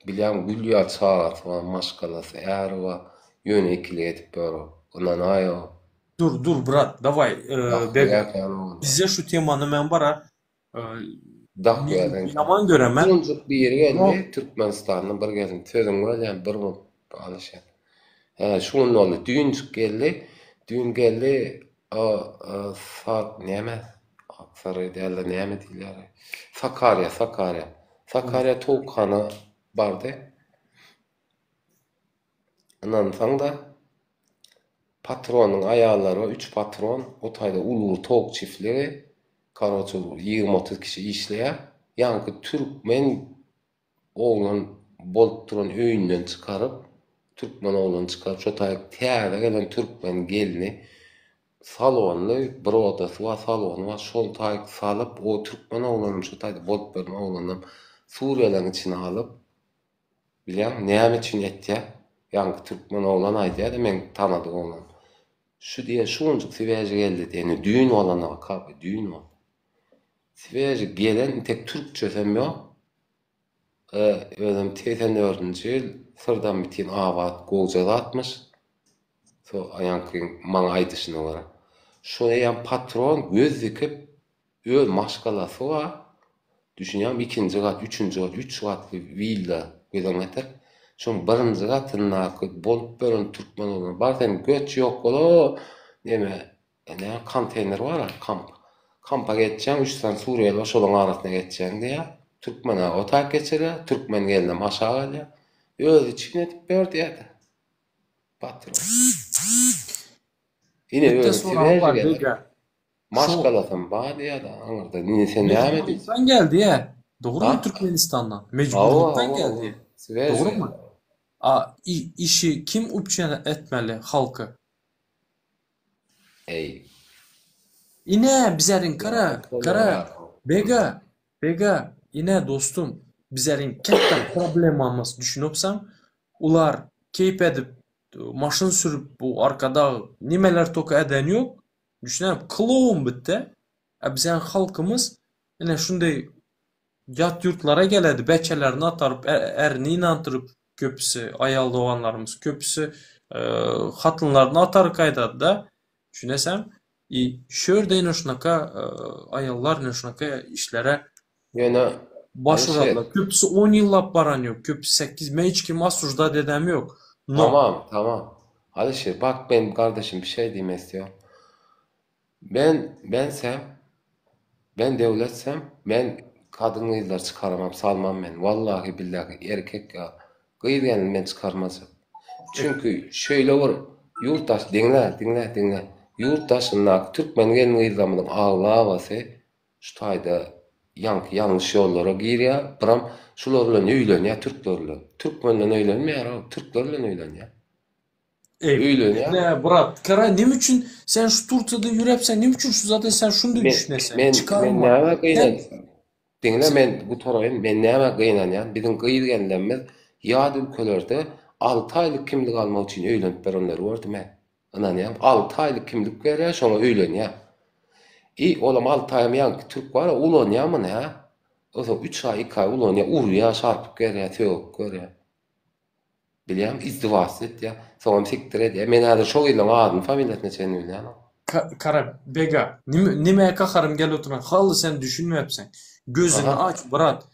Bilýän gülýär çağatma maşgalasy ýaryba ýöne ikili edip bör. Ondan aýo. Dur brat, davay. Bega, Dak bize şu temanı men bara ýadan. yaman göremen. Şunçuk bir ýere geldi, Türkmenistanyň bir gelin. Sözüm bolýan bir bu alışa. Şunun oldu. Düğüncük geldi. Düğün geldi. Sak näme? Aksarı derler näme diýler? Sakarya. Sakarya Towkana bardy. Ondan soň da patronyň aýallary, 3 patron, o taýda ulug towk çiftleri, karoçy 20-30 kişi işleýär. Ýa-ni türkmen oğlan bolup duran öýünden çykaryp, türkmen oğlan çykaryp, şo taýda täze gelen türkmen gelini salonly bir odasy var, salonu var, şol taýda salyp, o türkmen oğlanyň şo taýda bolup duran oğlanyň Suriýanyň içine alyp, bilýän näme üçin etdi? Ýa-ni türkmen oğlan aýdýar, men tanadym onu. Şu diye şunçuk siweji geldi diýeni düýün bolana kapy, düýün bol. Siweji gelen tek türkçe semýo. Özüm 84-nji ýyl Sırdan bitin awat gowjada atmış. So aýanky maňa aýdyşyna gara. Şoňa ýa patron göz dikip öl maşgalasy var. Düşünýän ikinji gat, üçüncü gat, 3 gatly villa gözemeter. Şoň birinji gatyna bolup beren türkmen bolan. Bardan göç ýok bolo. Näme? Konteyner bar, kamp. Kampa geçeceğim, 3 tane Suriyeli var, şolun arasına geçeceğim diye. Türkmen'e otak geçirir, Türkmen geline maşağı alıyor. Öz için edip bör diyordu. Patron. Yine öyle siverci gelir. Maşgalasın bağ diyordu. Anırda, yine sen devam ediyorsun. Mecburluktan geldi ya. Doğru mu Türkmenistan'dan? Mecburluktan geldi. Doğru mu? İşi kim upçen etmeli halkı? Yine bizlerin kara bega yine dostum bizlerin katta problemamız düşünüpsam ular keyip edip maşın sürüp bu arkada nimeler toka eden yok düşünüp kılığım bitti bizlerin halkımız yine şunday yat yurtlara geledi beçelerini atarıp erini inandırıp köpüsü ayal doğanlarımız köpüsü hatınlarını atarıp kaydadı da düşünesem şöyle noşnaka ayallar noşnaka işlere yani başvurarlar. Köpüsü 10 yıllap baran yok. Köpüsü 8. Men hiç kim asurda dedem yok. No. Tamam. Alişir bak benim kardeşim bir şey diyeyim istiyorum. Ben devletsem ben kadın kızlar çıkaramam, salmam ben. Vallahi billahi erkek ya. Kıyır gelin ben çıkarmazım. Çünkü şöyle var. Yurttaş dinle. Yurttaşınlar Türkmen gelin kızlarımın ağlavası şu tayda yanlış yollara giriyor. Bıram şularla öýlenýär Türklerle. Türkmenle öýlenmeýär, Türklerle öýlenýär. Öýlenýär. Ne brat, kara nim üçin sen şu Turkiýada ýürepsen, nim üçin şu zaten sen şunday düşünesen? Men näme gynanýan? Dinle men bu toraýyn men näme gynanýan? Bizim gyýyr gelenlerimiz ýa ülkelerde 6 aýlyk kimlik almak üçin öýlenip berenler gördüm. Ananýam 6 aýlyk kimlik berýär, şoňa öýlenýär. Olam 6 aýym ýanky Türk bar, ulanýarmy ha? Oso 3 ay 2 ay ulanýar, urýar, şarpyp gerýär, töwüp görýär. Bilýän, izdiwas etýär, soňam siktir edýär. Men häzir şol ýylyň adyny, familiýasyny çenip bilýän. Kara bega, nime kaharım gel oturan, halı sen düşünmeyepsen. Gözünü aç brat.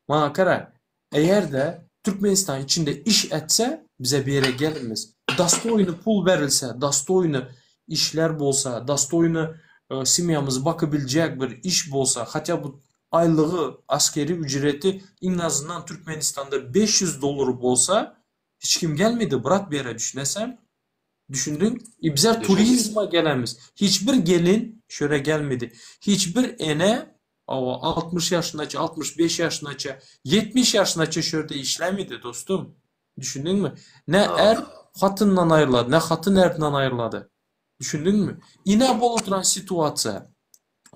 Bana kara, eğer de Türkmenistan içinde iş etse bize bir yere gelmez. Dastoyunu pul verilse, dastoyunu işler bolsa, dastoyunu simyamızı bakabilecek bir iş bolsa, hatta bu aylığı askeri ücreti en azından Türkmenistan'da $500 bolsa hiç kim gelmedi bırak bir yere düşünesem. Düşündün? Bizler turizma gelemiz. Hiçbir gelin şöyle gelmedi. Hiçbir ene 60 yaşındaçı, 65 yaşındaçı, 70 yaşındaçı şöyle işlemedi dostum. Düşündün mü? Ne er hatından ayrıladı, ne hatın erdinden ayrıladı. Düşündün mü? Yine bol oturan situasiya.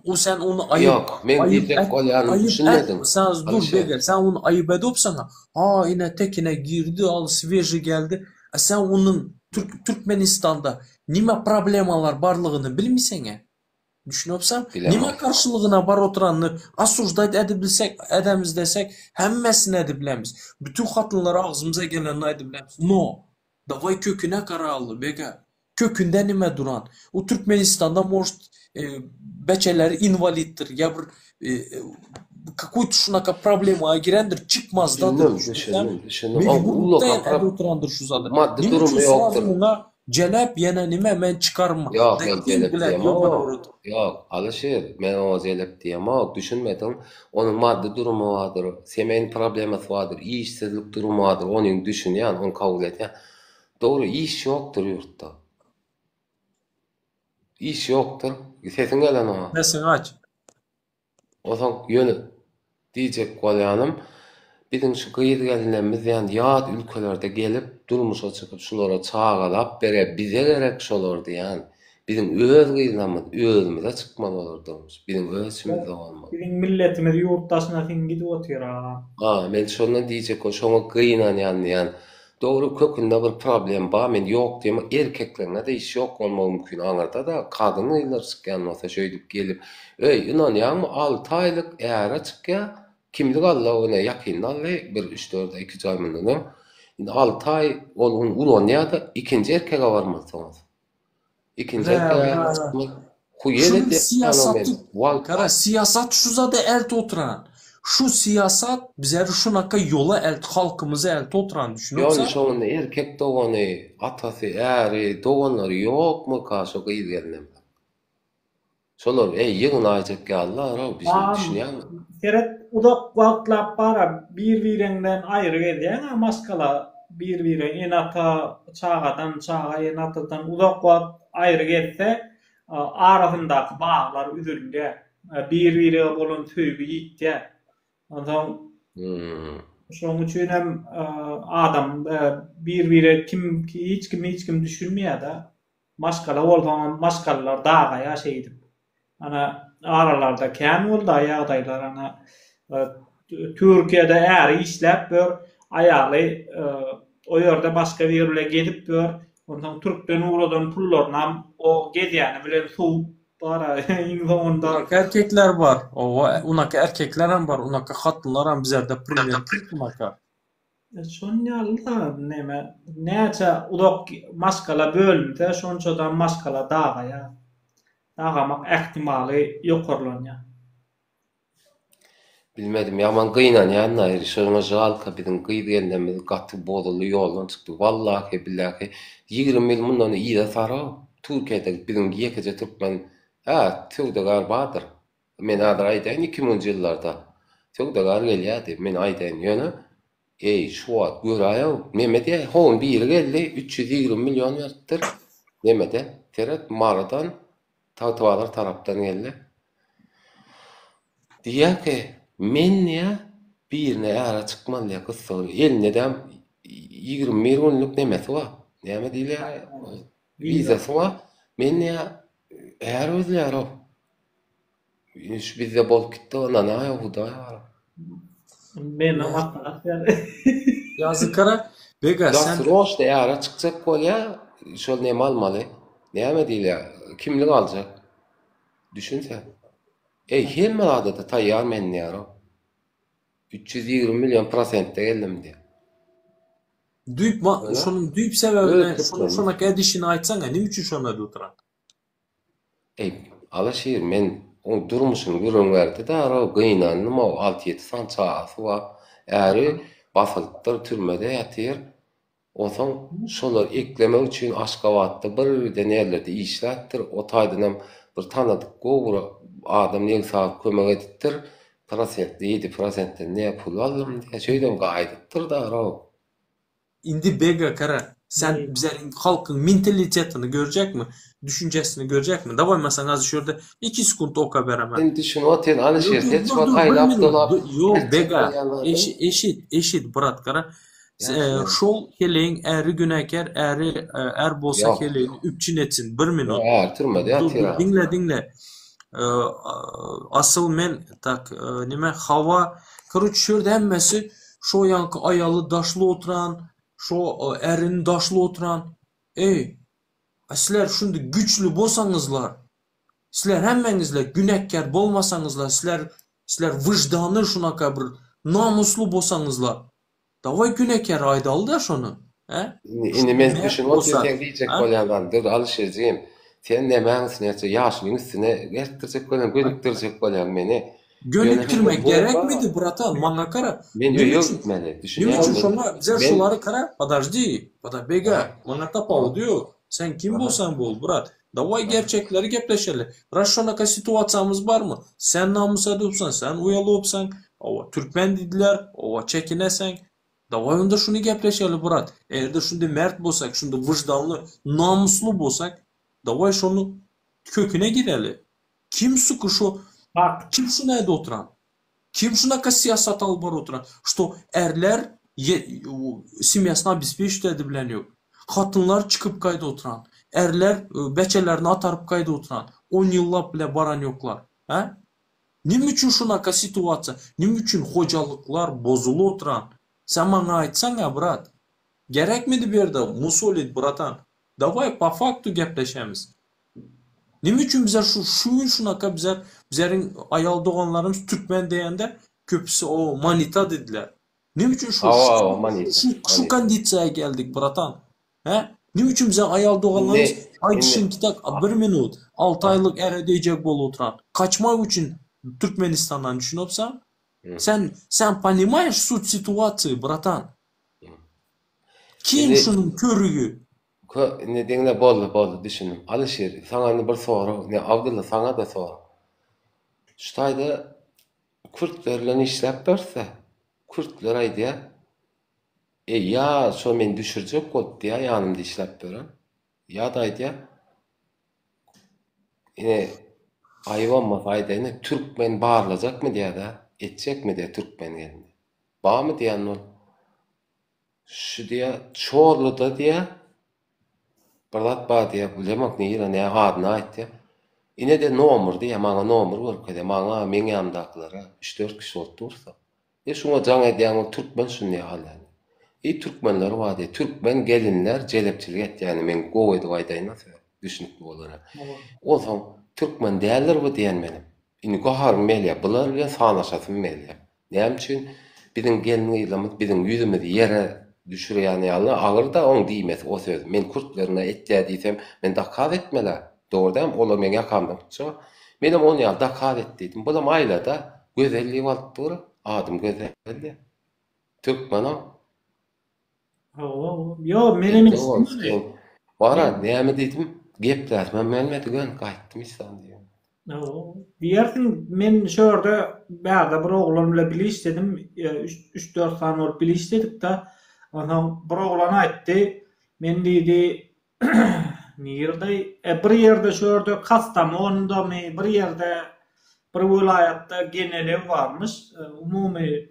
O sen onu ayıp... Yok, men diyecek olyanı düşünmedim. Sen dur begel, sen onu ayıp edip sana. Yine tekine girdi, al sveji geldi. Sen onun Türkmenistan'da nime problemalar barlığını bilmiyorsun ya. Düşünüpsem, Bilemem. nime karşılığına bar oturanını asujda edemiz desek, hemmesini edibilemiz. Bütün hatınları ağzımıza gelenini edibilemiz. No. Davay köküne karalı bega. Kökünde nime duran. O Türkmenistan'da может beçeleri invaliddir. Ya bir какой-то şunaka problema girendir. Çıkmazdadır. Düşündüm. Mecburlukta oturandır şu zaten. Maddi Nime durumu için yoktur. sazı ona celep yene nime men çıkarma. Yok, Denk ben celep bile diyemem. yok. Yok, Alişir, ben o celep diyemem. Düşünmedim. Onun maddi durumu vardır. Semeyin probleması vardır. İşsizlik durumu vardır. Onun düşün yani, onu kabul et yani. Doğru, iş yoktur yurtta. İş yoktur. Sesin gelen ona. Nesin aç. O zaman yönü diyecek golyanım. Bizim şu kıyır gelinlerimiz yani yad ülkelerde gelip durmuşa çıkıp şulara çağalap bere bize gerek şolardı yani. Bizim öz kıyılamız, özümüze çıkmalı olur durmuş. Bizim özümüzde olmalı. Bizim milletimiz yurttaşına fin gidip otuyor ha. Men şonu diyecek o şonu kıyınan yani. Doğru kökünde bir problem var. Men yok diyeyim. Erkeklerine de iş yok olma mümkün. Anırda da kadın ıylar çıkan olsa şöyle gelip inan yani 6 aylık eğer çık ya kimlik Allah ona yakın Allah bir 3-4 2 ay mı 6 ay onun ulan ya da ikinci erkeğe varmazsınız. İkinci erkeğe Şunun siyasatı, kara siyasat şu zade elt oturan. Şu siyasat bize şunaka yola elt halkımıza elt oturan düşünüyorsa. Yani şonunda erkek doğanı, atası, eri, doğanları yok mu karşı kıyırgenler? Şolar yığın ayacak ki Allah bir şey düşünüyor mu? Seret udak vaklap bara bir-birinden ayrı ediyen maskala bir-biri enata çağadan çağa enatadan udak vakt ayrı etse arasındaki bağlar üzülünce bir-biri bolun tüyü gitti. Ondan şoň üçin hem adam bir-biri hiç kim düşünmeýär da maskala bolsaň maskalalar daga ýaşaýdy. Ana aralarda kän boldy ýagdaýlar ana Türkiýede äri işläp bir aýaly o ýerde başga bir ýerle gedip bir ondan Türkden uradan pullarynam o gedýäni bilen suw bara inzonda Erkekler var. Unaka erkekler hem var. Unaka hatınlar hem bizerde privet unaka. Şonýalda neme näçe udak maskala bölünse şonçadan maskala daga dagamak ähtimaly ýokarlanýar. Bilmedim yaman kıyınan yani ayrı şuna jalka bizim kıyıdığındamiz katı bodulu yoldan çıktı. Vallahi billahi 20 yıl bundan iyi de sara. Türkiye'de bizim yekece Türkmen Tügdegar badır. Men adır aydayn 2000 yıllarda. Tügdegar gelýärdi. Men aydayn ýöne şu at göraýa Mehmet'e hon bir geldi 320 milyon verdir. Mehmet'e teret maradan tawtawalar tarapdan geldi. Diýär ki men ya birine ara çıkmaly ya kız eline de 20 milyonluk nemesi var. Näme diýler? Vizası var. Men ya eğer özler o. Hiç bizde bol gitti ona ne ya bu da var. Men hakda. Yazıkara bega sen Sen roşda eğer çıkacak bolya şol näme almaly? Näme diýler? Kimlik alacak? Düşünse. Hemme adada tayyar men ýaro. 320 milyon prosentde geldim diye. düýp şonun düýp sebebine şonaka edişini aýtsaňa nime üçin şonda oturan? Alaşyr men o durmuşyny görüňärdi de ara gynanyny o 6-7 san çagasy bar. Äri basylypdyr türmede ýatyr. Osaň şolar eklemek üçin Aşgabatda bir denerlerde işlätdir. O taýdanam bir tanadyk gowra adam näme kömek edipdir. Prosentde 7%den ne pul aldım diye şöýden gaýdypdyr da ara. Indi bega kara sen bizlerin halkın mentalitetini görecek mi? Düşüncesini görecek mi? Davay mesela az şurada 2 sekund oka beremem. Sen düşün o ten alışır. Hiç bak aylap dolap. Yo bega eşit brat kara. Şol heleğin äri günäker äri er bolsa heleğini üpçin etsin 1 minut. Türmede yatır. Dinle. Asıl men tak nime hava kırıç şurada hemmesi şo yankı ayalı daşlı oturan şo erin daşlı oturan sizler şunda güçlü bolsaňyzlar Sizler hemmenizle günahkar bolmasanızla, sizler vicdanı şunaka bir namuslu bolsanızla, davay günahkar aydalı da şonu. Indi men düşün o sen diyecek Ha? bolýandan dur alışyrjym. Sen nämäňsin ýa ýaşlyň üstüne gertirjek bolýan, gönükdirjek bolýan meni. Gönüktirmek Bu- gerekmedi bratan, maňa kara. Men Nim ýok üçün- gitmeli. Nim Düşünýän üçün şoma bize Ben- şuları kara, подожди, bega, maňa tapaw diyor. Sen kim bolsan bol, brat. Davay gerçekleri gepleşelim. Raşonaka situasiyamız var mı? Sen namusa edipsan, sen uyalı opsan, ova Türkmen dediler, ova çekinesen. Davay onda şunu gepleşelim, brat. Eğer de şunda mert bolsak, şunda vicdanlı, namuslu bolsak, davay şunu köküne gireli. Kim suku şu, Bak, kim şuna ede oturan? Kim şunaka siyasat alıp bar oturan? Что erler simyasını обеспечить bilen yok. Hatınlar çıkıp kayda oturan. Erler beçelerini atarıp kayda oturan. 10 yıllap bile baran yoklar. He? Nim üçün şunaka situasiya? Nim üçün hocalıklar bozulu oturan? Sen bana aytsan ya brat. Gerekmedi bir yerde musolit bratan. Davay pa faktu gepleşemiz. Nim üçün bize şunaka bizlerin ayal doğanlarımız Türkmen deyende köpüsü o manita dediler. Nim üçün manita. şu konditsiyaya geldik bratan. He? Nim üçün bize ayal doğanlarımız aytışın kitak 1 minut 6 aylık ere diyecek bol oturan. Kaçmak için Türkmenistan'dan düşünüpsan sen понимаешь суть ситуации bratan. Kim Şimdi- şunun körüğü? Ne deňle boldy düşünüm. Alışyr, sana bir soru, ne Abdullah sana da soru. Şutaýda Kürtlerle işläp berse, Kürtler aýdýar, ya şo men düşürjek bolup diýär, ýanymda işläp beren. Ya da aýdýar, aýwanma faýdalyny Türkmen barlajakmy diýär-de, etjekmi diýär Türkmen geldi. Bamy diýän ol. Şu diýär, Çorluda diýär, Birlat ba diýär, bilemek näýe näýe adyny aýtdy. Ine de nomer diýär, maňa nomer berkede, maňa meň ýanymdakylary 3-4 kişi bolup dursa. Şoňa jaň edýän o Türkmen şunday halany. Türkmenler var diýär, Türkmen gelinler jelepçilik etýär, men gowy edip aýdaýyn, düşünüp bolar. O zaman Türkmen däller bu diýen menim. Indi goharym melýär, bular bilen sanaşasym melýär. Näme üçin biziň gelini ýylamyz, biziň ýüzümizi ýere düşürýän ýaly agyr da oň diýmez o söz. Men Kürtlerine etdiýär diýsem, men dakar etmele. Doğrudan olar men ýakamda. Şo, menim onu ýa dakar etdim. Bulam aýlada gözelliği bolup dur, adym gözeldi. Türkmen o. Yo, menem istemeli. Bara näme diýdim? Gepler, men bilmedigen gaýtdym islan diýen. Diýersin, men şöyle bäde bir oglan bilen bilişdim, 3-4 sany bolup bilişdik da, ondan bir oglan aýtdy, men diýdi, nirde, bir ýerde şöyle Kastamonu'da bir ýerde bir vilayatda genel ev varmış, umumy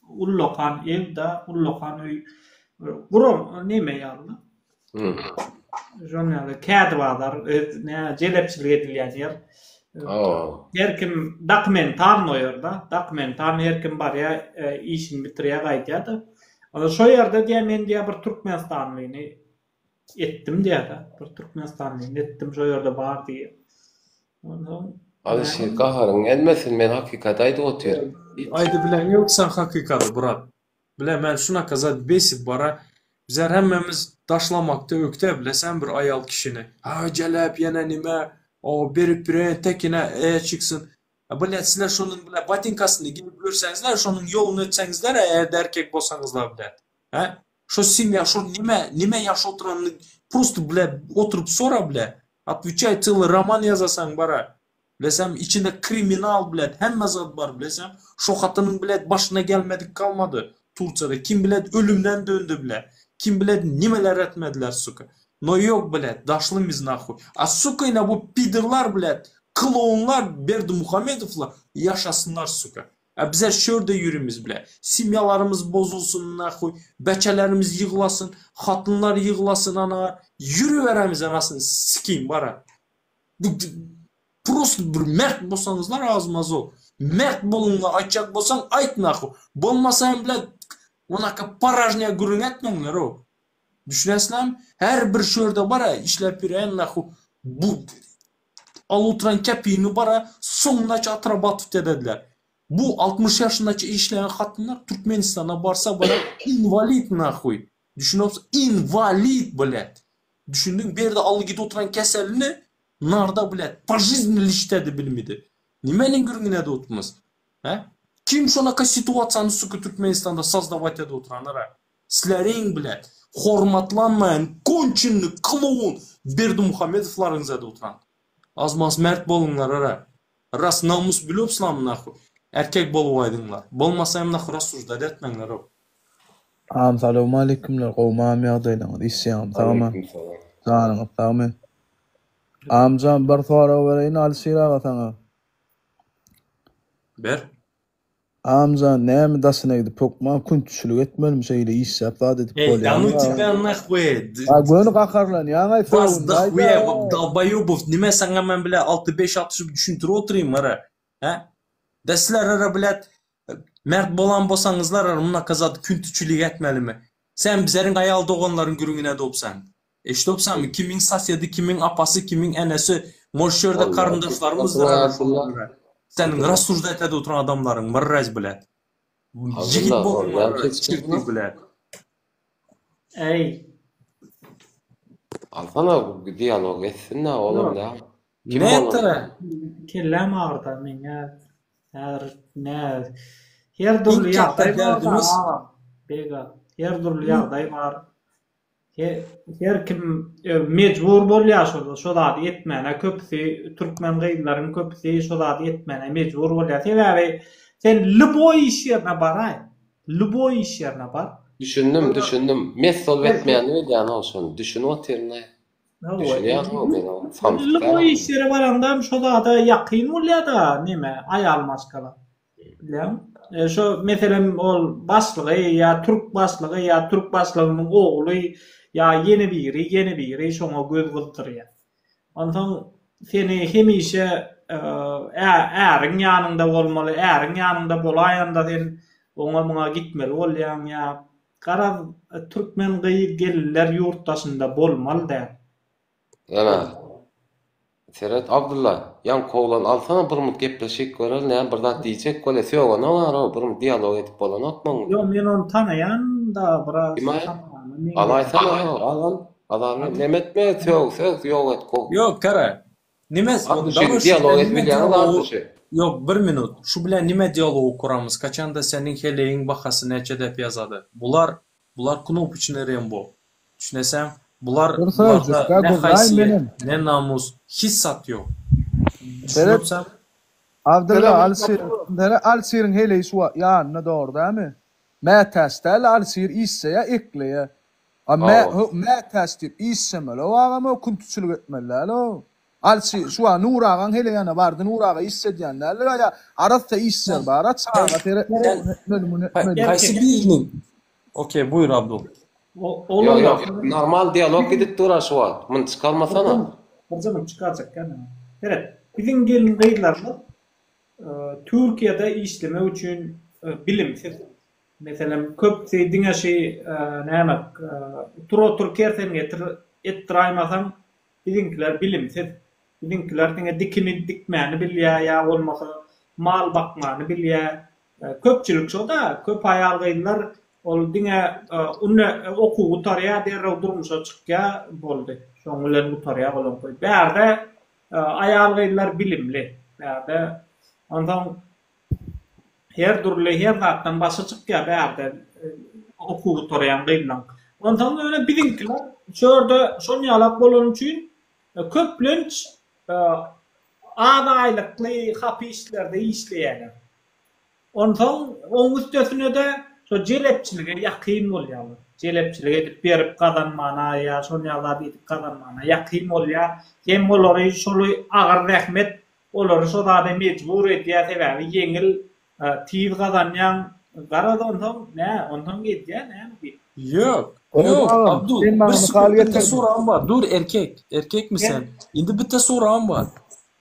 ullokan evde, ullokan öý, gurum näme ýaly? Jönäli kädwadar, jelepçilik edilýän ýer. Herkim dokumentarny ýerde, dokumentarny herkim barýa işini bitirýär gaýtýar. Ana şo ýerde diýär men diýär bir Türkmenistanlyny etdim diýär. Bir Türkmenistanlyny etdim şo ýerde bar diýär. Alışyr, gaharyň elmesin, men hakykat aýdy otyr. Aydı bilen yok sen hakikaty brat. Bile men şunaka zat besip bara bizler hemmemiz daşlamakta ökte bile sen bir ayal kişini. Ha celep yine nime o berip biren tekine çıksın. Bile sizler şunun bile batinkasını gidip görsenizler şunun yolunu etsenizler eğer de erkek bolsanızlar bile. Ha? Şu simya şu nime yaş oturanını просто bile oturup sonra bile. Atviçay tığlı roman yazasan bara. Bilesem içinde kriminal bilet, hemme zat var bilesem. Şu hatynyň bilet başına gelmedik kalmadı. Turçada kim bilet ölümden döndü bile. Kim bilet nimeler etmediler suka. No yok bilet, daşlymyz nahuy. A suka ina bu pidırlar bilet, klonlar Berdi Muhammedovlar yaşasınlar suka. Bize şörde yürümüz bile. Simyalarımız bozulsun nahuy. Beçelerimiz yığlasın, hatınlar yığlasın ana. Yürü veremiz anasını sikeyim bara. Просто bir mert bolsaňyzlar azmaz ol. Mert bolunla aýtjak bolsaň aýt nahu. Bolmasa hem bile onaka parajnya gürüň etmeňler o. Düşünäsizlermi? Her bir şörde bara işläp ýüren nahu. Bu al oturan kepini bara sonuna atıra batıp dediler. Bu 60 yaşındaki işleyen kadınlar Türkmenistan'a barsa bara invalid nahuy. Düşünüyor musun? Invalid bilet. Düşündün bir yerde alı git oturan keselini narda bilet. Pajizmli iştedi bilmedi. Nimenin gürgüne de oturmaz. Kim şonaka situasiyanı suku Türkmenistan'da sazdavatiyada oturanlara? Sizlerin bilet. Hormatlanmayan konçinli klovun Berdi Muhammedovlarınıza da oturan. Azmaz mert bolunlar ara. Ras namus bilop slamına. Erkek bolu aydınlar. Bolmasa hem nak rasurda dertmenler o. Selamun aleykümler. Qowmam yağdaylan. İsyam. Tamam. Aleykümselam. Canım. Tamam. Amcam bir sonra vereyim alsirağa sana. Ber. Amcam neymi dasına gidip pokma kunçuluk etmelim şeyle iş yaptı dedi. Danu tipen nakwe. Gönü kakarlan ya. Faz da huye dalbayobov. Nime sana ben bile 6-5-60 düşüntür oturayım ara. Desler ara bilet. Mert bolan bosanızlar ara. Muna kazadı küntüçülük etmeli mi? Sen bizlerin ayal doğanların gürüngüne dopsan. İşte dopsan mı? Kimin sasyedi, kimin apası, kimin enesi. Morşörde karındaşlarımız var. Senin rasurda etede oturan adamların mırraz bilet. Jigit bolun çirkli bilet. Ey. Alsana bir diyalog etsin ne oğlum ya. Ne ettere? Kellem ağırda menge. Her türlü yağday var. Bega. Her türlü yağday var. Her kim mecbur bolýar şoda etmene köpsi Türkmen gaýlaryň köpsi şoda etmene mecbur bolýar. Sebäbi sen luboy iş ýerine baray. Luboy iş ýerine bar. Düşündüm. Mesol etmeýän öýdýän olsun. Düşünüp oturna. Düşünýän o men. Luboy iş ýere baranda şoda da ýakyn bolýar da neme aýal maskala. Bilýän? Şo meselem ol başlygy ýa Türk başlygy ýa Türk başlygynyň ogly ya yeni biri şoňa göz gıldırýar. Ondan seni hemişe äriň ýanynda bolmaly, äriň ýanynda bolaýanda sen oňa muňa gitmeli bolýan ýa gara Türkmen gelirler ýurtdaşynda bolmaly da. Ana. Serhat Abdullah, yan kovlan alsana bir mut gepleşik görel, ne bir zat diýjek bolsa ýok, ne var, bir dialog etip bolan atmaň. Ýok, men onu tanayan da biraz. Alaysana, alan nemetme söz ýok et kok. Yok kara. Nime dialog etmeli var Yok, bir minut. Şu bilen nime diyalogu kuramız? Kaçanda senin heleğin bakası neçe dep yazadı. Bular knop içine rembo. Düşünesem, bular ne haysiyet, ne namus, hissat yok. Düşünürsem. Abdullah Alsir'in heleği suwa ýanyna doğru değil mi? Mä tästel Alsir isseye ekleýe. Mä tästir issemeli o agama kuntuçuluk etmeli o. Alsir suwa Nuragan heleýana bardy Nuraga issedýänler ya arada isser bara çağa tere Kaysy birinin? Okey, buyur Abdul. Yok, normal diyalog gidip durar suwa. Mun çıkalmasana. Hocam çıkacak yani. Evet, bizim gelin gaýlarlar Türkiýede işleme üçin bilimsiz. Mesela köp diňe şey näme tur kersen etdirýmasan bizimkiler bilimsiz. Bizimkiler diňe dikini dikmäni bilýär ýa bolmasa mal bakmany bilýär. Köpçülik şoda, köp aýal gaýlar ol diňe okuw gutarýar derrew durmuşa çykýar boldy. Şoň bilen gutarýar bolan koy. Bärde aýal gaýlar bilimli. Bärde ondan her türlü her zatdan başa çykýar bärde okuw gutarýan gaýlan. Ondan öyle bizimkiler şurada şoň ýalak bolan üçin köplenç adaýlykly hapislerde işleýärler. Ondan oň üstesine de şo jelepçilige ýakyn bolýar. Jelepçilige edip berip kazanmana ýa şoň ýalak edip kazanmana ýakyn bolýar. Hem olary şoly agyr rahmet olary şo da mecbur edýär sebäbi ýeňil tiýiz kazanýan garada ondan gitýär näme? Yok. Abdul, bir de soram var. Dur erkek mi sen? Indi bir de soram var.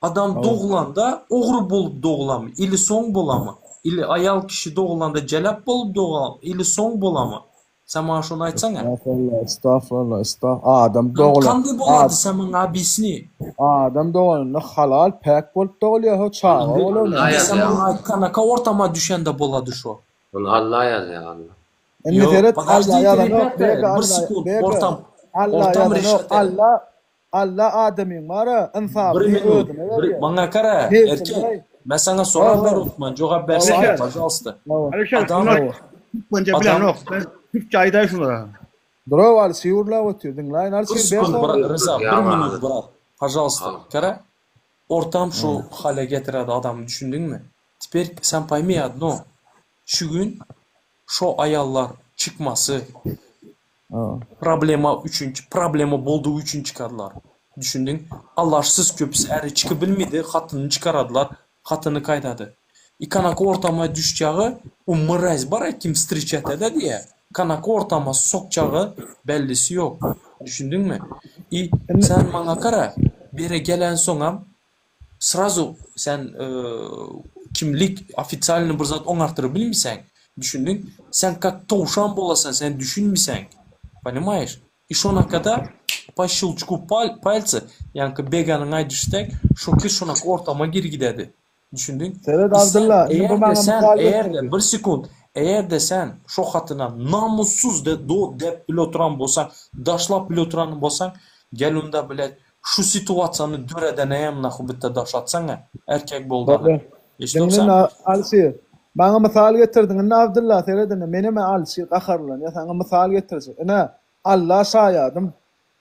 Adam doğulanda ogru bolup doğulamı? İli soň bolamı? İli ayal kişi doğulanda jelap bolup doğulamı? İli soň bolamı? Sen bana şunu aytsana. Estağfurullah. Adam doğulan. Kandy bolady sen bana bilsini. Adam doğulan halal pek bolup doğuluyor o çağı. Allah Sen ya. bana kanaka ortama düşende bolady şo. Bunu Allah yazıyor Allah. Emmi teret Allah yalan o. Bir sekund ortam reşat. Allah Adem'in var infabı Bir minut. ödüne. Bana kara erkek. Ben sana soran ver Osman. Cevap versene pожалуйста. Adam Bence bilen yok. Ben Türkçe ayda şunlara. Dro var siurla oturdun lan. bir sekund bırak Rıza. Bir minut bırak. Pожалуйста. Kara ortam şu hale getiradi adamı düşündün mü? Teper sen paymayadın o. Şu gün şu ayallar çıkması problema bolduğu üçün çıkardılar. Düşündün. Allahsız köpüsü eri çıkı bilmedi. Xatını çıkaradılar. Xatını kaydadı. Kanaka ortama düşeceği o mıraz var ya kim striçete diye. Kanaka ortama sokcağı bellisi yok. Düşündün mü? Sen bana kara bire gelen sonra sразу sen kimlik ofitsialini bir zat oňartyrıp bilmisen. Düşündün. Sen kak tavşan bolasan sen düşünmisen. Понимаешь? И шо накада по щелчку пальца, yani beganın aydıştek, şoki şonak ortama geri gidedi. Düşündün? Sered Abdullah, eğer de sen şo hatına namussuz de dep piloturan bolsan, daşlap piloturan bolsan, gel onda bilet şu situasyonu döreden ayamna bitte daşatsan erkek boldan. Dinle Alsir. Bana misal getirdin. Ne Abdullah Sered'ine meneme Alsir qaharlan. Ya sana misal getirsin. Ne Allah sayadım.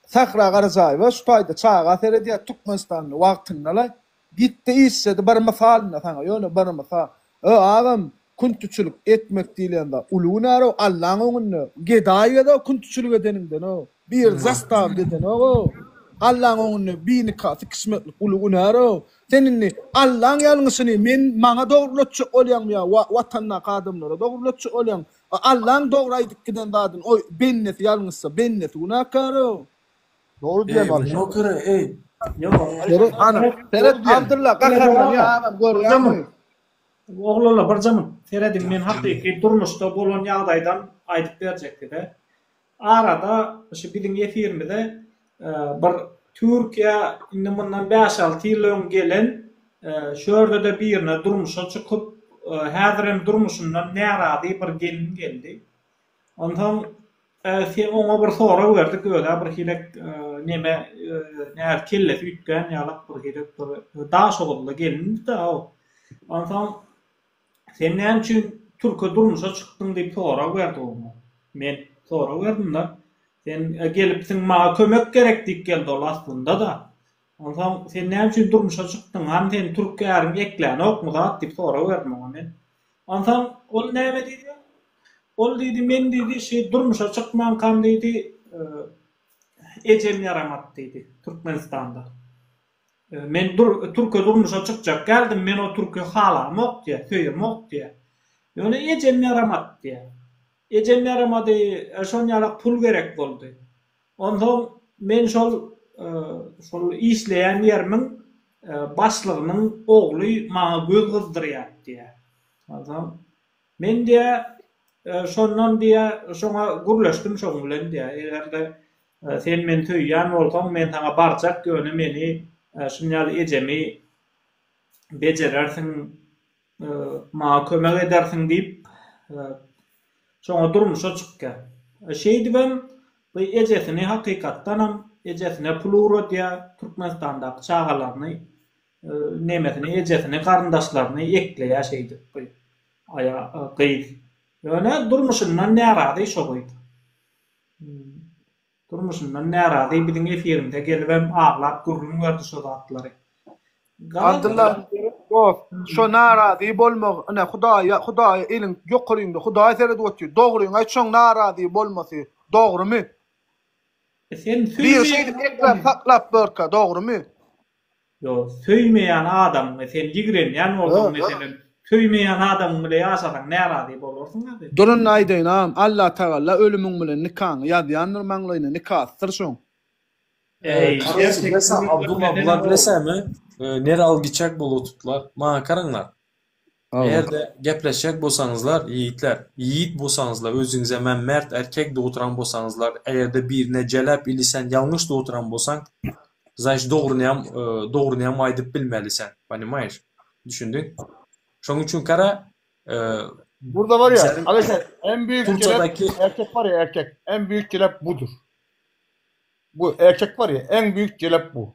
Sakra garzay ve şutayda çağa Sered'e Türkmenistan wagtynda gitti issedi bir misalna sana. Yöne bir misal. Ağam kuntuçuluk etmek diýilende ulunaro Allah'ın oňunda gedaýda kuntuçuluk edeninde no. Bir zastav deden o. Allah'ın oňunda bini katı kısmetlik ulunaro. Seninni Allah'ın ýalňysyny men maňa dogrulatçy olýan ya watanna kadymlara dogrulatçy olýan. Allah'ın dogruýdyk giden dadyn oy bennet ýalňysy bennet unakaro. Doğru diýem No kere ey. Sered Abdullah qaharlan ya görýärmi? Oğlala bir zaman Sered'in men hakyky durmuşda bolan ýagdaýdan aýdyp berjekdi. Arada şu bizim efirimizde bir Türkiye bundan 5-6 ýyl gelen şöyle de birine durmuşa çıkıp häzirem durmuşundan närazy bir gelin geldi. Ondan sen ona bir soru berdik öyle bir hilek neme näher kellesi ütgen ýalak bir hilek daş ogully gelin de o. Ondan sen näme üçin Türkiye durmuşa çıktın diýip soru berdi ona. Men soru berdim da sen gelipsin maňa kömek gerek diýip geldi ol aslında da. Ondan sen näme üçin durmuşa çykdyň? Hem sen Türkiýanyň ekläni okmy zat diýip soraw berdim ona men. Ondan ol näme diýdi? Ol diýdi men diýdi durmuşa çykman kam diýdi ejem ýaramat diýdi Türkmenistanda. Men Türkiýe durmuşa çykjak geldim men o Türkiýe halamok diýe, söýemok diýe. Ýöne ejem ýaramat diýe. Ejem yaramady, şoňalak pul gerek boldy. Ondan men şol işleýän ýerimiň başlygynyň ogly maňa göz gyzdyrýar diýe. Ondan men diýe şondan diýe şoňa gurleşdim şoň bilen diýe. Egerde sen men töýýän bolsaň men taňa barjak göni meni şoňal ejemi bejerersiň maňa kömek edersiň diýip şoňa durmuşa çykýar. Şeýdibem bu ejesini hakykatdanam ejesine pul uratýar Türkmenistandaky çağalaryny nemesini ejesini garyndaşlaryny ekleýär şeýdip bu aya gyýy. Ýöne durmuşyndan närazy şo goýdy. Durmuşyndan närazy biziň efirimde gelibem aglap gurulun berdi şo zatlary. Abdullah şo narazy bolmak ana Hudaýa eliň ýokurynda Hudaý Sered ötýär. Dogruň aýtsaň narazy bolmasy dogrumy? Sen Bir şeýdi eklep saklap berkä dogrumy? Yo, söýmeýän adam sen ýigrenýän bolsaň meselen söýmeýän adam bilen ýaşasaň närazy bolarsyň abi. Durun aýdynam Allah Taala ölümüň bilen nikahyny ýazýandyr maňlaýyna nikah tyrşyň. Abdullah bular bilesemi? Nere algyçak bolup tutlar. Maňa karaňlar. Eğer de gepleşecek bolsanızlar, yiğitler, yiğit bolsanızlar, özünüze mən mert erkek de oturan bolsanızlar, eğer de birine celep ilisen, yanlış da oturan bolsan, значит doğrunuyam aydıp bilmelisən. Понимаешь? Düşündün? Şunun için kara Burada var ya, Bizim Alişer, en büyük Turçadaki- celep erkek var ya erkek. En büyük celep budur. Bu erkek var ya en büyük celep bu.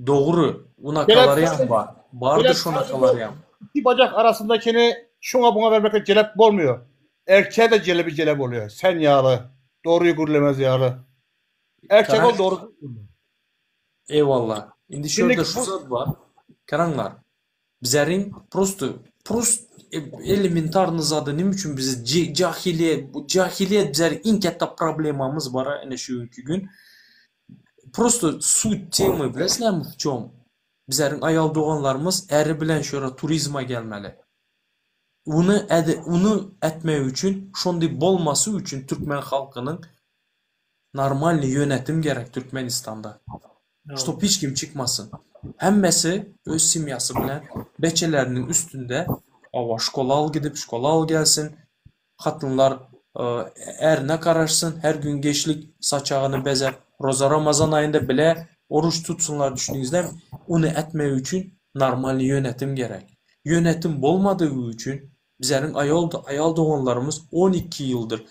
doğru. Una Celep kalarıyam sadece- var. Vardır celep şuna sadece kalarıyam. İki bacak arasındakini şuna buna vermekle celep olmuyor. Erkeğe de celep oluyor. Sen yağlı. Doğruyu gürlemez yağlı. Erkek Karar- ol doğru. Eyvallah. Şimdi Şimdi şurada şu zat var. Karanlar. Bizlerin prosto elementarny zadı nim üçün biz cahiliyet bizlerin en katta problemamız var ana şu günkü gün. Prosto sut temi bilesizlermi в чем? Bizlerin ayal doğanlarımız eri bilen şöyle turizma gelmeli. Onu etmeyi üçün, şonday bolması üçün Türkmen halkının normal yönetim gerek Türkmenistan'da. Stop hiç kim çıkmasın. Hemmesi öz simyası bilen beçelerinin üstünde şkola al gidip şkola al gelsin. Hatınlar ne kararsın her gün geçlik saçağını bezer. Roza Ramazan ayında bile oruç tutsunlar düşündüğünüzde onu etmeyi için normal yönetim gerek. Yönetim olmadığı için bizlerin ayal doğanlarımız 12 yıldır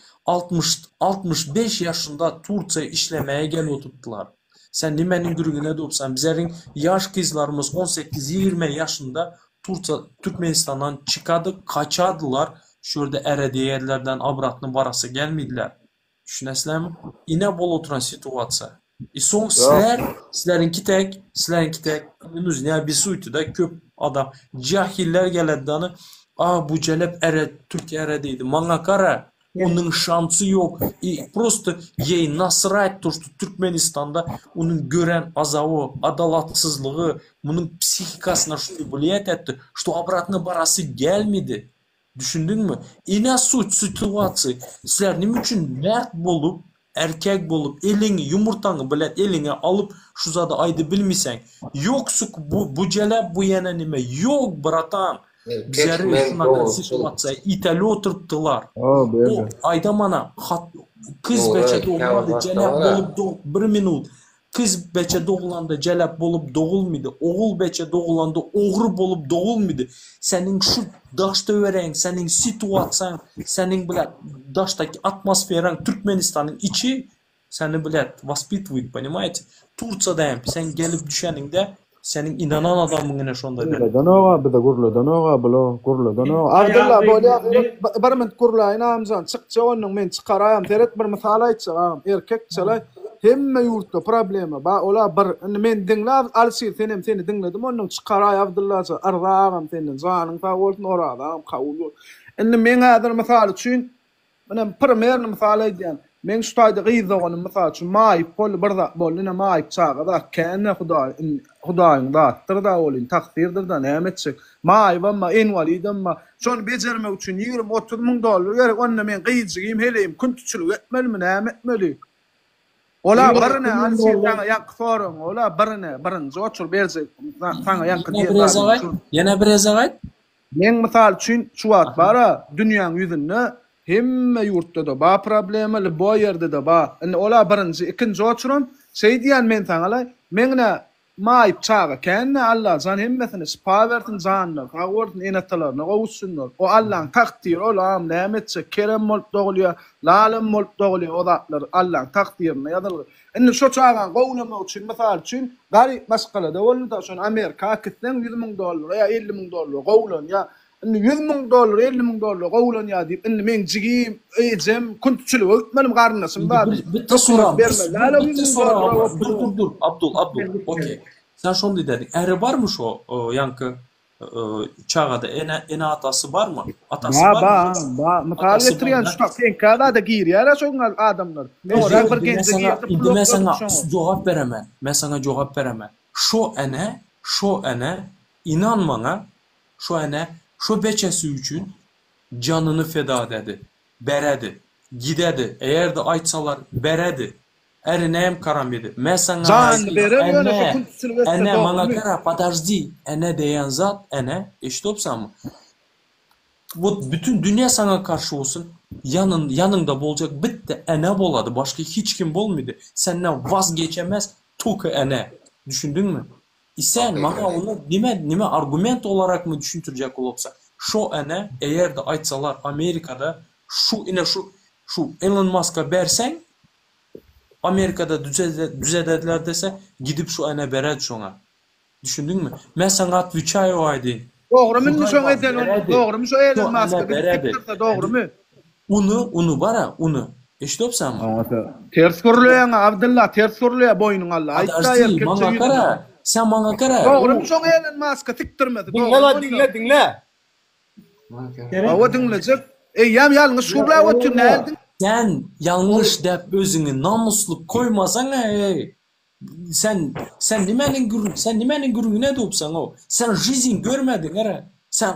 65 yaşında Turkiye işlemeye gel oturttular. Sen nimenin gürüne doğupsan bizlerin yaş kızlarımız 18-20 yaşında Türkmenistan'dan çıkadı, kaçadılar. Şurada erediği yerlerden abratının barası gelmediler. Düşünesizler mi? Yine bol oturan situasiya. Son sizlerinki tek, önünüz ne bir suytuda köp adam. Cahiller gelediğini, bu celep Türkiye erediydi. Mana kara. Onun şansı yok. Просто ей насрать то, что Türkmenistan'da onun gören azabı, adalatsızlığı, bunun psikikasına şunu влиять etti, что обратно barası gelmedi. Düşündün mü? Yine suç situasiya. Sizler ne için mert bolup, erkek bolup, elini, yumurtanı bile eline alıp şu zada aydı bilmisen. Yoksa bu celep bu yene nime. Yok bratan. Bizleri şuna situasiya itali oturttular. O ayda mana kız beçe doğulmadı celep bolup bir minut. Kız beçe doğulanda celep bolup doğulmadı. Oğul beçe doğulanda oğru bolup doğulmadı. Senin şu daşta veren, senin situasiyan, senin bile daştaki atmosferan Türkmenistan'ın içi seni bile vaspitvoyt, понимаете? Turca'dayım. Sen gelip düşeninde senin inanan adamın ne şonda der. Danoga bir de gurlu danoga blo gurlu danoga. Abdullah böyle bir min gurla inamzan çıkça onun men çıkarayım teret bir misal aytsam erkek çalay hemme yurtta problemi ba ola bir men dinlab alsir seni dinledim onun çıkaray Abdullah arrağam senin zanın fa olsun orada qavulu. En men hadar misal için ben primer misal aydan men ştayda gıyda onun misal için may pol barda bolina may çağa da kana Hudaýyň zatdyr da bolyn, takdirdir da nämetçik. Maýbamma en walidamma şonu bejermek üçin 20-30 müň dollar gerek. Onda men gyýjygym heleyim, küntüçülük etmelimi, näme etmeli? Ola birine alsyýan ýakforum, ola birinji otur berjek. Saňa ýakyn Yana bir ezagayt. Men misal üçin şu wagt bara dünýäň ýüzünde hemme ýurtda da ba problemli, bu ýerde de ba. Ola birinji, ikinji oturum, şey diýen men taňala, meňne maýyp çağa kenne Allah zan hemmesini şifa versin zanna gawurtun enetlerine gowsunlar o Allah'ın takdiri olam nämetçe kerem bolup dogulýar lalym bolup dogulýar o zatlar Allah'ın takdirine ýadyr indi şo çağa gowlama üçin mesal üçin gary maskalada bolsa şon Amerika kitlen $100,000 ýa $50,000 gowlan ýa indi $100,000 $50,000 gowlan ýa diýip indi men jigim ejem küntüçülük ötmelim garnasym bar Bitti soram. Dur. Abdul. Okey. Sen şonu dedin. Eri var mı şu yankı çağada ene atası var mı? Atası var mı? Ba. Misal getirýän şu tenkada da girýär şoň adamlar. Ora bir genç Indi men sana jogap beremem. Men sana jogap beremem. Şo ene inanmaňa şu beçesi üçün canını feda dedi. Beredi. Gidedi. Eğer de aytsalar beredi. Erineyim karam yedi. Men sana ene mana kara подожди. Ene deyen zat ene eşitopsan mı? bütün dünya sana karşı olsun. Yanında olacak bitti ene boladı. Başka hiç kim bolmaydı. Senden vazgeçemez toku ene. Düşündün mü? Sen bana onu nime argument olarak mı düşüntürecek olursa şu ene eğer de aytsalar Amerika'da şu Elon Musk'a bersen Amerika'da düzelediler dese gidip şu ene bered şuna. Düşündün mü? Ben sana atviçayo aydı. Doğru mu şoň eden? Doğru mu şo Elon Musk'a doğru mu? Unu bara unu. Eşitopsan mı? Ters görülüyor Abdullah, ters görülüyor boynun Allah. Adarsi bana kara. Sen bana kara. Doğru mu şoň Elon Musk'a tiktirmedi? Dinle. Awa dinlejek. Yam yalnız şurla otur ne? Sen yanlış dep özünü namusluk koymasan sen nimenin gürüne dopsan o. Sen jizin görmedin ara. Sen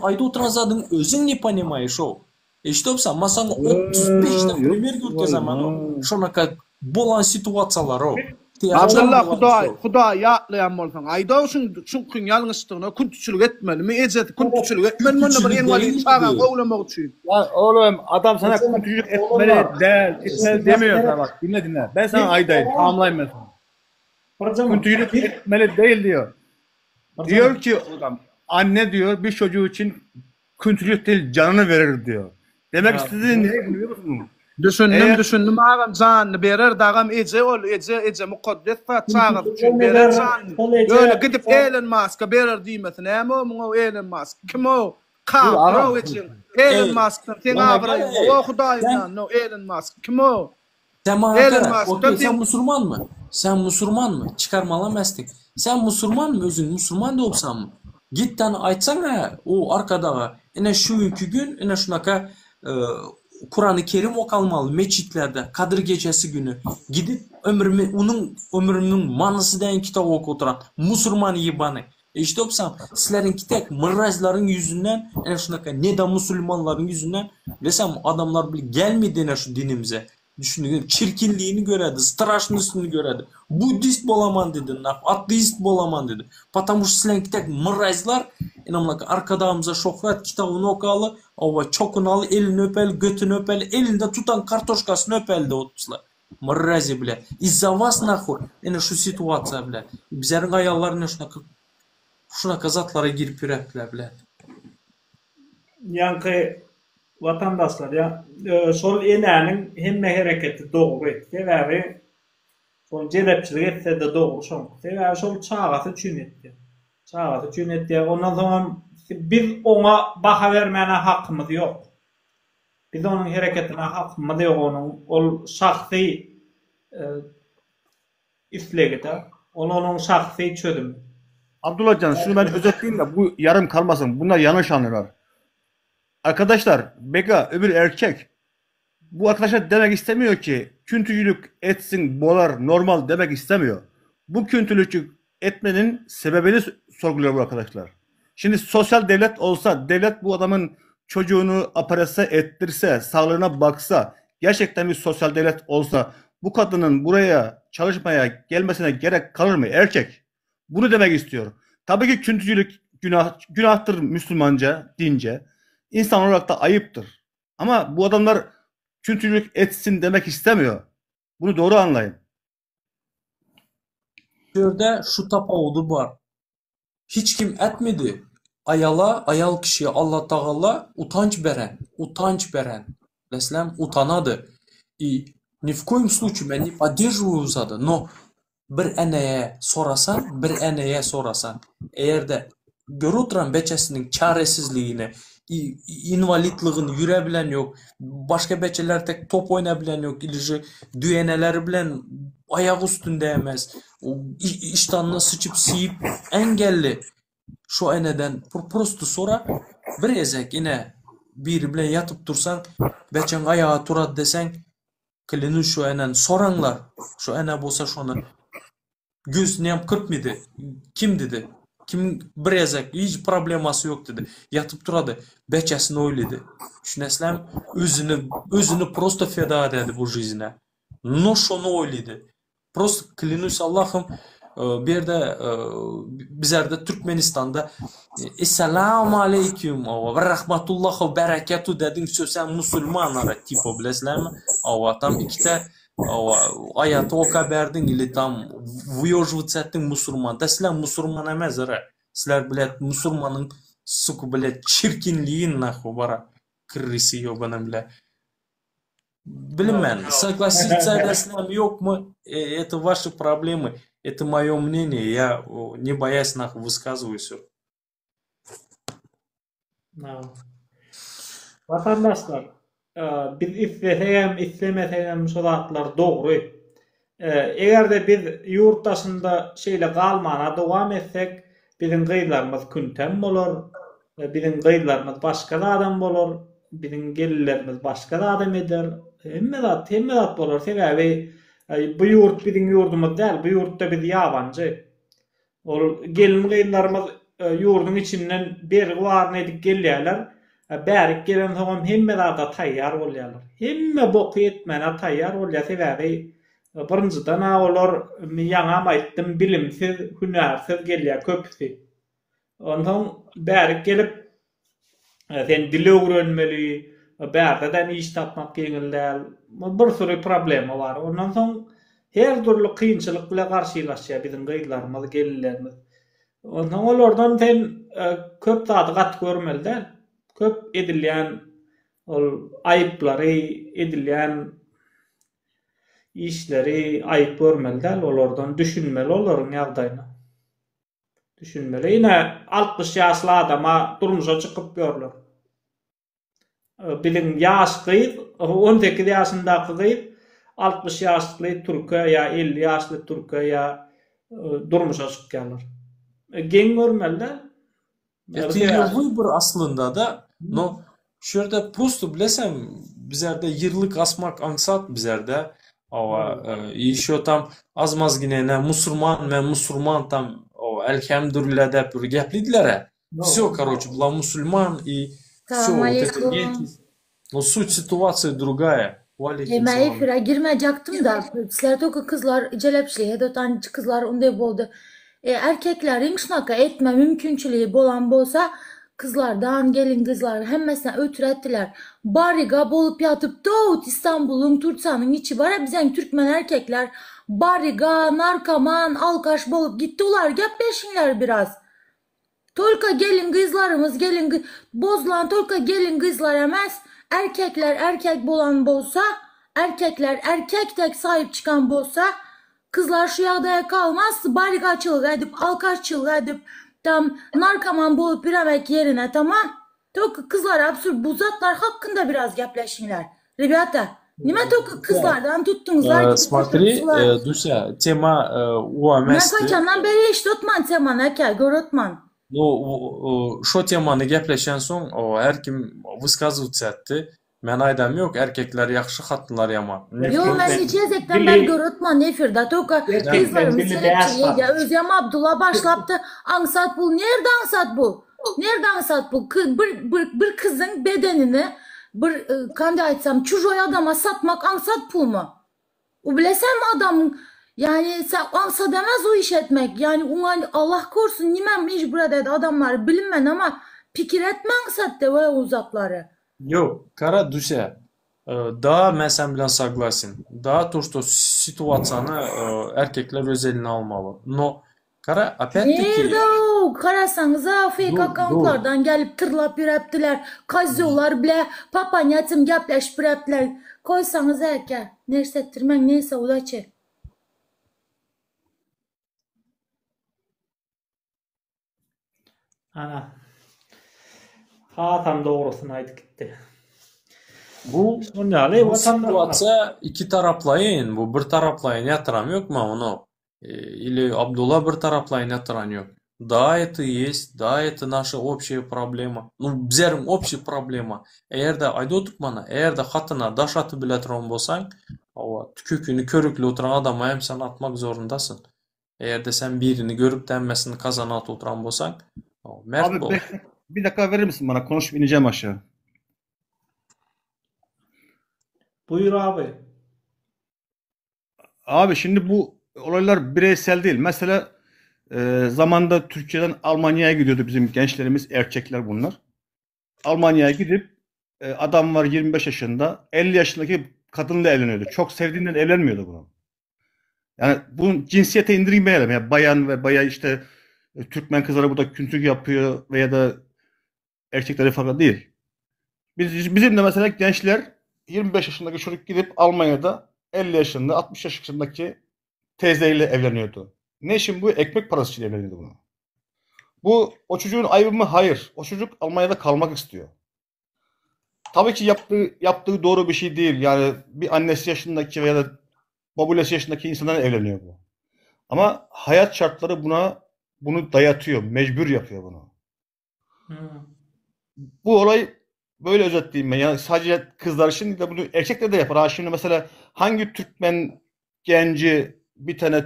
ayda oturan özün ne panimayış o. Eşitopsan masana 35'te premier görke zaman o. Şonaka bolan situatsiyalar o. Abdullah Huda yaqlayan bolsan ayda şu gün yalnızlığına kuntüçülük etmeli mi? Ecet kuntüçülük etmeli mi? Onu bir envali çağa qowlamak üçün. Ya oğlum adam sana kuntücülük etmeli demiyor sana bak. Dinle. Ben sana aydayım. Tamamlayayım ben sana. Kuntücülük etmeli değil diyor. Diyor ki adam anne diyor bir çocuğu için kuntücülük değil canını verir diyor. Demek istediğin ne biliyor musun? Düşündüm ağam canını verir dağım ece mukaddes çağır üçün verir canını. Öyle gidip Elon Musk'a verir diymesin. O Elon Musk kim o? Kavro için Elon Musk'tan sen avrayım. O Huday'dan no Elon Musk kim o? Sen Müslüman mı? Sen Müslüman mı? Çıkarmalamazdık. Sen Müslüman mı? Özün Müslüman da olsan mı? Git tane aytsana o arkadağa. Ene şu iki gün ene şunaka Kur'an-ı Kerim okalmalı meçitlerde Kadir Gecesi günü gidip ömrümün manısı deyen kitabı okuturan Müslüman yibanı. İşte opsam sizlerin kitek mırrazların yüzünden şunaka ne da Müslümanların yüzünden desem adamlar bile gelmedi şu dinimize. Düşünün çirkinliğini göredi, straşnısını göredi. Budist bolaman dedi, ateist bolaman dedi. Потому что sizlerin kitek mırrazlar arkadağımıza şokrat kitabını okalı, ova çokunalı, elini öpeli, götünü öpeli, elinde tutan kartoşkasını öpeli de otuzlar. Mırrazi bile. İzza vas nahur. Şu situasiya bile. Bizlerin ayallarına şuna zatlara girip yürekler bile. Yankı vatandaşlar ya sol enenin hemme hareketi doğru etki ve sol celepçilik etse de doğru son. Ve sol çağatı çünetti. Ondan sonra biz ona baha vermene hakkımız yok. Biz onun hareketine hakkımız yok. Onun şahsi islegide. Onun şahsi çözümü. Abdullah Can şunu ben özetleyeyim de bu yarım kalmasın. Bunlar yanlış anlıyorlar. Arkadaşlar Beka öbür erkek bu arkadaşlar demek istemiyor ki küntücülük etsin bolar normal demek istemiyor. Bu küntülük etmenin sebebini sorguluyor bu arkadaşlar. Şimdi sosyal devlet olsa devlet bu adamın çocuğunu aparese ettirse sağlığına baksa gerçekten bir sosyal devlet olsa bu kadının buraya çalışmaya gelmesine gerek kalır mı erkek? Bunu demek istiyor. Tabii ki küntücülük günahtır Müslümanca, dince. İnsan olarak da ayıptır. Ama bu adamlar küntücülük etsin demek istemiyor. Bunu doğru anlayın. Şurada şu tapavdu var. Hiç kim etmedi. Ayal kişiye Allah Teala utanç beren. Mesela utanadı. Ни в коем случае ben не поддерживаю zada. Но bir eneye sorasan, eğer de görü oturan beçesinin çaresizliğini, invalidliğini yürebilen yok, başka beçeler tek top oynayabilen yok, ilişki düğeneleri bilen ayak üstünde yemez, iştahına sıçıp siyip engelli şu eneden prosto sonra bir ezek yine biri bile yatıp dursan, beçen ayağa turat desen, Kılını şu enen soranlar, şu ene bolsa şunu göz neyem kırpmadı, kim dedi, kim bir ezek, hiç probleması yok dedi, yatıp duradı, beçesini oyladı, şuneslem özünü prosto feda edildi bu жизньне, no şunu oyladı, prosto kılınış Allah'ım bir yerde bizlerde Türkmenistan'da Esselamu aleyküm ve rahmetullah ve berekatuhu dedin sözen musulmanlara tipo bilesizler mi? Tam ikide ayatı oka berdin ili tam vuyojvut settin musulman. Da sizler musulman emez ara. Sizler bilet musulmanın suku bilet çirkinliğin nahu bara kırrisi yok bana bile. Блин, согласиться с нами, это ваши проблемы, это мое мнение, я не боясь высказываюсь. Vatandaşlar, biz isteseyem, istemeseyem soratlar doğru. Eğer de biz yurttaşında şeyle kalmana devam etsek, bizim kıyılarımız küntem olur, bizim kıyılarımız başka da adam olur, bizim gelirlerimiz başka da adam eder. Hemmedat bolar. Sebebi bu yurt bizim yurdumuz değil. Bu yurtta biz yabancı. Gelin kıyılarımız yurdun içinden bir var nedik gelirler. Berik gelen zaman hemmedat tayyar olyalar. Hemme boku etmene tayyar olya. Sebebi birinciden olur yaňam aýtdym bilimsiz, hünärsiz gelýär köpüsi. Ondan berik gelip sen dili öwrenmeli, bärden iş tapmak geňildir. Bir sürü problemi var. Ondan soň her türlü kynçylyk bilen garşylaşýar bizim gyýlarymyz, gelinlerimiz. Ondan olardan sen köp zady gat görmeli. Köp edilýän aýyplary, edilýän işleri ayıp görmeli, olardan düşünmeli, olaryň ýagdaýyna. Düşünmeli. Ýine 60 ýaşly adama durmuşa çykyp görler. Bizim yaş kıyız, 18 yaşındaki kıyız, 60 yaşlı Türk'e ya 50 yaşlı Türk'e ya durmuşa çıkıyorlar. Gen görmeliler. Выбор aslında da, no, şurada просто bilesem, bizlerde yırlık asmak ansat bizlerde, ama işo tam azmaz ginene musulman tam elhamdülillah de bir geplidiler. Все, короче, была мусульман и все, вот это нет. Но суть ситуации другая. Ben efire girmeyecektim da sizler toku kızlar celepçili hedotan kızlar onday boldu. Erkeklerin şunaka etme mümkünçülüğü bolan bolsa kızlardan gelin kızlar hemmesine ötürettiler. Bariga bolup yatıp Doğut İstanbul'un Turtsan'ın içi var ya bizden Türkmen erkekler bariga, narkaman, alkaş bolup gittiler gepleşinler biraz. Tolka gelin kızlarımız gelin bozulan tolka gelin kızlar emez. Erkekler erkek bolan bolsa, erkekler erkek tek sahip çıkan bolsa, kızlar şu yağdaya kalmaz, barigacılık edip, alkaççılık edip, tam narkoman bolup biremek yerine tamam. Toku kızlar absürt bu zatlar hakkında biraz gepleşinler. Ribata, nime toku kızlardan tuttunuzlar? Смотри, Дуся, tema o amesti. Ne kaçandan beri hiç tutman tema neke, görütman. No, şu temany gepleşen soň her kim wysказываться etdi. Men aýdam ýok, erkekler ýaxşy, hatynlar ýaman. Yo, men hiç ezekden ben görütman efirde. Toka kızlarım selepçiye Özlem Abdullah başlaptı. Aňsat bul, nerede aňsat bul? Nerede aňsat bul? Bir kızın bedenini bir kandy aýtsam, çujoy adama satmak aňsat pul mu? O bilesem adamın yani sen ansa demez o iş etmek. Yani ona Allah korusun nime mecbur eder adamlar bilinmen ama pikir etmen satte ve uzakları. Yok, kara Duся, daha men sen bilen soгласен. Daha то, что ситуациýany erkekler öz eline almalı. No, kara опять-таки. Nerede o? Karasanız fake accountlardan gelip tırlap yüreptiler. Kazyolar bile papanyatim gepleşip yüreptiler. Koysanız eke. Nersettirmen neyse ulaçı. Ana. Hatam doğrusunu aydı gitti. Bu situatsiya iki taraplayın. Bu bir taraplayın yatıram yok mu onu? Или Абдулла bir taraplayın yatıran yok. Да, это есть, да, это наша общая проблема. Ну, bizlerin общая проблема. Eğer de aydotuk mana, eğer de hatına daş atı bile turan bolsan, tükükünü körüklü oturan adama hem sen atmak zorundasın. Eğer de sen birini görüp denmesini kazana at oturan bolsan, mert bol. Bir dakika verir misin bana? Konuşup ineceğim aşağı. Buyur abi. Abi şimdi bu olaylar bireysel değil. Mesela zamanda Türkiye'den Almanya'ya gidiyordu bizim gençlerimiz, erkekler bunlar. Almanya'ya gidip adam var 25 yaşında, 50 yaşındaki kadınla evleniyordu. Çok sevdiğinden evlenmiyordu bunu. Yani bu cinsiyete indirgemeyelim. Yani bayan ve bayağı işte Türkmen kızları burada küntük yapıyor veya da erkekleri falan değil. Bizim de mesela gençler 25 yaşındaki çocuk gidip Almanya'da 50 yaşında, 60 yaşındaki teyzeyle evleniyordu. Ne için bu? Ekmek parası için evleniyordu bunu. Bu o çocuğun ayıbı mı? Hayır. O çocuk Almanya'da kalmak istiyor. Tabii ki yaptığı doğru bir şey değil. Yani bir annesi yaşındaki veya da babaannesi yaşındaki insandan evleniyor bu. Ama hayat şartları bunu dayatıyor, mecbur yapıyor bunu. Bu olay böyle özetleyeyim ben. Yani sadece kızlar için değil de bunu erkekler de yapar. Ha şimdi mesela hangi Türkmen genci bir tane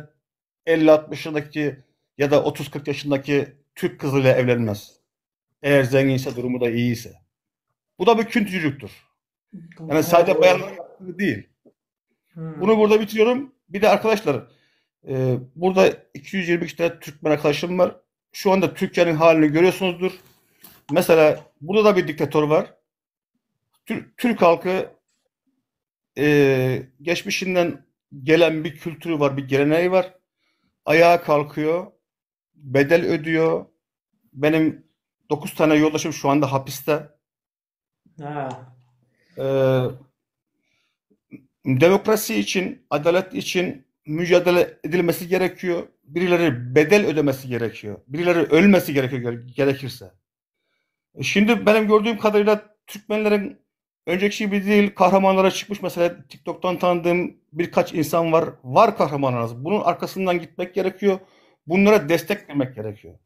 50-60 yaşındaki ya da 30-40 yaşındaki Türk kızıyla evlenmez? Eğer zenginse, durumu da iyiyse. Bu da bir küntücülüktür. Yani sadece bayanların yaptığı değil. Bunu burada bitiriyorum. Bir de arkadaşlar burada 222 tane Türkmen arkadaşım var. Şu anda Türkiye'nin halini görüyorsunuzdur. Mesela burada da bir diktatör var. Türk halkı geçmişinden gelen bir kültürü var, bir geleneği var. Ayağa kalkıyor, bedel ödüyor. Benim 9 tane yoldaşım şu anda hapiste. Demokrasi için, adalet için mücadele edilmesi gerekiyor. Birileri bedel ödemesi gerekiyor. Birileri ölmesi gerekiyor gerekirse. Şimdi benim gördüğüm kadarıyla Türkmenlerin önceki gibi değil, kahramanlara çıkmış. Mesela TikTok'tan tanıdığım birkaç insan var. Var kahramanlarınız. Bunun arkasından gitmek gerekiyor. Bunlara destek vermek gerekiyor.